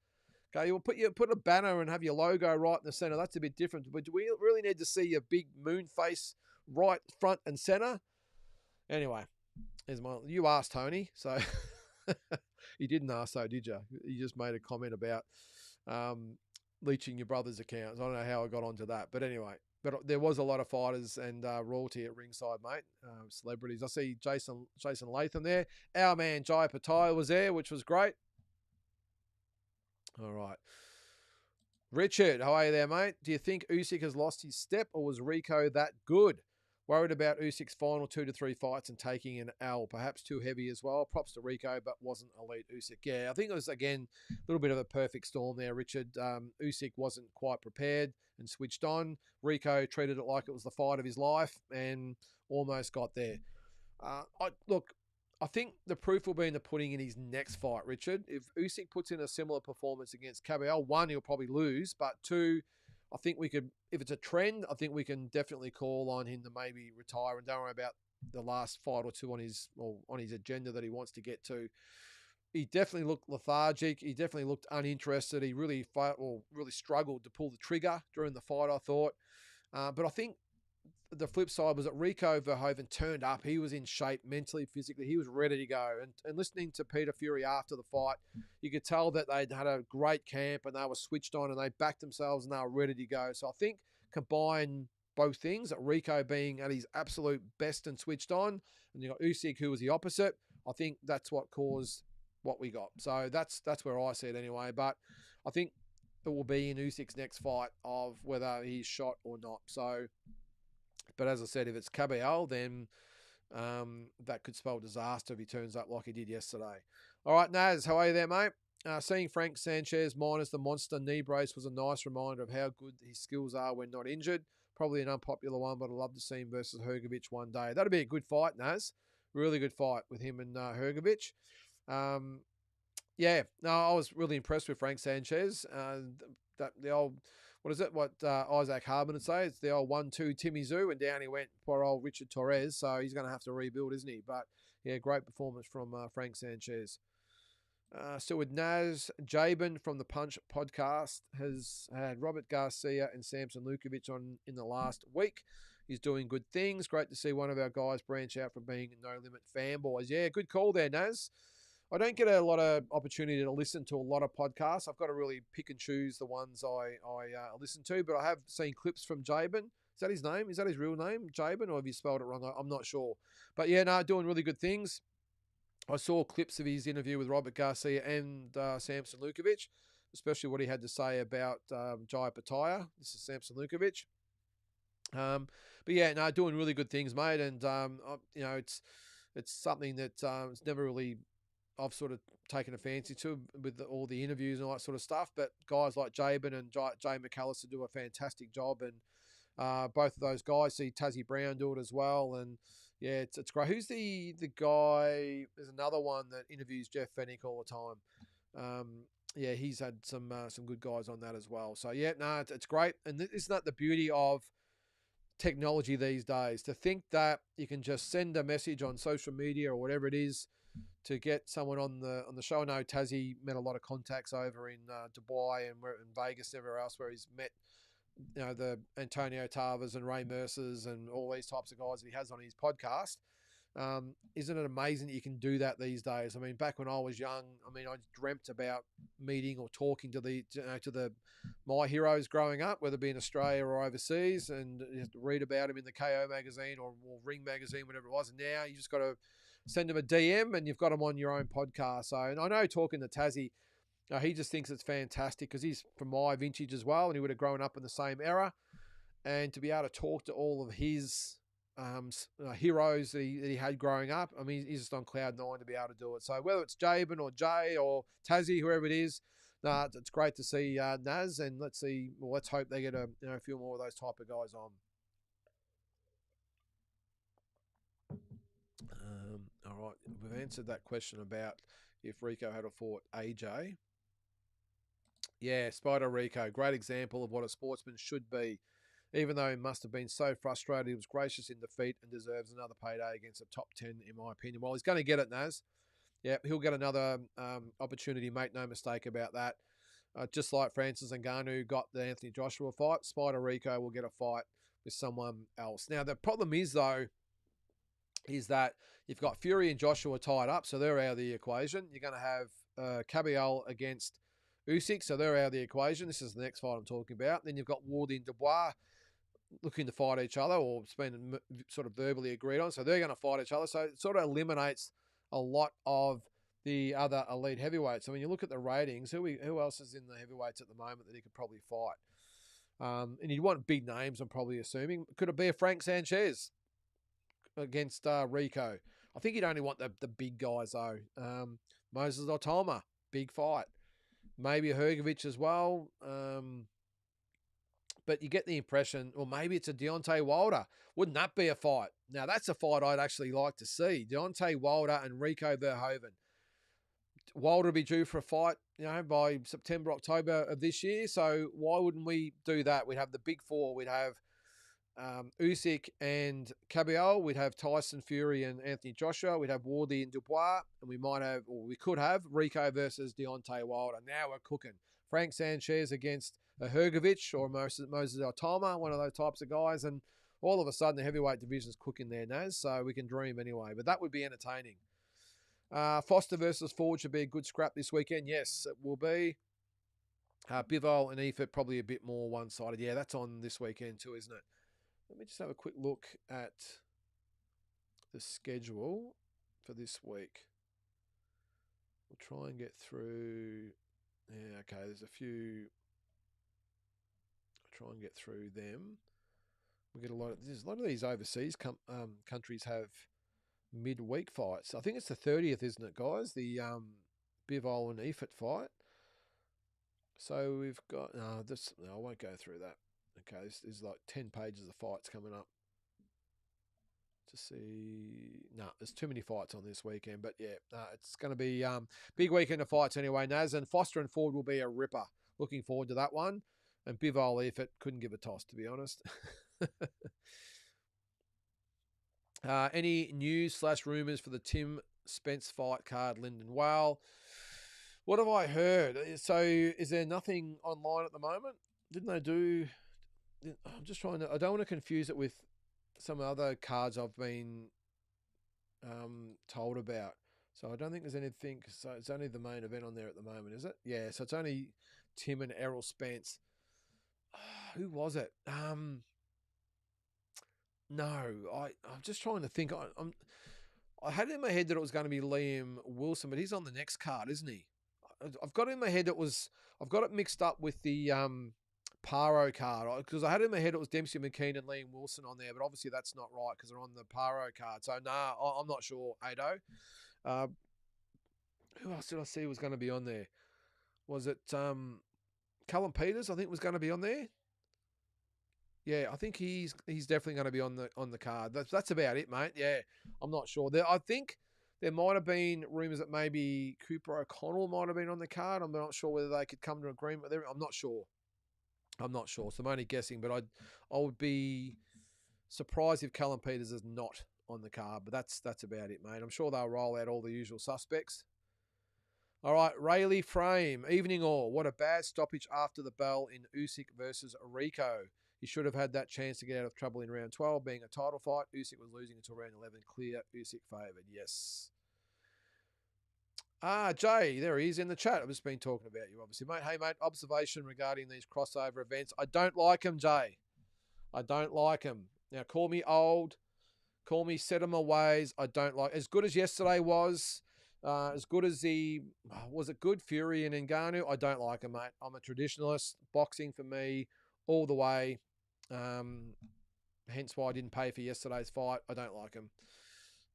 Okay, you'll put a banner and have your logo right in the center. That's a bit different. But do we really need to see your big moon face right front and center? Anyway, you asked, Tony. So you didn't ask, though, did you? You just made a comment about leeching your brother's accounts. I don't know how I got onto that. But anyway, there was a lot of fighters and royalty at ringside, mate. Celebrities. I see Jason Latham there. Our man Jai Pattaya was there, which was great. All right. Richard, how are you there, mate? Do you think Usyk has lost his step or was Rico that good? Worried about Usyk's final 2 to 3 fights and taking an L. Perhaps too heavy as well. Props to Rico, but wasn't elite Usyk. Yeah, I think it was, again, a little bit of a perfect storm there, Richard. Usyk wasn't quite prepared and switched on. Rico treated it like it was the fight of his life and almost got there. I think the proof will be in the pudding in his next fight, Richard. If Usyk puts in a similar performance against Caballero, 1, he'll probably lose, but 2, I think we could, if it's a trend, I think we can definitely call on him to maybe retire and don't worry about the last fight or two on his agenda that he wants to get to. He definitely looked lethargic. He definitely looked uninterested. He really struggled to pull the trigger during the fight, I thought. But I think the flip side was that Rico Verhoeven turned up. He was in shape mentally, physically. He was ready to go. And listening to Peter Fury after the fight, you could tell that they'd had a great camp and they were switched on and they backed themselves and they were ready to go. So I think combine both things, Rico being at his absolute best and switched on, and you got Usyk who was the opposite. I think that's what caused what we got. So that's where I see it anyway. But I think it will be in Usyk's next fight of whether he's shot or not. So... But as I said, if it's Caballero, then that could spell disaster if he turns up like he did yesterday. All right, Naz, how are you there, mate? Seeing Frank Sanchez minus the monster knee brace was a nice reminder of how good his skills are when not injured. Probably an unpopular one, but I'd love to see him versus Hrgovic one day. That'd be a good fight, Naz. Really good fight with him and Hrgovic. I was really impressed with Frank Sanchez. The old... What is it? What Isaac Harbin would say? It's the old 1-2 Timmy Zoo, and down he went, poor old Richard Torres. So he's going to have to rebuild, isn't he? But yeah, great performance from Frank Sanchez. Still with Naz, Jabin from the Punch podcast has had Robert Garcia and Samson Lukovic on in the last week. He's doing good things. Great to see one of our guys branch out from being No Limit fanboys. Yeah, good call there, Naz. I don't get a lot of opportunity to listen to a lot of podcasts. I've got to really pick and choose the ones I listen to, but I have seen clips from Jabin. Is that his name? Is that his real name, Jabin, or have you spelled it wrong? I'm not sure. But yeah, no, doing really good things. I saw clips of his interview with Robert Garcia and Samson Lukovic, especially what he had to say about Jai Pataya. This is Samson Lukovic. But yeah, no, doing really good things, mate. And it's something that it's never really I've sort of taken a fancy to with all the interviews and all that sort of stuff. But guys like Jabin and Jay McAllister do a fantastic job, and both of those guys, see Tassie Brown do it as well, and yeah, it's great. Who's the guy? There's another one that interviews Jeff Fennick all the time. Yeah, he's had some good guys on that as well. So yeah, no, it's great, and isn't that the beauty of technology these days? To think that you can just send a message on social media or whatever it is to get someone on the show. I know Tassie met a lot of contacts over in Dubai and in Vegas and everywhere else where he's met, the Antonio Tavas and Ray Mercers and all these types of guys that he has on his podcast. Isn't it amazing that you can do that these days? I mean, back when I was young, I dreamt about meeting or talking to my heroes growing up, whether it be in Australia or overseas, and you have to read about them in the KO magazine or Ring magazine, whatever it was. And now you just got to send them a DM and you've got them on your own podcast. So, and I know talking to Tassie, he just thinks it's fantastic because he's from my vintage as well, and he would have grown up in the same era. And to be able to talk to all of his heroes that he had growing up, I mean, he's just on cloud nine to be able to do it. So whether it's Jabin or Jay or Tassie, whoever it is, it's great to see Naz, and let's hope they get a few more of those type of guys on. All right, we've answered that question about if Rico had fought AJ. Yeah, Spider Rico, great example of what a sportsman should be. Even though he must have been so frustrated, he was gracious in defeat and deserves another payday against a top 10, in my opinion. Well, he's going to get it, Naz. Yeah, he'll get another opportunity, make no mistake about that. Just like Francis Ngannou got the Anthony Joshua fight, Spider Rico will get a fight with someone else. Now, the problem is, though, is that you've got Fury and Joshua tied up, so they're out of the equation. You're going to have Cabial against Usyk, so they're out of the equation. This is the next fight I'm talking about. Then you've got Ward and Dubois looking to fight each other, or it's been sort of verbally agreed on, so they're going to fight each other. So it sort of eliminates a lot of the other elite heavyweights. So when you look at the ratings, who else is in the heavyweights at the moment that he could probably fight? And you'd want big names, I'm probably assuming. Could it be a Frank Sanchez against Rico? I think you'd only want the big guys, though. Moses Otama, big fight. Maybe a Hrgovic as well. But you get the impression, or maybe it's a Deontay Wilder. Wouldn't that be a fight? Now, that's a fight I'd actually like to see. Deontay Wilder and Rico Verhoeven. Wilder will be due for a fight, by September, October of this year. So why wouldn't we do that? We'd have the big four. We'd have Usyk and Cabial. We'd have Tyson Fury and Anthony Joshua. We'd have Wardy and Dubois. And we could have Rico versus Deontay Wilder. Now we're cooking. Frank Sanchez against a Hrgovic or Moses Otama, one of those types of guys. And all of a sudden, the heavyweight division's cooking there, Naz. So we can dream anyway. But that would be entertaining. Foster versus Ford should be a good scrap this weekend. Yes, it will be. Bivol and Efert probably a bit more one-sided. Yeah, that's on this weekend too, isn't it? Let me just have a quick look at the schedule for this week. We'll try and get through. Yeah, okay, there's a few. I'll try and get through them. We get there's a lot of these overseas countries have midweek fights. I think it's the 30th, isn't it, guys? The Bivol and Efert fight. So we've got no, I won't go through that. Okay, this is like 10 pages of fights coming up. To see, there's too many fights on this weekend, but yeah, it's going to be big weekend of fights anyway, Naz. And Foster and Ford will be a ripper. Looking forward to that one. And Bivol Efert couldn't give a toss, to be honest. Any news / rumours for the Tim Spence fight card, Lyndon? Well, what have I heard? So is there nothing online at the moment? Didn't they do... I'm just trying to... I don't want to confuse it with some other cards I've been told about. So I don't think there's anything. So it's only the main event on there at the moment, is it? Yeah. So it's only Tim and Errol Spence. Who was it? No, I'm just trying to think. I had it in my head that it was going to be Liam Wilson, but he's on the next card, isn't he? I've got it in my head I've got it mixed up with the Paro card, because I had it in my head it was Dempsey McKean and Liam Wilson on there, but obviously that's not right because they're on the Paro card. So nah, I'm not sure. Ado. Who else did I see was going to be on there? Was it Callum Peters? I think was going to be on there. Yeah, I think he's definitely going to be on the card. That's about it, mate. Yeah, I'm not sure. I think there might have been rumours that maybe Cooper O'Connell might have been on the card. I'm not sure whether they could come to agreement with everything. I'm not sure. So I'm only guessing, but I would be surprised if Callum Peters is not on the card. But that's about it, mate. I'm sure they'll roll out all the usual suspects. All right, Rayleigh Frame, evening all. What a bad stoppage after the bell in Usyk versus Rico. He should have had that chance to get out of trouble in round 12, being a title fight. Usyk was losing until round 11. Clear, Usyk favoured. Yes. Jay, there he is in the chat. I've just been talking about you, obviously, mate. Hey, mate, observation regarding these crossover events. I don't like them, Jay. I don't like them. Now, call me old. Call me set in my ways. I don't like. As good as yesterday was, as good as was it good? Fury and Ngannou? I don't like them, mate. I'm a traditionalist. Boxing for me, all the way. Hence why I didn't pay for yesterday's fight. I don't like him.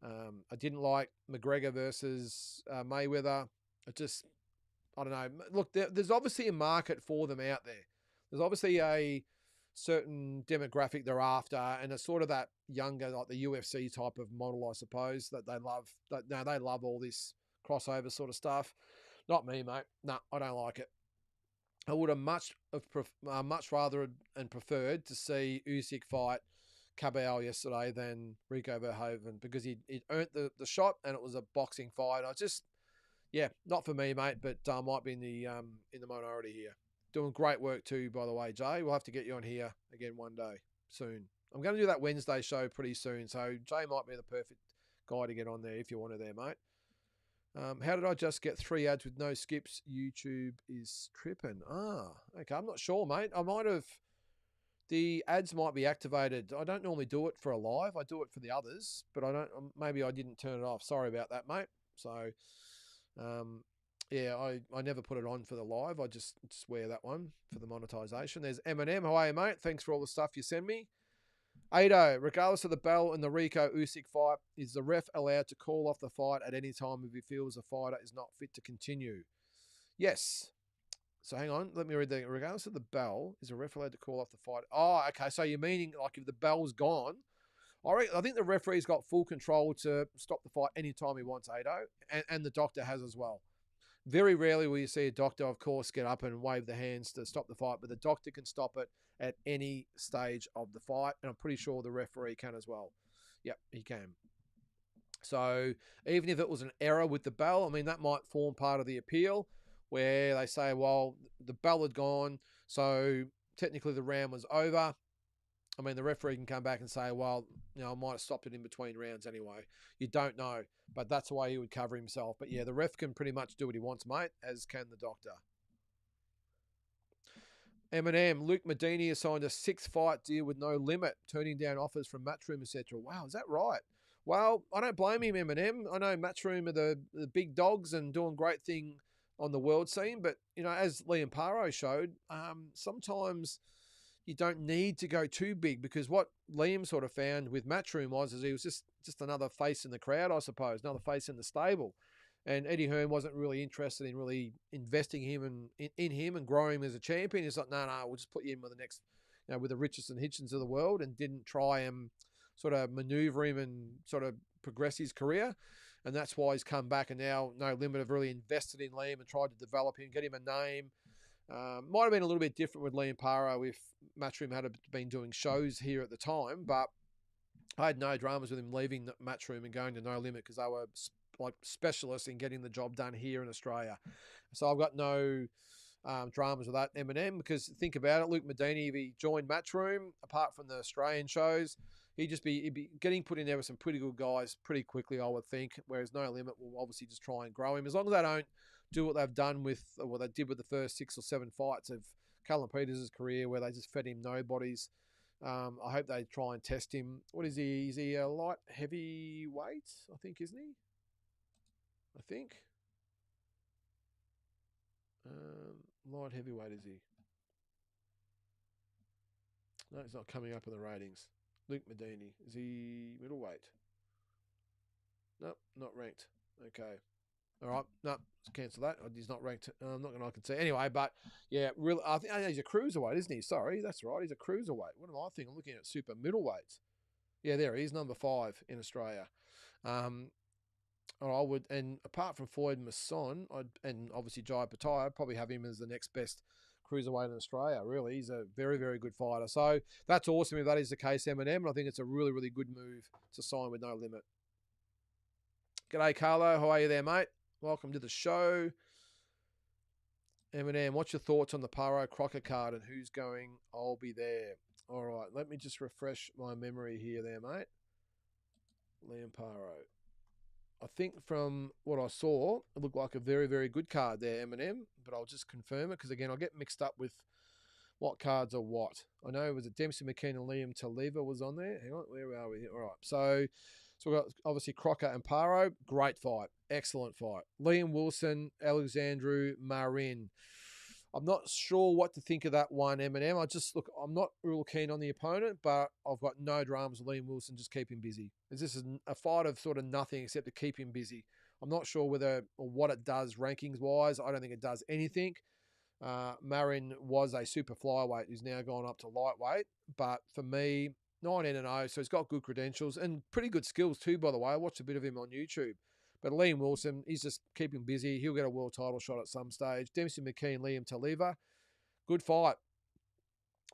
I didn't like McGregor versus Mayweather. I don't know. Look, there's obviously a market for them out there. There's obviously a certain demographic they're after, and it's sort of that younger, like the UFC type of model, I suppose, that they love. They love all this crossover sort of stuff. Not me, mate. No, I don't like it. I would have much rather and preferred to see Usyk fight Cabell yesterday than Rico Verhoeven, because he earned the shot and it was a boxing fight. Not for me, mate, but might be in the minority here. Doing great work too, by the way, Jay. We'll have to get you on here again one day soon. I'm going to do that Wednesday show pretty soon, so Jay might be the perfect guy to get on there if you want to there, mate. How did I just get 3 ads with no skips? YouTube is tripping. Okay. I'm not sure, mate. The ads might be activated. I don't normally do it for a live. I do it for the others, but maybe I didn't turn it off. Sorry about that, mate. So, I never put it on for the live. I just wear that one for the monetization. There's Eminem. How are you, mate? Thanks for all the stuff you send me. Ado, regardless of the bell and the Rico Usyk fight, is the ref allowed to call off the fight at any time if he feels the fighter is not fit to continue? Yes. So hang on, let me read that. Regardless of the bell, is the ref allowed to call off the fight? Oh, okay. So you're meaning like if the bell's gone, I think the referee's got full control to stop the fight anytime he wants, Ado, and the doctor has as well. Very rarely will you see a doctor, of course, get up and wave the hands to stop the fight, but the doctor can stop it at any stage of the fight, and I'm pretty sure the referee can as well. Yep, he can. So even if it was an error with the bell, I mean, that might form part of the appeal, where they say, well, the bell had gone, so technically the round was over. I mean, the referee can come back and say, well, I might have stopped it in between rounds anyway. You don't know, but that's the way he would cover himself. But yeah, the ref can pretty much do what he wants, mate, as can the doctor. Eminem, Luke Medini has signed a 6-fight deal with no limit, turning down offers from Matchroom, etc. Wow, is that right? Well, I don't blame him, Eminem. I know Matchroom are the big dogs and doing great thing on the world scene, but, as Liam Paro showed, sometimes you don't need to go too big, because what Liam sort of found with Matchroom was he was just another face in the crowd, I suppose, another face in the stable. And Eddie Hearn wasn't really interested in really investing him in him and growing him as a champion. He's like, no, we'll just put you in with the next, with the Richardson Hitchens of the world, and didn't try and sort of maneuver him and sort of progress his career. And that's why he's come back, and now No Limit have really invested in Liam and tried to develop him, get him a name. Might have been a little bit different with Liam Paro if Matchroom had been doing shows here at the time, but I had no dramas with him leaving Matchroom and going to No Limit, because they were like specialists in getting the job done here in Australia. So I've got no dramas with that, Eminem, because think about it, Luke Medini, if he joined Matchroom, apart from the Australian shows, he'd be getting put in there with some pretty good guys pretty quickly, I would think. Whereas No Limit will obviously just try and grow him as long as they don't do what they've done with what they did with the first 6 or 7 fights of Callum Peters' career, where they just fed him nobodies. I hope they try and test him. What is he? Is he a light heavyweight? I think, isn't he? I think. Light heavyweight, is he? No, he's not coming up in the ratings. Luke Medini. Is he middleweight? Nope, not ranked. Okay. All right. No, cancel that. He's not ranked. I'm not going to I can see. Anyway, but yeah, really, I think he's a cruiserweight, isn't he? Sorry, that's right. He's a cruiserweight. What am I thinking? I'm looking at super middleweights. Yeah, there he is, number 5 in Australia. I would, and apart from Floyd Masson, and obviously Jai Pattaya, I'd probably have him as the next best cruiserweight in Australia. Really, he's a very, very good fighter. So that's awesome if that is the case, Eminem. And I think it's a really, really good move to sign with No Limit. G'day, Carlo. How are you there, mate? Welcome to the show. Eminem, what's your thoughts on the Paro Crocker card and who's going? I'll be there. All right, let me just refresh my memory here there, mate. Liam Paro. I think from what I saw, it looked like a very, very good card there, Eminem, but I'll just confirm it because, again, I'll get mixed up with what cards are what. I know it was Dempsey McKean and Liam Taliva was on there. Hang on, where are we? All right, so we've got obviously Crocker and Paro. Great fight. Excellent fight. Liam Wilson, Alexandru Marin. I'm not sure what to think of that one, Eminem. I'm not real keen on the opponent, but I've got no dramas with Liam Wilson. Just keep him busy. This is a fight of sort of nothing except to keep him busy. I'm not sure whether or what it does rankings-wise. I don't think it does anything. Marin was a super flyweight who's now gone up to lightweight. But for me, 19-0, so he's got good credentials and pretty good skills too, by the way. I watched a bit of him on YouTube. But Liam Wilson, he's just keeping busy. He'll get a world title shot at some stage. Dempsey McKean, Liam Taliva. Good fight.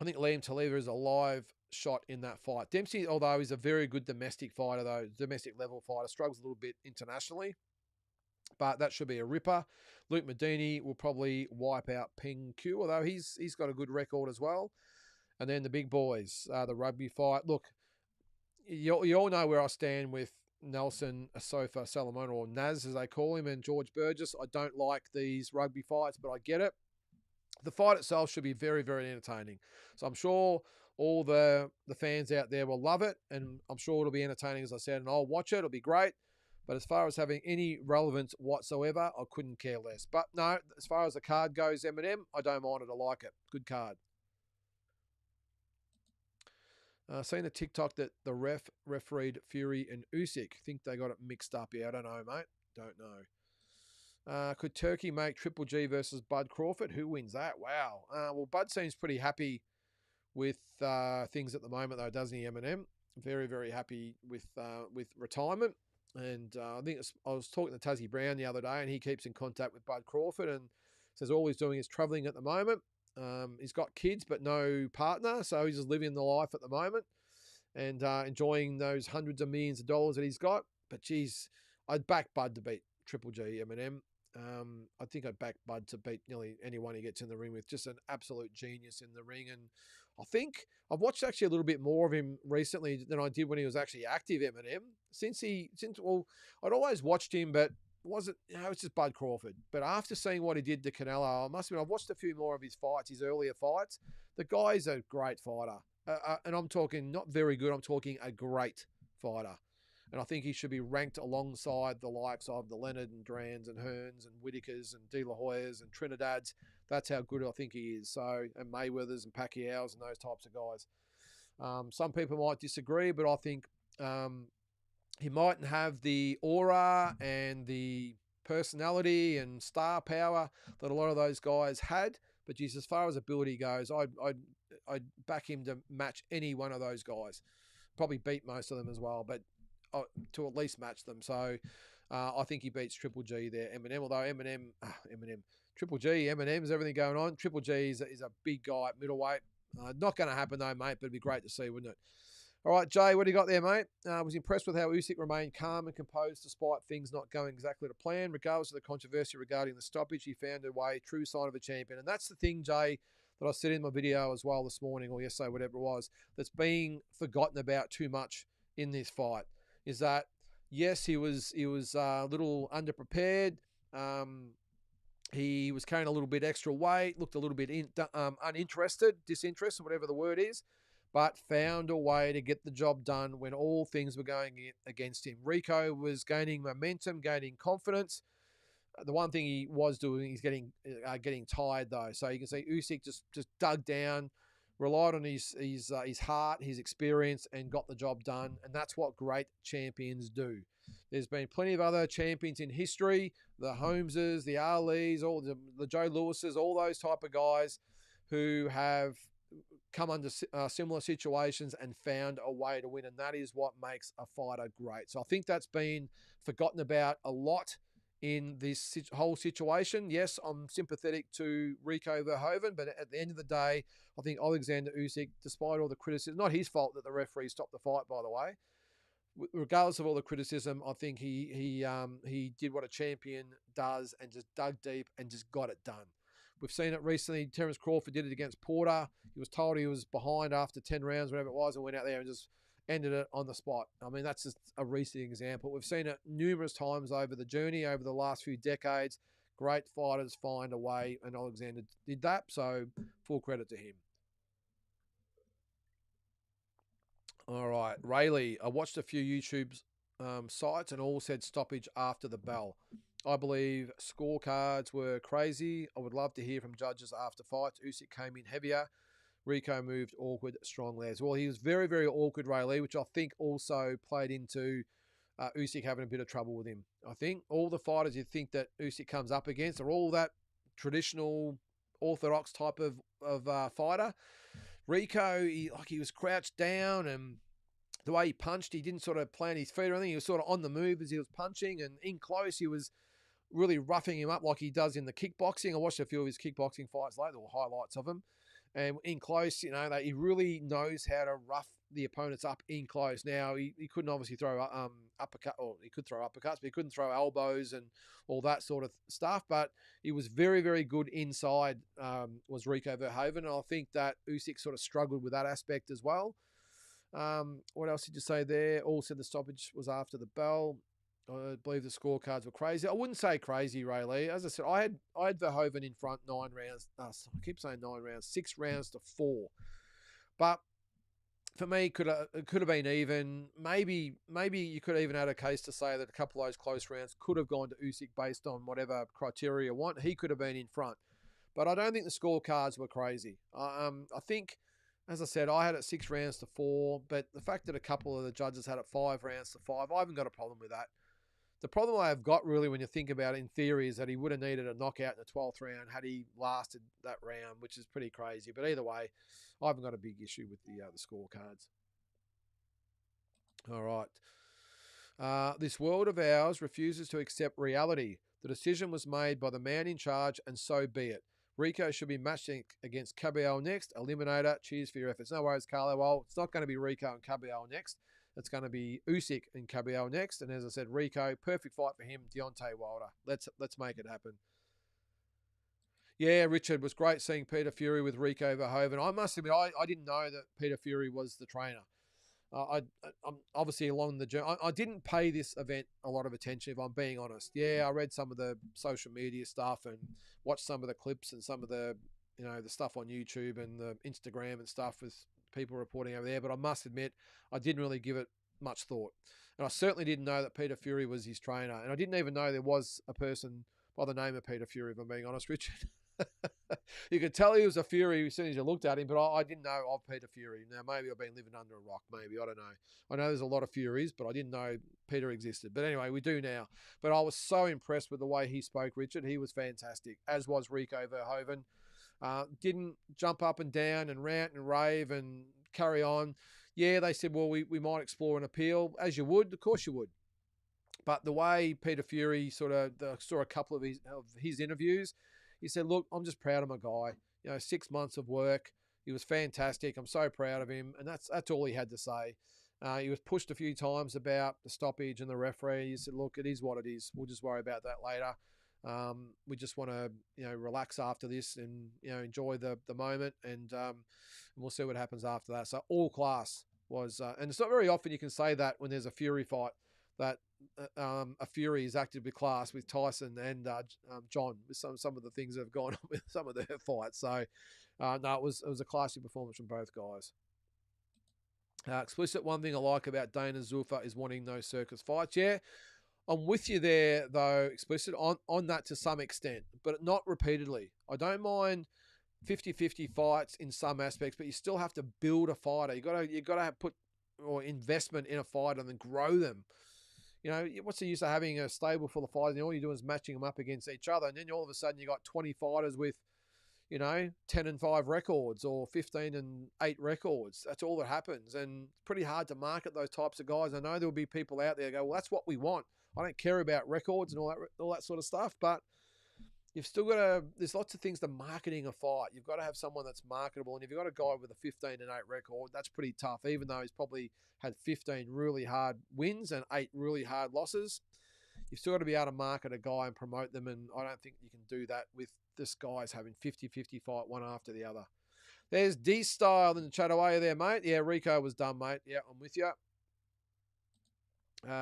I think Liam Taliva is a live shot in that fight. Dempsey, although he's a very good domestic fighter, though, domestic level fighter, struggles a little bit internationally. But that should be a ripper. Luke Medini will probably wipe out Peng Q, although he's got a good record as well. And then the big boys, the rugby fight. Look, you all know where I stand with Nelson Asofa Salomon, or Naz as they call him, and George Burgess. I don't like these rugby fights, but I get it. The fight itself should be very, very entertaining. So I'm sure all the fans out there will love it, and I'm sure it'll be entertaining, as I said, and I'll watch it. It'll be great. But as far as having any relevance whatsoever, I couldn't care less. But no, as far as the card goes, Eminem, I don't mind it. I like it. Good card. Seen a TikTok that the refereed Fury and Usyk. Think they got it mixed up. Yeah, I don't know, mate. Don't know. Could Turkey make Triple G versus Bud Crawford? Who wins that? Wow. Well, Bud seems pretty happy with things at the moment, though, doesn't he, Eminem? Very, very happy with retirement. And I think I was talking to Tazzy Brown the other day, and he keeps in contact with Bud Crawford and says all he's doing is travelling at the moment. He's got kids but no partner, so he's just living the life at the moment and enjoying those hundreds of millions of dollars that he's got. But geez, I'd back Bud to beat Triple G, Eminem. I think I'd back Bud to beat nearly anyone he gets in the ring with. Just an absolute genius in the ring. And I think I've watched actually a little bit more of him recently than I did when he was actually active, Eminem. I'd always watched him, but it's just Bud Crawford. But after seeing what he did to Canelo, I've watched a few more of his fights, his earlier fights. The guy's a great fighter. And I'm talking not very good, I'm talking a great fighter. And I think he should be ranked alongside the likes of the Leonard and Duran's and Hearns and Whitakers and De La Hoyas and Trinidad's. That's how good I think he is. So, and Mayweather's and Pacquiao's and those types of guys. Some people might disagree, but I think he mightn't have the aura and the personality and star power that a lot of those guys had. But geez, as far as ability goes, I'd back him to match any one of those guys. Probably beat most of them as well, but to at least match them. So I think he beats Triple G there, Eminem. Although Triple G, Eminem's everything going on. Triple G is a big guy at middleweight. Not going to happen though, mate, but it'd be great to see, wouldn't it? All right, Jay, what do you got there, mate? I was impressed with how Usyk remained calm and composed despite things not going exactly to plan. Regardless of the controversy regarding the stoppage, he found a way, true sign of a champion. And that's the thing, Jay, that I said in my video as well this morning or yesterday, whatever it was, that's being forgotten about too much in this fight is that, yes, he was a little underprepared. He was carrying a little bit extra weight, looked a little bit disinterested, whatever the word is, but found a way to get the job done when all things were going against him. Rico was gaining momentum, gaining confidence. The one thing he was doing, he's getting tired though. So you can see Usyk just dug down, relied on his heart, his experience, and got the job done. And that's what great champions do. There's been plenty of other champions in history, the Holmeses, the Alis, all the Joe Lewises, all those type of guys who have come under similar situations and found a way to win. And that is what makes a fighter great. So I think that's been forgotten about a lot in this whole situation. Yes, I'm sympathetic to Rico Verhoeven, but at the end of the day, I think Alexander Usyk, despite all the criticism, not his fault that the referee stopped the fight, by the way, regardless of all the criticism, I think he did what a champion does and just dug deep and just got it done. We've seen it recently. Terence Crawford did it against Porter. He was told he was behind after 10 rounds, whatever it was, and went out there and just ended it on the spot. I mean, that's just a recent example. We've seen it numerous times over the journey, over the last few decades. Great fighters find a way, and Alexander did that, so full credit to him. All right, Rayleigh, I watched a few YouTube sites and all said stoppage after the bell. I believe scorecards were crazy. I would love to hear from judges after fights. Usyk came in heavier. Rico moved awkward, strongly as well. He was very, very awkward, Rayleigh, which I think also played into Usyk having a bit of trouble with him. I think all the fighters you think that Usyk comes up against are all that traditional, orthodox type of fighter. Rico, he was crouched down, and the way he punched, he didn't sort of plant his feet or anything. He was sort of on the move as he was punching, and in close, he was really roughing him up like he does in the kickboxing. I watched a few of his kickboxing fights later, or highlights of him. And in close, he really knows how to rough the opponents up in close. Now, he couldn't obviously throw uppercut, or he could throw uppercuts, but he couldn't throw elbows and all that sort of stuff. But he was very, very good inside, was Rico Verhoeven. And I think that Usyk sort of struggled with that aspect as well. What else did you say there? All said the stoppage was after the bell. I believe the scorecards were crazy. I wouldn't say crazy, Rayleigh. As I said, I had Verhoeven in front 9 rounds. I keep saying 9 rounds, 6 rounds to 4. But for me, it could have been even. Maybe you could have even had a case to say that a couple of those close rounds could have gone to Usyk based on whatever criteria you want. He could have been in front. But I don't think the scorecards were crazy. I think, as I said, I had it 6 rounds to 4. But the fact that a couple of the judges had it 5 rounds to 5, I haven't got a problem with that. The problem I've got really when you think about it in theory is that he would have needed a knockout in the 12th round had he lasted that round, which is pretty crazy. But either way, I haven't got a big issue with the scorecards. All right. This world of ours refuses to accept reality. The decision was made by the man in charge, and so be it. Rico should be matched against Caballero next. Eliminator. Cheers for your efforts. No worries, Carlo. Well, it's not going to be Rico and Caballero next. It's going to be Usyk and Caballero next. And as I said, Rico, perfect fight for him. Deontay Wilder. Let's make it happen. Yeah, Richard, was great seeing Peter Fury with Rico Verhoeven. I must admit, I didn't know that Peter Fury was the trainer. I'm obviously along the journey. I didn't pay this event a lot of attention, if I'm being honest. Yeah, I read some of the social media stuff and watched some of the clips and some of the, the stuff on YouTube and the Instagram and stuff with people reporting over there. But I must admit, I didn't really give it much thought. And I certainly didn't know that Peter Fury was his trainer. And I didn't even know there was a person by the name of Peter Fury, if I'm being honest, Richard. You could tell he was a Fury as soon as you looked at him, but I didn't know of Peter Fury. Now, maybe I've been living under a rock, maybe. I don't know. I know there's a lot of Furies, but I didn't know Peter existed. But anyway, we do now. But I was so impressed with the way he spoke, Richard. He was fantastic, as was Rico Verhoeven. Didn't jump up and down and rant and rave and carry on. Yeah, they said, well, we might explore an appeal, as you would. Of course you would. But the way Peter Fury saw a couple of his interviews, he said, look, I'm just proud of my guy. 6 months of work. He was fantastic. I'm so proud of him. And that's all he had to say. He was pushed a few times about the stoppage and the referee. He said, look, it is what it is. We'll just worry about that later. We just want to, relax after this and, enjoy the moment, and we'll see what happens after that. So all class was, and it's not very often you can say that when there's a Fury fight, that a Fury is actively class with Tyson and John, with some of the things that have gone on with some of their fights. So no, it was a classy performance from both guys. Explicit, one thing I like about Dana Zulfa is wanting those circus fights. Yeah, I'm with you there, though, Explicit, on that to some extent, but not repeatedly. I don't mind 50-50 fights in some aspects, but you still have to build a fighter. You got to put or investment in a fighter and then grow them. What's the use of having a stable full of fighters and all you're doing is matching them up against each other, and then all of a sudden you got 20 fighters with 10-5 records or 15-8 records. That's all that happens. And it's pretty hard to market those types of guys. I know there'll be people out there who go, well, that's what we want. I don't care about records and all that sort of stuff, but you've still got to, there's lots of things to marketing a fight. You've got to have someone that's marketable. And if you've got a guy with a 15-8 record, that's pretty tough, even though he's probably had 15 really hard wins and 8 really hard losses. You've still got to be able to market a guy and promote them, and I don't think you can do that with this guy's having 50-50 fight one after the other. There's D-Style in the chat away there, mate. Yeah, Rico was done, mate. Yeah, I'm with you.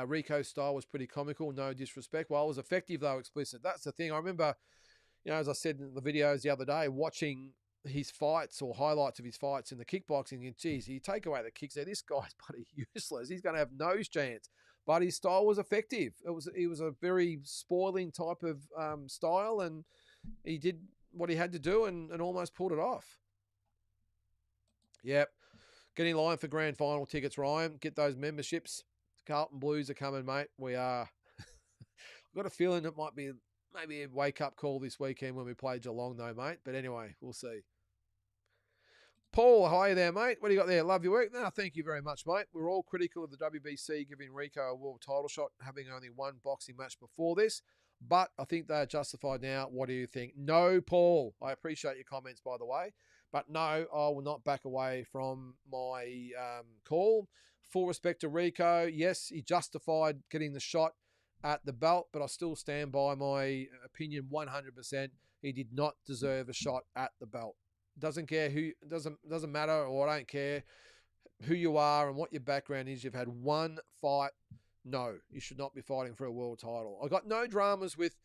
Rico's style was pretty comical, no disrespect. Well, it was effective, though, Explicit. That's the thing. I remember, as I said in the videos the other day, watching his fights or highlights of his fights in the kickboxing, and geez, you take away the kicks there, this guy's bloody useless. He's going to have no chance. But his style was effective. He was a very spoiling type of style, and he did what he had to do and almost pulled it off. Yep. Get in line for grand final tickets, Ryan. Get those memberships. Carlton Blues are coming, mate. We are. I've got a feeling it might be maybe a wake-up call this weekend when we play Geelong, though, mate. But anyway, we'll see. Paul, hi there, mate. What do you got there? Love your work. No, thank you very much, mate. We're all critical of the WBC giving Rico a world title shot, having only one boxing match before this. But I think they're justified now. What do you think? No, Paul. I appreciate your comments, by the way. But no, I will not back away from my call. Full respect to Rico. Yes, he justified getting the shot at the belt, but I still stand by my opinion 100%. He did not deserve a shot at the belt. Doesn't care who, doesn't matter, or I don't care who you are and what your background is. You've had one fight. No, you should not be fighting for a world title. I got no dramas with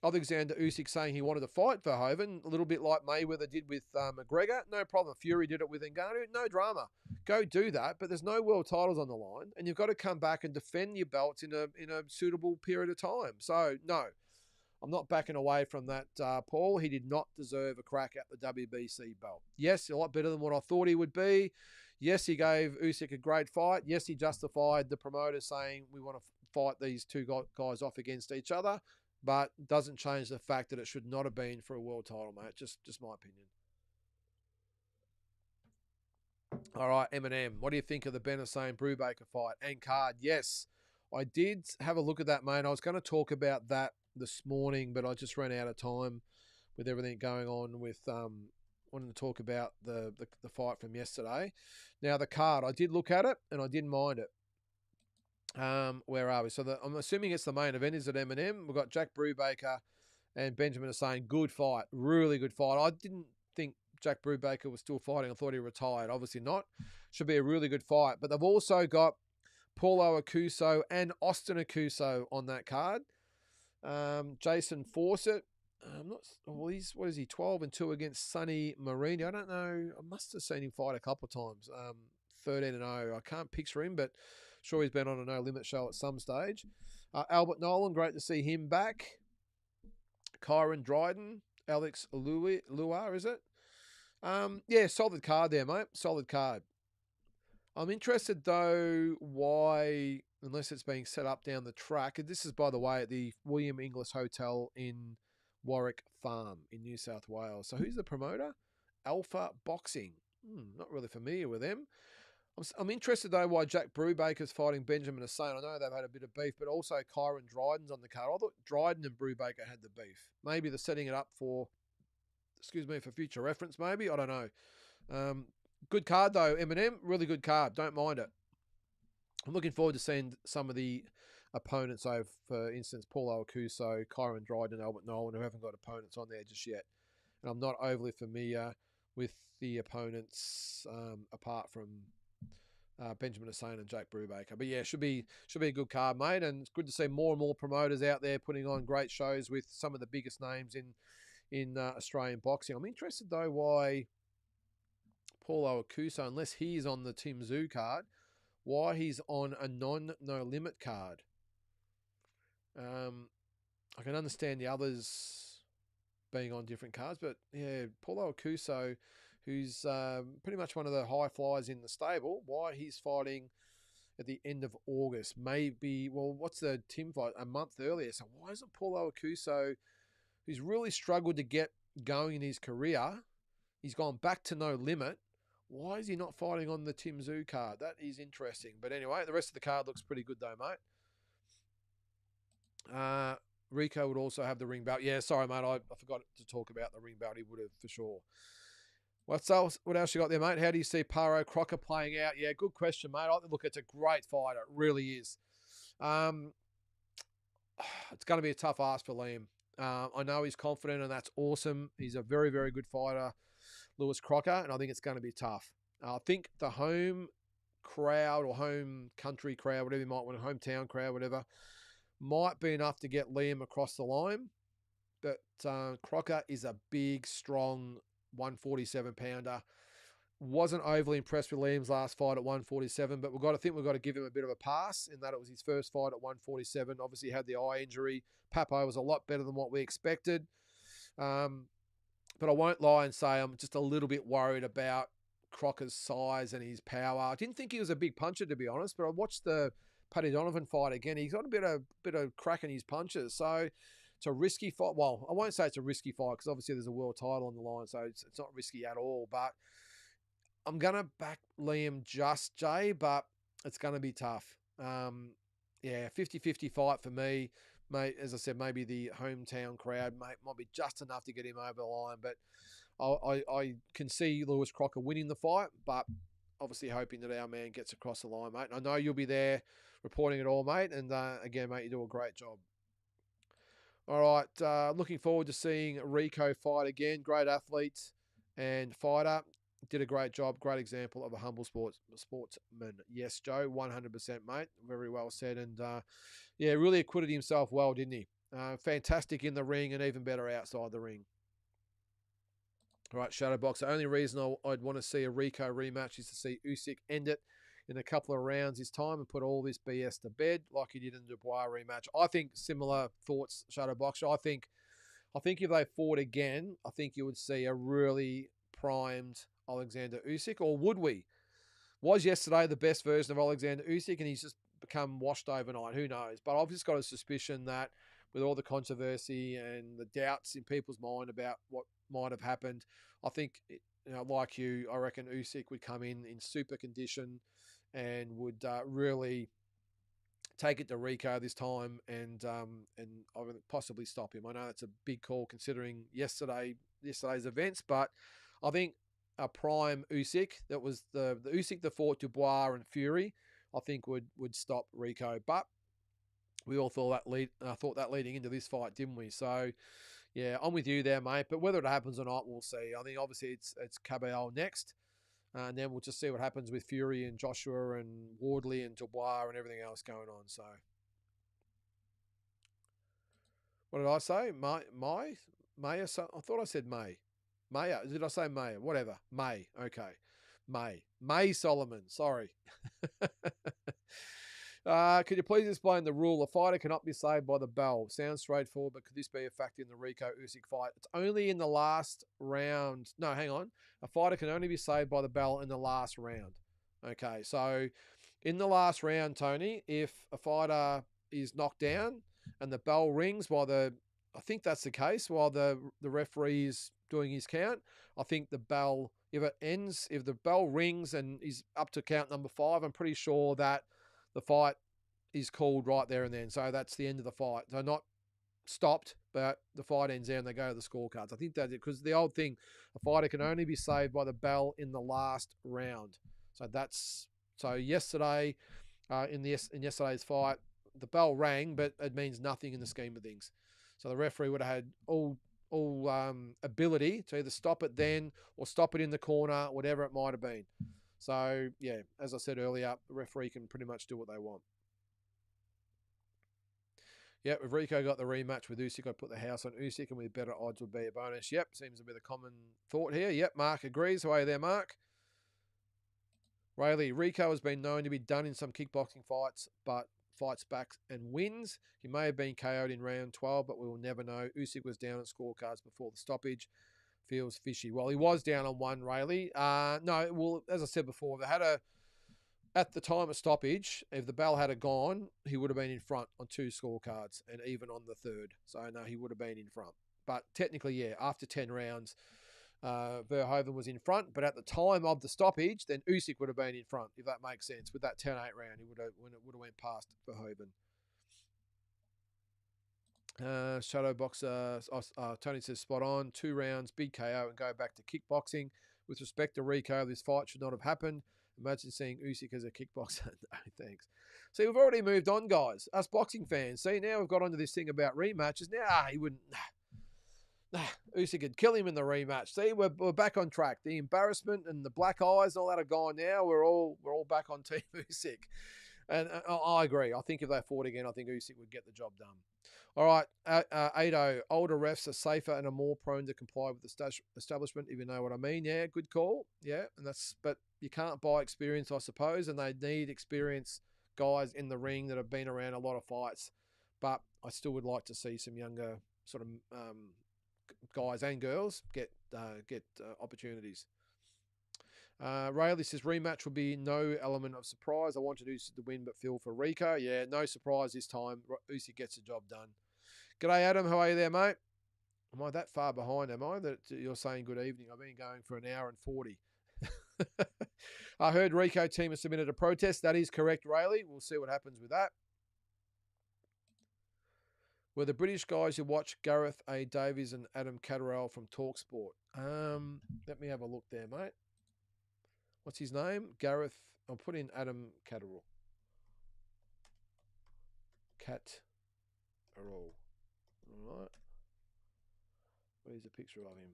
Alexander Usyk saying he wanted to fight Verhoeven, a little bit like Mayweather did with McGregor. No problem. Fury did it with Ngannou. No drama. Go do that, but there's no world titles on the line, and you've got to come back and defend your belts in a suitable period of time. So, no. I'm not backing away from that, Paul. He did not deserve a crack at the WBC belt. Yes, a lot better than what I thought he would be. Yes, he gave Usyk a great fight. Yes, he justified the promoter saying we want to fight these two guys off against each other, but doesn't change the fact that it should not have been for a world title, mate. Just my opinion. All right, Eminem, what do you think of the Ben Hussein-Brubaker fight and card? Yes, I did have a look at that, mate. I was going to talk about that this morning, but I just ran out of time with everything going on with wanting to talk about the fight from yesterday. Now, the card, I did look at it and I didn't mind it. Where are we? So I'm assuming it's the main event. Is it Eminem? We've got Jack Brubaker and Benjamin Hussein. Good fight. Really good fight. I didn't think Jack Brubaker was still fighting. I thought he retired. Obviously not. Should be a really good fight. But they've also got Paulo Acuso and Austin Acuso on that card. Jason Fawcett, what is he, 12-2 against Sonny Marini? I don't know. I must have seen him fight a couple of times. 13-0. I can't picture him, but sure he's been on a No Limit show at some stage. Albert Nolan, great to see him back. Kyron Dryden, Alex Luar, is it? Yeah, solid card there, mate. Solid card. I'm interested, though, why, unless it's being set up down the track, and this is, by the way, at the William Inglis Hotel in Warwick Farm in New South Wales. So who's the promoter? Alpha Boxing. Not really familiar with them. I'm interested, though, why Jack Brubaker's fighting Benjamin Hussein. I know they've had a bit of beef, but also Kyron Dryden's on the card. I thought Dryden and Brubaker had the beef. Maybe they're setting it up for future reference, maybe. I don't know. Good card, though, Eminem. Really good card. Don't mind it. I'm looking forward to seeing some of the opponents. So, for instance, Paulo Acuso, Kyron Dryden, Albert Nolan, who haven't got opponents on there just yet. And I'm not overly familiar with the opponents apart from Benjamin Hussein and Jake Brubaker. But yeah, should be a good card, mate. And it's good to see more and more promoters out there putting on great shows with some of the biggest names in Australian boxing. I'm interested though why Paulo Acuso, unless he's on the Tim Tszyu card, why he's on a no limit card. I can understand the others being on different cards, but yeah, Paulo Acuso, who's pretty much one of the high flyers in the stable, why he's fighting at the end of August? Maybe, well, what's the Tim fight? A month earlier. So why isn't Paulo Acuso, who's really struggled to get going in his career, he's gone back to no limit, why is he not fighting on the Tim Tszyu card? That is interesting. But anyway, the rest of the card looks pretty good though, mate. Rico would also have the ring belt. Yeah, sorry, mate. I forgot to talk about the ring belt. He would have for sure. What else you got there, mate? How do you see Paro Crocker playing out? Yeah, good question, mate. Look, it's a great fighter. It really is. It's going to be a tough ask for Liam. I know he's confident, and that's awesome. He's a very, very good fighter, Lewis Crocker, and I think it's going to be tough. I think the home crowd or home country crowd, whatever you might want, hometown crowd, whatever, might be enough to get Liam across the line. But Crocker is a big, strong 147-pounder. Wasn't overly impressed with Liam's last fight at 147, but we've got to give him a bit of a pass in that it was his first fight at 147. Obviously, he had the eye injury. Papo was a lot better than what we expected. But I won't lie and say I'm just a little bit worried about Crocker's size and his power. I didn't think he was a big puncher, to be honest, but I watched the Paddy Donovan fight again. He's got a bit of crack in his punches. So it's a risky fight. Well, I won't say it's a risky fight because obviously there's a world title on the line, so it's not risky at all. But I'm going to back Liam just, Jay, but it's going to be tough. Yeah, 50-50 fight for me. Mate, as I said, maybe the hometown crowd might be just enough to get him over the line. But I can see Lewis Crocker winning the fight, but obviously hoping that our man gets across the line, mate. And I know you'll be there reporting it all, mate. And again, mate, you do a great job. All right, looking forward to seeing Rico fight again. Great athlete and fighter. Did a great job. Great example of a humble sportsman. Yes, Joe, 100%, mate. Very well said. And yeah, really acquitted himself well, didn't he? Fantastic in the ring and even better outside the ring. All right, Shadowbox. The only reason I'd want to see a Rico rematch is to see Usyk end it in a couple of rounds this time and put all this BS to bed like he did in the Dubois rematch. I think similar thoughts, Shadowbox. I think if they fought again, I think you would see a really primed Alexander Usyk, or would we? Was yesterday the best version of Alexander Usyk and he's just become washed overnight? Who knows? But I've just got a suspicion that with all the controversy and the doubts in people's mind about what might have happened, I think, like you, I reckon Usyk would come in super condition and would really take it to Rico this time and I would possibly stop him. I know it's a big call considering yesterday's events, but I think a prime Usyk, that was the Usyk that fought Dubois and Fury, I think would stop Rico. But we all thought that leading into this fight, didn't we? So yeah, I'm with you there, mate. But whether it happens or not, we'll see. I think obviously it's Cabell next. And then we'll just see what happens with Fury and Joshua and Wardley and Dubois and everything else going on. So what did I say? May? I thought I said May. May? Did I say May? Whatever. May. Okay. May Solomon. Sorry. Could you please explain the rule? A fighter cannot be saved by the bell. Sounds straightforward, but could this be a factor in the Rico Usyk fight? It's only in the last round. No, hang on. A fighter can only be saved by the bell in the last round. Okay, so in the last round, Tony, if a fighter is knocked down and the bell rings I think that's the case, while the referee is doing his count, I think the bell, if the bell rings and is up to count number 5, I'm pretty sure that the fight is called right there and then. So that's the end of the fight. So not stopped, but the fight ends there and they go to the scorecards. I think that's it, because the old thing, a fighter can only be saved by the bell in the last round. So yesterday, in yesterday's fight, the bell rang, but it means nothing in the scheme of things. So the referee would have had all ability to either stop it then or stop it in the corner, whatever it might have been. So, yeah, as I said earlier, the referee can pretty much do what they want. Yep, if Rico got the rematch with Usyk, I'd put the house on Usyk, and with better odds would be a bonus. Yep, seems to be the common thought here. Yep, Mark agrees. How are you there, Mark? Rayleigh, Rico has been known to be done in some kickboxing fights, but fights back and wins. He may have been KO'd in round 12, but we will never know. Usyk was down at scorecards before the stoppage. Feels fishy. Well, he was down on one, Rayleigh. No, well, as I said before, they had at the time of stoppage, if the bell had gone, he would have been in front on 2 scorecards and even on the third. So, no, he would have been in front. But technically, yeah, after 10 rounds, Verhoeven was in front. But at the time of the stoppage, then Usyk would have been in front, if that makes sense. With that 10-8 round, he would have went past Verhoeven. Shadow Boxer, Tony says spot on. 2 rounds, big KO, and go back to kickboxing. With respect to Rico, this fight should not have happened. Imagine seeing Usyk as a kickboxer. No, thanks. See, we've already moved on, guys. Us boxing fans. See, now we've got onto this thing about rematches. Now, he wouldn't. Usyk could kill him in the rematch. See, we're back on track. The embarrassment and the black eyes and all that are gone now. We're all back on Team Usyk. And I agree. I think if they fought again, I think Usyk would get the job done. All right, Ado, older refs are safer and are more prone to comply with the establishment, if you know what I mean. Yeah, good call. Yeah, but you can't buy experience, I suppose, and they need experienced guys in the ring that have been around a lot of fights. But I still would like to see some younger sort of guys and girls get opportunities. Rayleigh says rematch will be no element of surprise. I wanted Usyk to win, but feel for Rico. Yeah, no surprise this time. Usyk gets the job done. G'day, Adam. How are you there, mate? Am I that far behind, am I, that you're saying good evening? I've been going for an hour and 40. I heard Rico team has submitted a protest. That is correct, Rayleigh. We'll see what happens with that. Were the British guys you watch Gareth A. Davies and Adam Catterall from TalkSport? Let me have a look there, mate. What's his name? Gareth. I'll put in Adam Catterall. Catterall. All right. Where's a picture of him?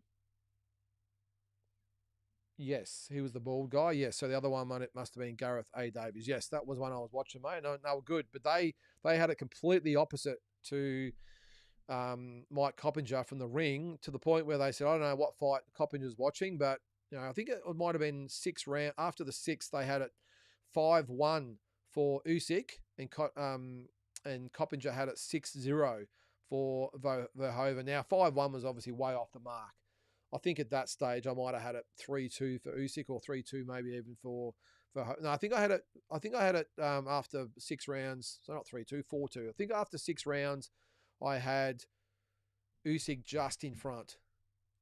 Yes, he was the bald guy. Yes, so the other one it must have been Gareth A. Davies. Yes, that was one I was watching, mate. No, they were good, but they had it completely opposite to Mike Coppinger from the ring, to the point where they said, I don't know what fight Coppinger's watching, but I think it might have been 6 round. After the 6th, they had it 5-1 for Usyk, and Coppinger had it 6-0 for Verhoeven. Now 5-1 was obviously way off the mark. I think at that stage I might have had it 3-2 for Usyk, or 3-2 maybe even for no, I think I had it after 6 rounds. So not 3-2, 4-2. I think after 6 rounds I had Usyk just in front,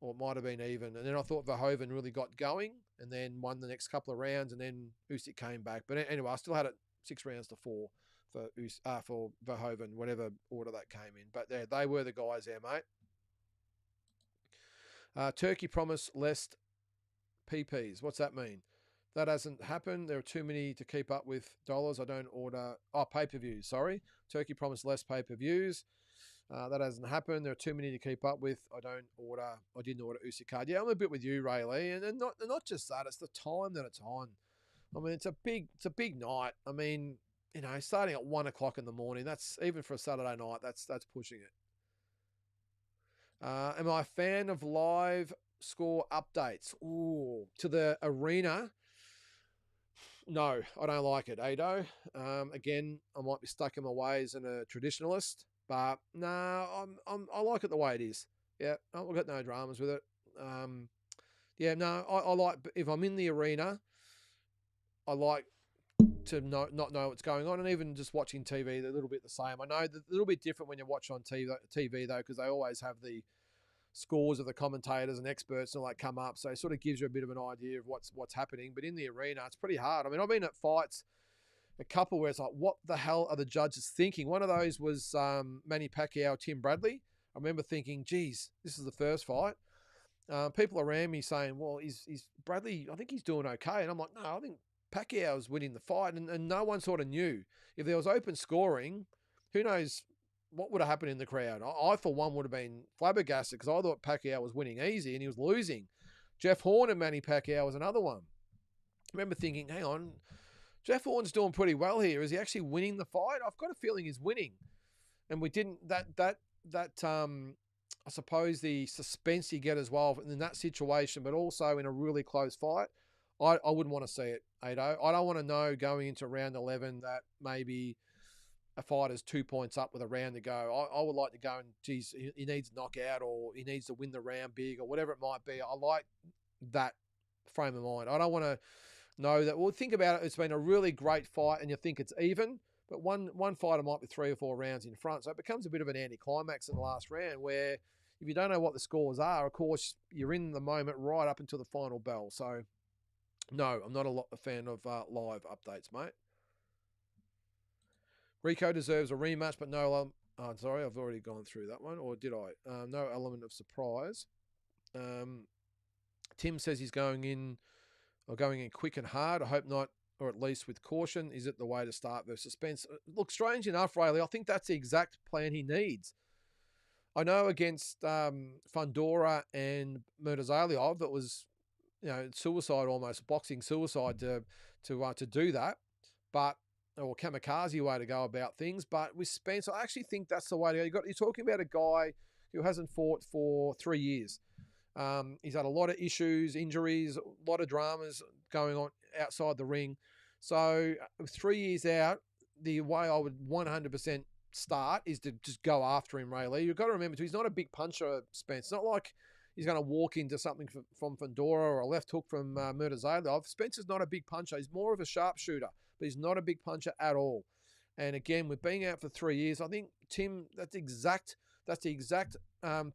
or it might have been even. And then I thought Verhoeven really got going and then won the next couple of rounds, and then Usyk came back. But anyway, I still had it 6 rounds to 4 for Verhoeven, whatever order that came in. But they were the guys there, mate. Turkey promised less PPs. What's that mean? That hasn't happened. There are too many to keep up with dollars. I don't order... pay-per-views, sorry. Turkey promised less pay-per-views. That hasn't happened. There are too many to keep up with. I didn't order Usyk card. Yeah, I'm a bit with you, Rayleigh. And not just that, it's the time that it's on. I mean, it's a big night. I mean, starting at 1 o'clock in the morning, that's, even for a Saturday night, that's pushing it. Am I a fan of live score updates? Ooh, to the arena? No, I don't like it, Ado. Again, I might be stuck in my ways and a traditionalist, but no, I like it the way it is. Yeah, I've got no dramas with it. I like, if I'm in the arena, I like to not know what's going on, and even just watching TV, they're a little bit the same. I know they're a little bit different when you watch on TV though, because they always have the scores of the commentators and experts and all that come up, so it sort of gives you a bit of an idea of what's happening. But in the arena, it's pretty hard. I mean, I've been at fights, a couple where it's like, what the hell are the judges thinking? One of those was Manny Pacquiao, Tim Bradley. I remember thinking, geez, this is the first fight. People around me saying, well, is Bradley, I think he's doing okay. And I'm like, no, I think Pacquiao's winning the fight. And no one sort of knew. If there was open scoring, who knows what would have happened in the crowd. I for one, would have been flabbergasted because I thought Pacquiao was winning easy and he was losing. Jeff Horn and Manny Pacquiao was another one. I remember thinking, hang on, Jeff Horn's doing pretty well here. Is he actually winning the fight? I've got a feeling he's winning. And we didn't, I suppose the suspense you get as well in that situation, but also in a really close fight, I wouldn't want to see it, Ado. I don't want to know going into round 11 that maybe a fighter's 2 points up with a round to go. I would like to go and, geez, he needs a knockout or he needs to win the round big or whatever it might be. I like that frame of mind. I don't want to know that. Well, think about it. It's been a really great fight and you think it's even, but one fighter might be 3 or 4 rounds in front. So it becomes a bit of an anticlimax in the last round where if you don't know what the scores are, of course, you're in the moment right up until the final bell. So, no, I'm not a fan of live updates, mate. Rico deserves a rematch, but no. Sorry, I've already gone through that one, or did I? No element of surprise. Tim says he's going in quick and hard. I hope not, or at least with caution. Is it the way to start versus suspense? Look, strange enough, Rayleigh, I think that's the exact plan he needs. I know against Fundora and Murtazaliev, it was suicide almost, boxing suicide to do that, but or kamikaze way to go about things. But with Spence, I actually think that's the way to go. You're talking about a guy who hasn't fought for 3 years. He's had a lot of issues, injuries, a lot of dramas going on outside the ring. So with 3 years out, the way I would 100% start is to just go after him, Rayleigh. You've got to remember, too, he's not a big puncher, Spence. It's not like he's going to walk into something from Fundora or a left hook from Murtazaliev. Spence is not a big puncher. He's more of a sharpshooter, but he's not a big puncher at all. And again, with being out for 3 years, I think, Tim, that's the exact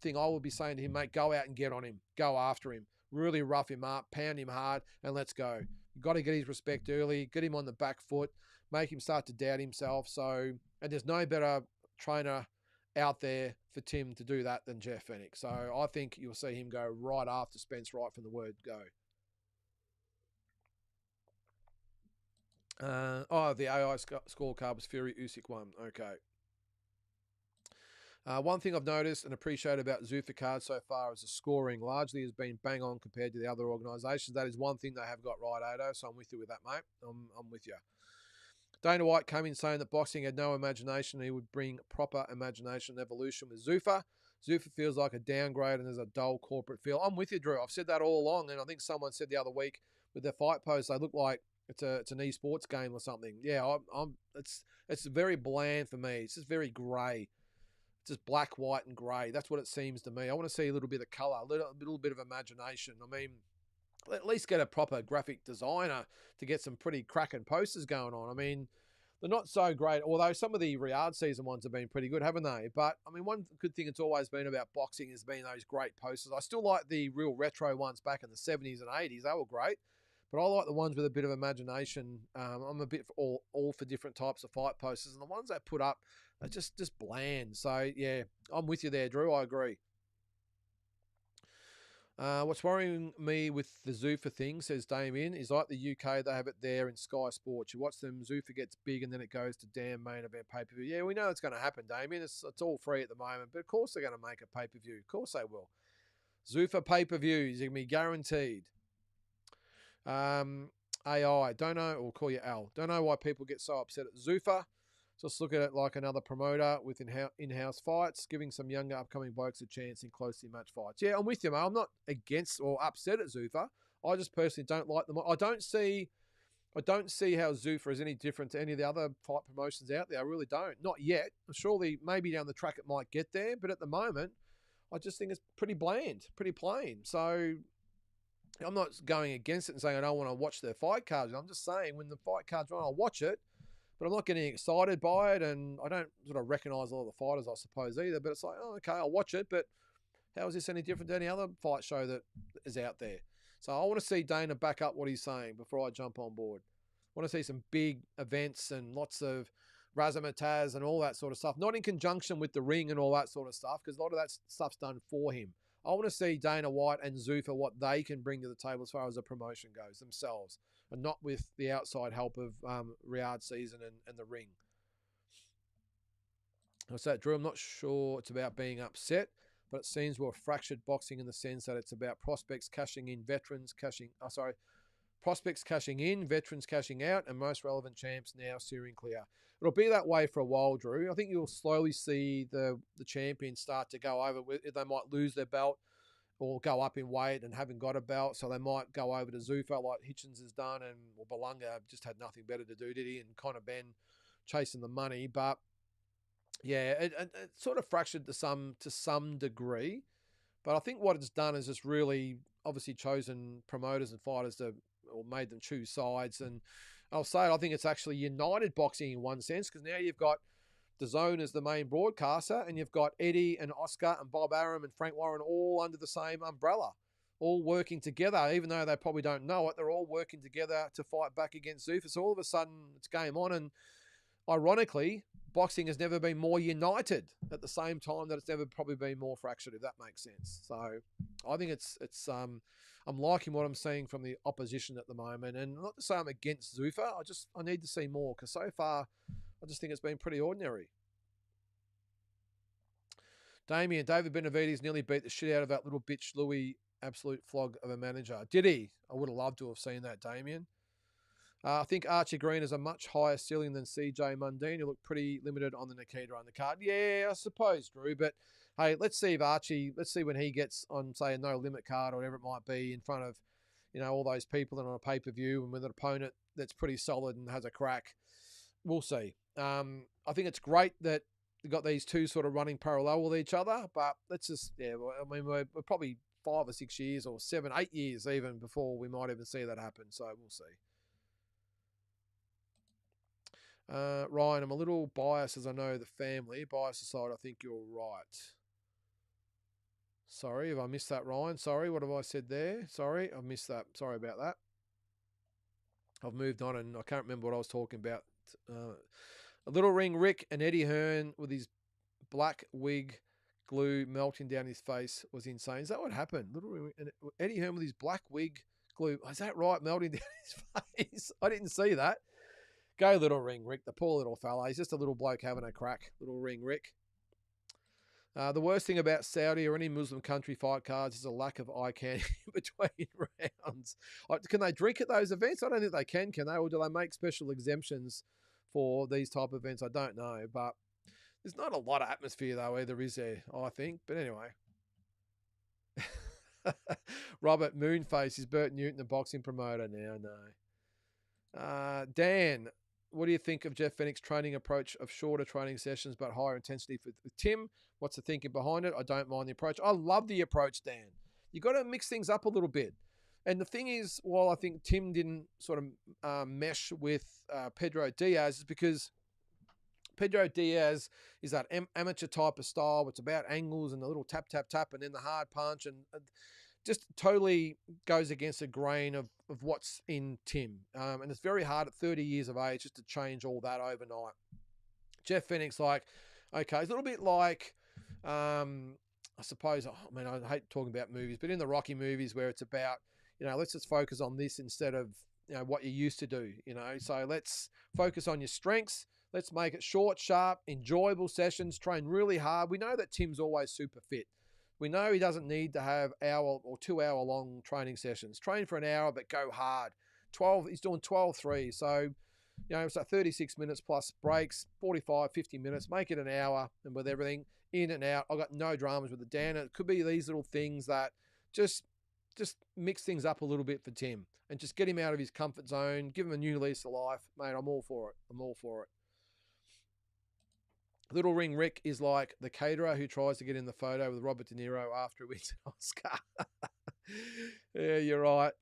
thing I would be saying to him, mate. Go out and get on him. Go after him. Really rough him up, pound him hard, and let's go. You've got to get his respect early, get him on the back foot, make him start to doubt himself. So, and there's no better trainer out there for Tim to do that than Jeff Fenech. So I think you'll see him go right after Spence right from the word go. The AI scorecard was Fury Usyk 1. Okay. One thing I've noticed and appreciated about Zuffa card so far is the scoring largely has been bang on compared to the other organisations. That is one thing they have got right, Ado, so I'm with you with that, mate. I'm with you. Dana White came in saying that boxing had no imagination and he would bring proper imagination and evolution with Zuffa. Zuffa feels like a downgrade and there's a dull corporate feel. I'm with you, Drew. I've said that all along, and I think someone said the other week with their fight posts, they look like it's an esports game or something. Yeah, it's very bland for me. It's just very grey. It's just black, white, and grey. That's what it seems to me. I want to see a little bit of colour, a little bit of imagination. I mean, at least get a proper graphic designer to get some pretty cracking posters going on. I mean, they're not so great, although some of the Riyadh season ones have been pretty good, haven't they? But, I mean, one good thing it's always been about boxing has been those great posters. I still like the real retro ones back in the 70s and 80s. They were great. But I like the ones with a bit of imagination. I'm a bit for all for different types of fight posters. And the ones they put up are just bland. So, yeah, I'm with you there, Drew. I agree. What's worrying me with the Zuffa thing, says Damien, is like the UK, they have it there in Sky Sports. You watch them, Zuffa gets big, and then it goes to damn main event pay-per-view. Yeah, we know it's going to happen, Damien. It's all free at the moment. But, of course, they're going to make a pay-per-view. Of course they will. Zuffa pay-per-views, you're going to be guaranteed. AI, don't know, or call you Al. Don't know why people get so upset at Zuffa. Just look at it like another promoter with in-house fights, giving some younger upcoming blokes a chance in closely matched fights. Yeah, I'm with you, mate. I'm not against or upset at Zuffa. I just personally don't like them. I don't see how Zuffa is any different to any of the other fight promotions out there. I really don't. Not yet. Surely, maybe down the track it might get there, but at the moment, I just think it's pretty bland, pretty plain. So I'm not going against it and saying I don't want to watch their fight cards. I'm just saying when the fight cards are on, I'll watch it, but I'm not getting excited by it, and I don't sort of recognise a lot of the fighters, I suppose, either. But it's like, oh, okay, I'll watch it, but how is this any different to any other fight show that is out there? So I want to see Dana back up what he's saying before I jump on board. I want to see some big events and lots of razzmatazz and all that sort of stuff, not in conjunction with the ring and all that sort of stuff, because a lot of that stuff's done for him. I want to see Dana White and Zuffa, what they can bring to the table as far as the promotion goes themselves, and not with the outside help of Riyadh season and the ring. What's that, Drew? I'm not sure it's about being upset, but it seems we're fractured boxing in the sense that it's about prospects cashing in, prospects cashing in, veterans cashing out, and most relevant champs now steering clear. It'll be that way for a while, Drew. I think you'll slowly see the champions start to go over. They might lose their belt or go up in weight and haven't got a belt, so they might go over to Zuffa like Hitchens has done, and Belunga just had nothing better to do, did he? And Conor Ben chasing the money, but yeah, it sort of fractured to some degree. But I think what it's done is just really obviously chosen promoters and fighters or made them choose sides. And I'll say it, I think it's actually united boxing in one sense, because now you've got DAZN as the main broadcaster, and you've got Eddie and Oscar and Bob Arum and Frank Warren all under the same umbrella, all working together, even though they probably don't know it. They're all working together to fight back against Zuffa. So all of a sudden, it's game on. And ironically, boxing has never been more united at the same time that it's never probably been more fractured, if that makes sense. So I think I'm liking what I'm seeing from the opposition at the moment. And not to say I'm against Zuffa, I need to see more, because so far I just think it's been pretty ordinary. David Benavides nearly beat the shit out of that little bitch Louis, absolute flog of a manager. Did he? I would have loved to have seen that, Damien. I think Archie Green is a much higher ceiling than CJ Mundine. He looked pretty limited on the Nikita undercard. Yeah, I suppose, Drew. But hey, let's see when he gets on, say, a no limit card or whatever it might be, in front of, all those people and on a pay-per-view, and with an opponent that's pretty solid and has a crack. We'll see. I think it's great that you've got these two sort of running parallel with each other, but let's just, we're probably 5 or 6 years or 7, 8 years even before we might even see that happen. So we'll see. Ryan, I'm a little biased as I know the family. Biased aside, I think you're right. Sorry if I missed that, Ryan. Sorry, what have I said there? Sorry, I've missed that. Sorry about that. I've moved on and I can't remember what I was talking about. A little ring Rick and Eddie Hearn with his black wig glue melting down his face was insane. Is that what happened? Little ring and Eddie Hearn with his black wig glue. Is that right? Melting down his face. I didn't see that. Go little ring Rick, the poor little fella. He's just a little bloke having a crack. Little ring Rick. The worst thing about Saudi or any Muslim country fight cards is a lack of eye candy between rounds. Can they drink at those events? I don't think they can they? Or do they make special exemptions for these type of events? I don't know. But there's not a lot of atmosphere, though, either, is there, I think? But anyway. Robert Moonface is Bert Newton, the boxing promoter now. No. Dan, what do you think of Jeff Fennick's training approach of shorter training sessions but higher intensity with Tim? What's the thinking behind it? I don't mind the approach. I love the approach, Dan. You got to mix things up a little bit. And the thing is, while I think Tim didn't sort of mesh with Pedro Diaz, is because Pedro Diaz is that amateur type of style. It's about angles and a little tap, tap, tap, and then the hard punch, and just totally goes against the grain of what's in Tim. And it's very hard at 30 years of age just to change all that overnight. Jeff Fennick's like, okay, it's a little bit like, I suppose, I hate talking about movies, but in the Rocky movies where it's about, let's just focus on this instead of, what you used to do, So let's focus on your strengths. Let's make it short, sharp, enjoyable sessions, train really hard. We know that Tim's always super fit. We know he doesn't need to have hour or 2 hour long training sessions. Train for an hour, but go hard. He's doing 12-3. So, it's like 36 minutes plus breaks, 45, 50 minutes. Make it an hour, and with everything in and out. I've got no dramas with the Dan. It could be these little things that just mix things up a little bit for Tim and just get him out of his comfort zone, give him a new lease of life. Mate, I'm all for it. Little Ring Rick is like the caterer who tries to get in the photo with Robert De Niro after he wins an Oscar. Yeah, you're right.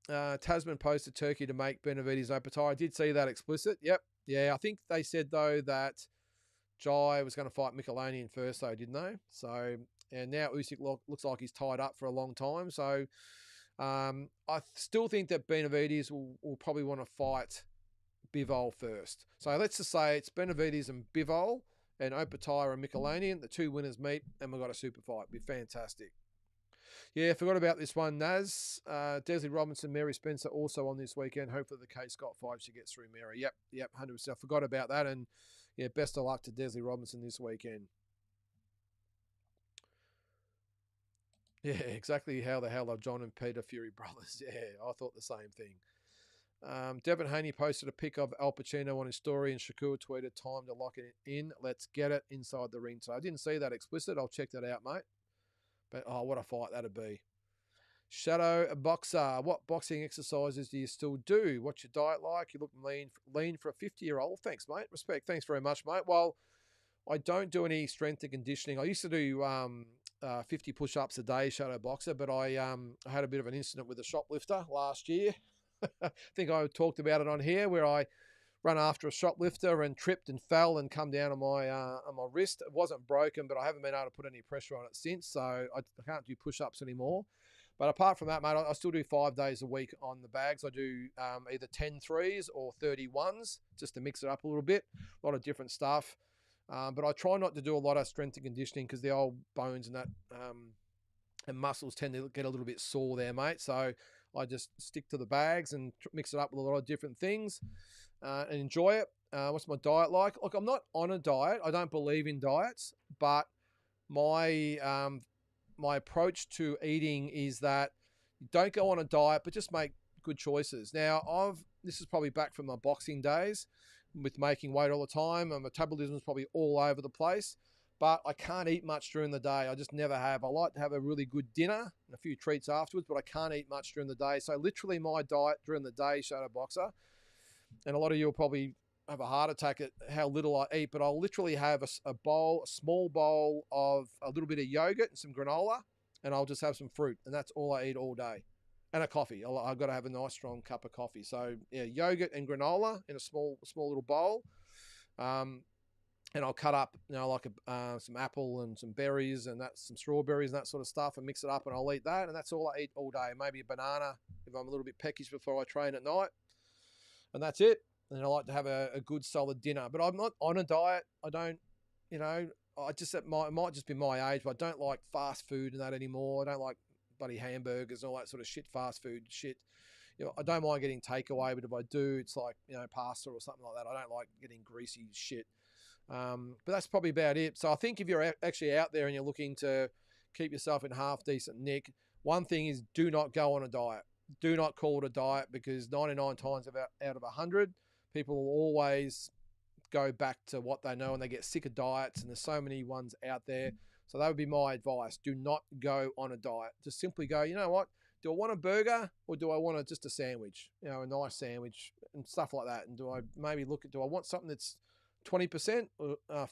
Tasman posted Turkey to make Benavides Opatar. I did see that explicit. Yep. Yeah, I think they said, though, that Jai was going to fight Michelanian first, though, didn't they? So, and now Usyk looks like he's tied up for a long time. So, I still think that Benavides will probably want to fight Bivol first. So let's just say it's Benavides and Bivol and Opatar and Michelanian. The two winners meet and we've got a super fight. It'd be fantastic. Yeah, forgot about this one. Naz, Desley Robinson, Mary Spencer also on this weekend. Hopefully the Kate Scott fight, she gets through Mary. Yep, 100%. Forgot about that. And Yeah, best of luck to Desley Robinson this weekend. Yeah, exactly how the hell are John and Peter Fury brothers? Yeah, I thought the same thing. Devin Haney posted a pic of Al Pacino on his story, and Shakur tweeted, "Time to lock it in. Let's get it inside the ring." So I didn't see that explicit. I'll check that out, mate. But oh, what a fight that'd be. Shadow Boxer, what boxing exercises do you still do? What's your diet like? You look lean for a 50-year-old. Thanks, mate. Respect. Thanks very much, mate. Well, I don't do any strength and conditioning. I used to do 50 push-ups a day, Shadow Boxer, but I had a bit of an incident with a shoplifter last year. I think I talked about it on here where I run after a shoplifter and tripped and fell and come down on my wrist. It wasn't broken, but I haven't been able to put any pressure on it since, so I can't do push-ups anymore. But apart from that, mate, I still do 5 days a week on the bags. I do either 10 threes or 30 ones just to mix it up a little bit. A lot of different stuff. But I try not to do a lot of strength and conditioning because the old bones and that and muscles tend to get a little bit sore there, mate. So I just stick to the bags and mix it up with a lot of different things and enjoy it. What's my diet like? Look, I'm not on a diet. I don't believe in diets, but my my approach to eating is that you don't go on a diet, but just make good choices. Now, this is probably back from my boxing days with making weight all the time. My metabolism is probably all over the place, but I can't eat much during the day. I just never have. I like to have a really good dinner and a few treats afterwards, but I can't eat much during the day. So literally my diet during the day, Shadow Boxer, and a lot of you will probably have a heart attack at how little I eat, but I'll literally have a small bowl of a little bit of yogurt and some granola, and I'll just have some fruit, and that's all I eat all day. And a coffee. I've got to have a nice strong cup of coffee. So yeah, yogurt and granola in a small little bowl, and I'll cut up, like some apple and some berries and some strawberries and that sort of stuff, and mix it up, and I'll eat that, and that's all I eat all day. Maybe a banana if I'm a little bit peckish before I train at night, and that's it. And I like to have a good solid dinner, but I'm not on a diet. I don't, it might just be my age, but I don't like fast food and that anymore. I don't like bloody hamburgers and all that sort of shit, fast food shit. I don't mind getting takeaway, but if I do, it's like, pasta or something like that. I don't like getting greasy shit. But that's probably about it. So I think if you're actually out there and you're looking to keep yourself in half decent nick, one thing is do not go on a diet. Do not call it a diet, because 99 times out of 100, people will always go back to what they know and they get sick of diets, and there's so many ones out there. So that would be my advice. Do not go on a diet. Just simply go, you know what? Do I want a burger or do I want just a sandwich? A nice sandwich and stuff like that. And do I want something that's 20%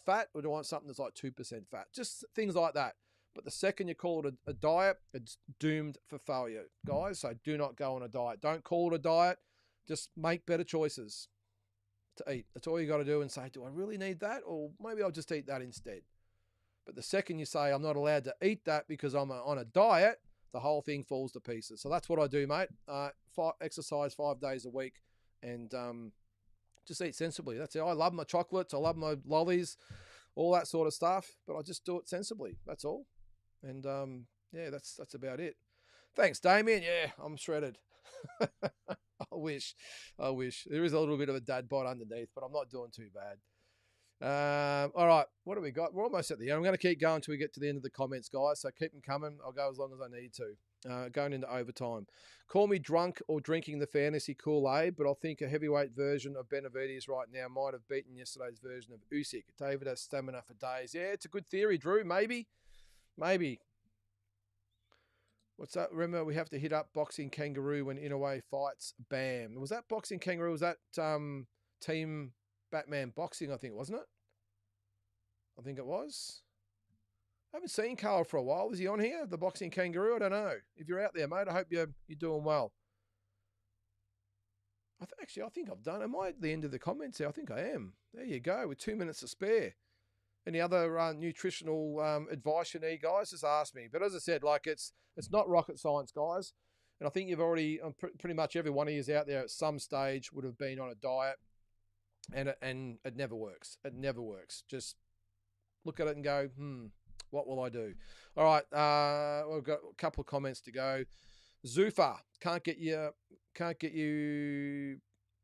fat, or do I want something that's like 2% fat? Just things like that. But the second you call it a diet, it's doomed for failure, guys. So do not go on a diet. Don't call it a diet. Just make better choices to eat. That's all you got to do, and say, do I really need that? Or maybe I'll just eat that instead. But the second you say, I'm not allowed to eat that because I'm on a diet, the whole thing falls to pieces. So that's what I do, mate. Exercise 5 days a week, and just eat sensibly. That's it. I love my chocolates. I love my lollies, all that sort of stuff, but I just do it sensibly. That's all. And yeah, that's about it. Thanks, Damien. Yeah, I'm shredded. I wish. There is a little bit of a dad bod underneath, but I'm not doing too bad. All right, what do we got? We're almost at the end. I'm going to keep going until we get to the end of the comments, guys, so keep them coming. I'll go as long as I need to. Going into overtime. Call me drunk or drinking the fantasy Kool-Aid, but I think a heavyweight version of Benavidez right now might have beaten yesterday's version of Usyk. David has stamina for days. Yeah, it's a good theory, Drew. Maybe. What's that? Remember, we have to hit up Boxing Kangaroo when Inoue fights Bam. Was that Boxing Kangaroo? Was that Team Batman Boxing, I think, wasn't it? I think it was. I haven't seen Carl for a while. Is he on here? The Boxing Kangaroo? I don't know. If you're out there, mate, I hope you're doing well. I think I've done. Am I at the end of the comments here? I think I am. There you go, with 2 minutes to spare. Any other nutritional advice you need, guys, just ask me. But as I said, it's not rocket science, guys. And I think you've already, pretty much every one of you out there at some stage would have been on a diet, and it never works. It never works. Just look at it and go, what will I do? All right, we've got a couple of comments to go. Zufa, can't get you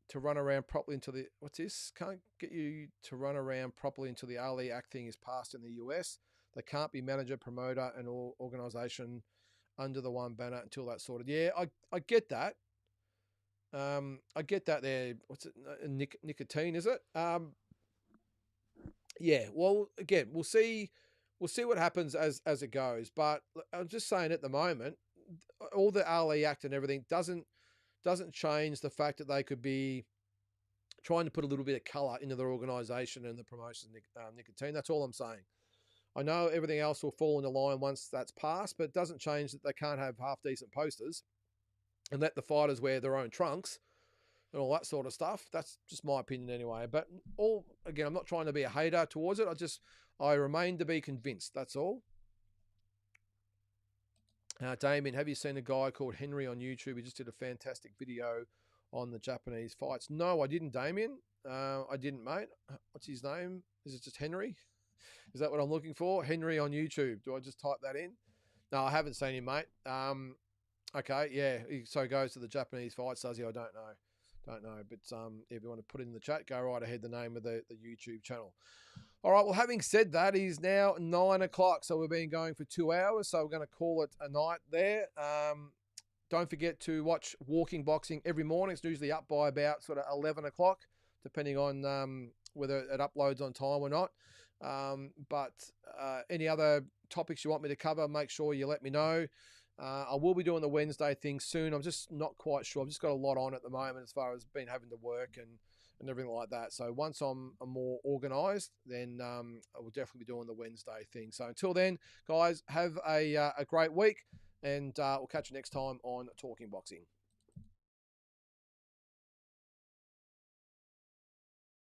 to run around properly until the what's this? Can't get you to run around properly until the Ali Act thing is passed in the US. They can't be manager, promoter, and organization under the one banner until that's sorted. Yeah, I get that. I get that there. What's it? Nicotine, is it? Yeah. Well, again, we'll see. We'll see what happens as it goes. But I'm just saying, at the moment, all the Ali Act and everything doesn't change the fact that they could be trying to put a little bit of colour into their organisation and the promotion of nicotine. That's all I'm saying. I know everything else will fall into line once that's passed, but it doesn't change that they can't have half-decent posters and let the fighters wear their own trunks and all that sort of stuff. That's just my opinion anyway. But again, I'm not trying to be a hater towards it. I remain to be convinced. That's all. Damien, have you seen a guy called Henry on YouTube? He just did a fantastic video on the Japanese fights. No, I didn't, Damien. I didn't, mate. What's his name? Is it just Henry? Is that what I'm looking for? Henry on YouTube. Do I just type that in? No, I haven't seen him, mate. Okay, yeah. So he goes to the Japanese fights, does he? I don't know. But if you want to put it in the chat, go right ahead, the name of the YouTube channel. All right, well, having said that, it is now 9 o'clock, so we've been going for 2 hours, so we're going to call it a night there. Don't forget to watch Walking Boxing every morning. It's usually up by about sort of 11 o'clock, depending on whether it uploads on time or not. But any other topics you want me to cover, make sure you let me know. I will be doing the Wednesday thing soon. I'm just not quite sure. I've just got a lot on at the moment as far as been having to work and everything like that. So once I'm more organised, then I will definitely be doing the Wednesday thing. So until then, guys, have a great week, and we'll catch you next time on Talking Boxing.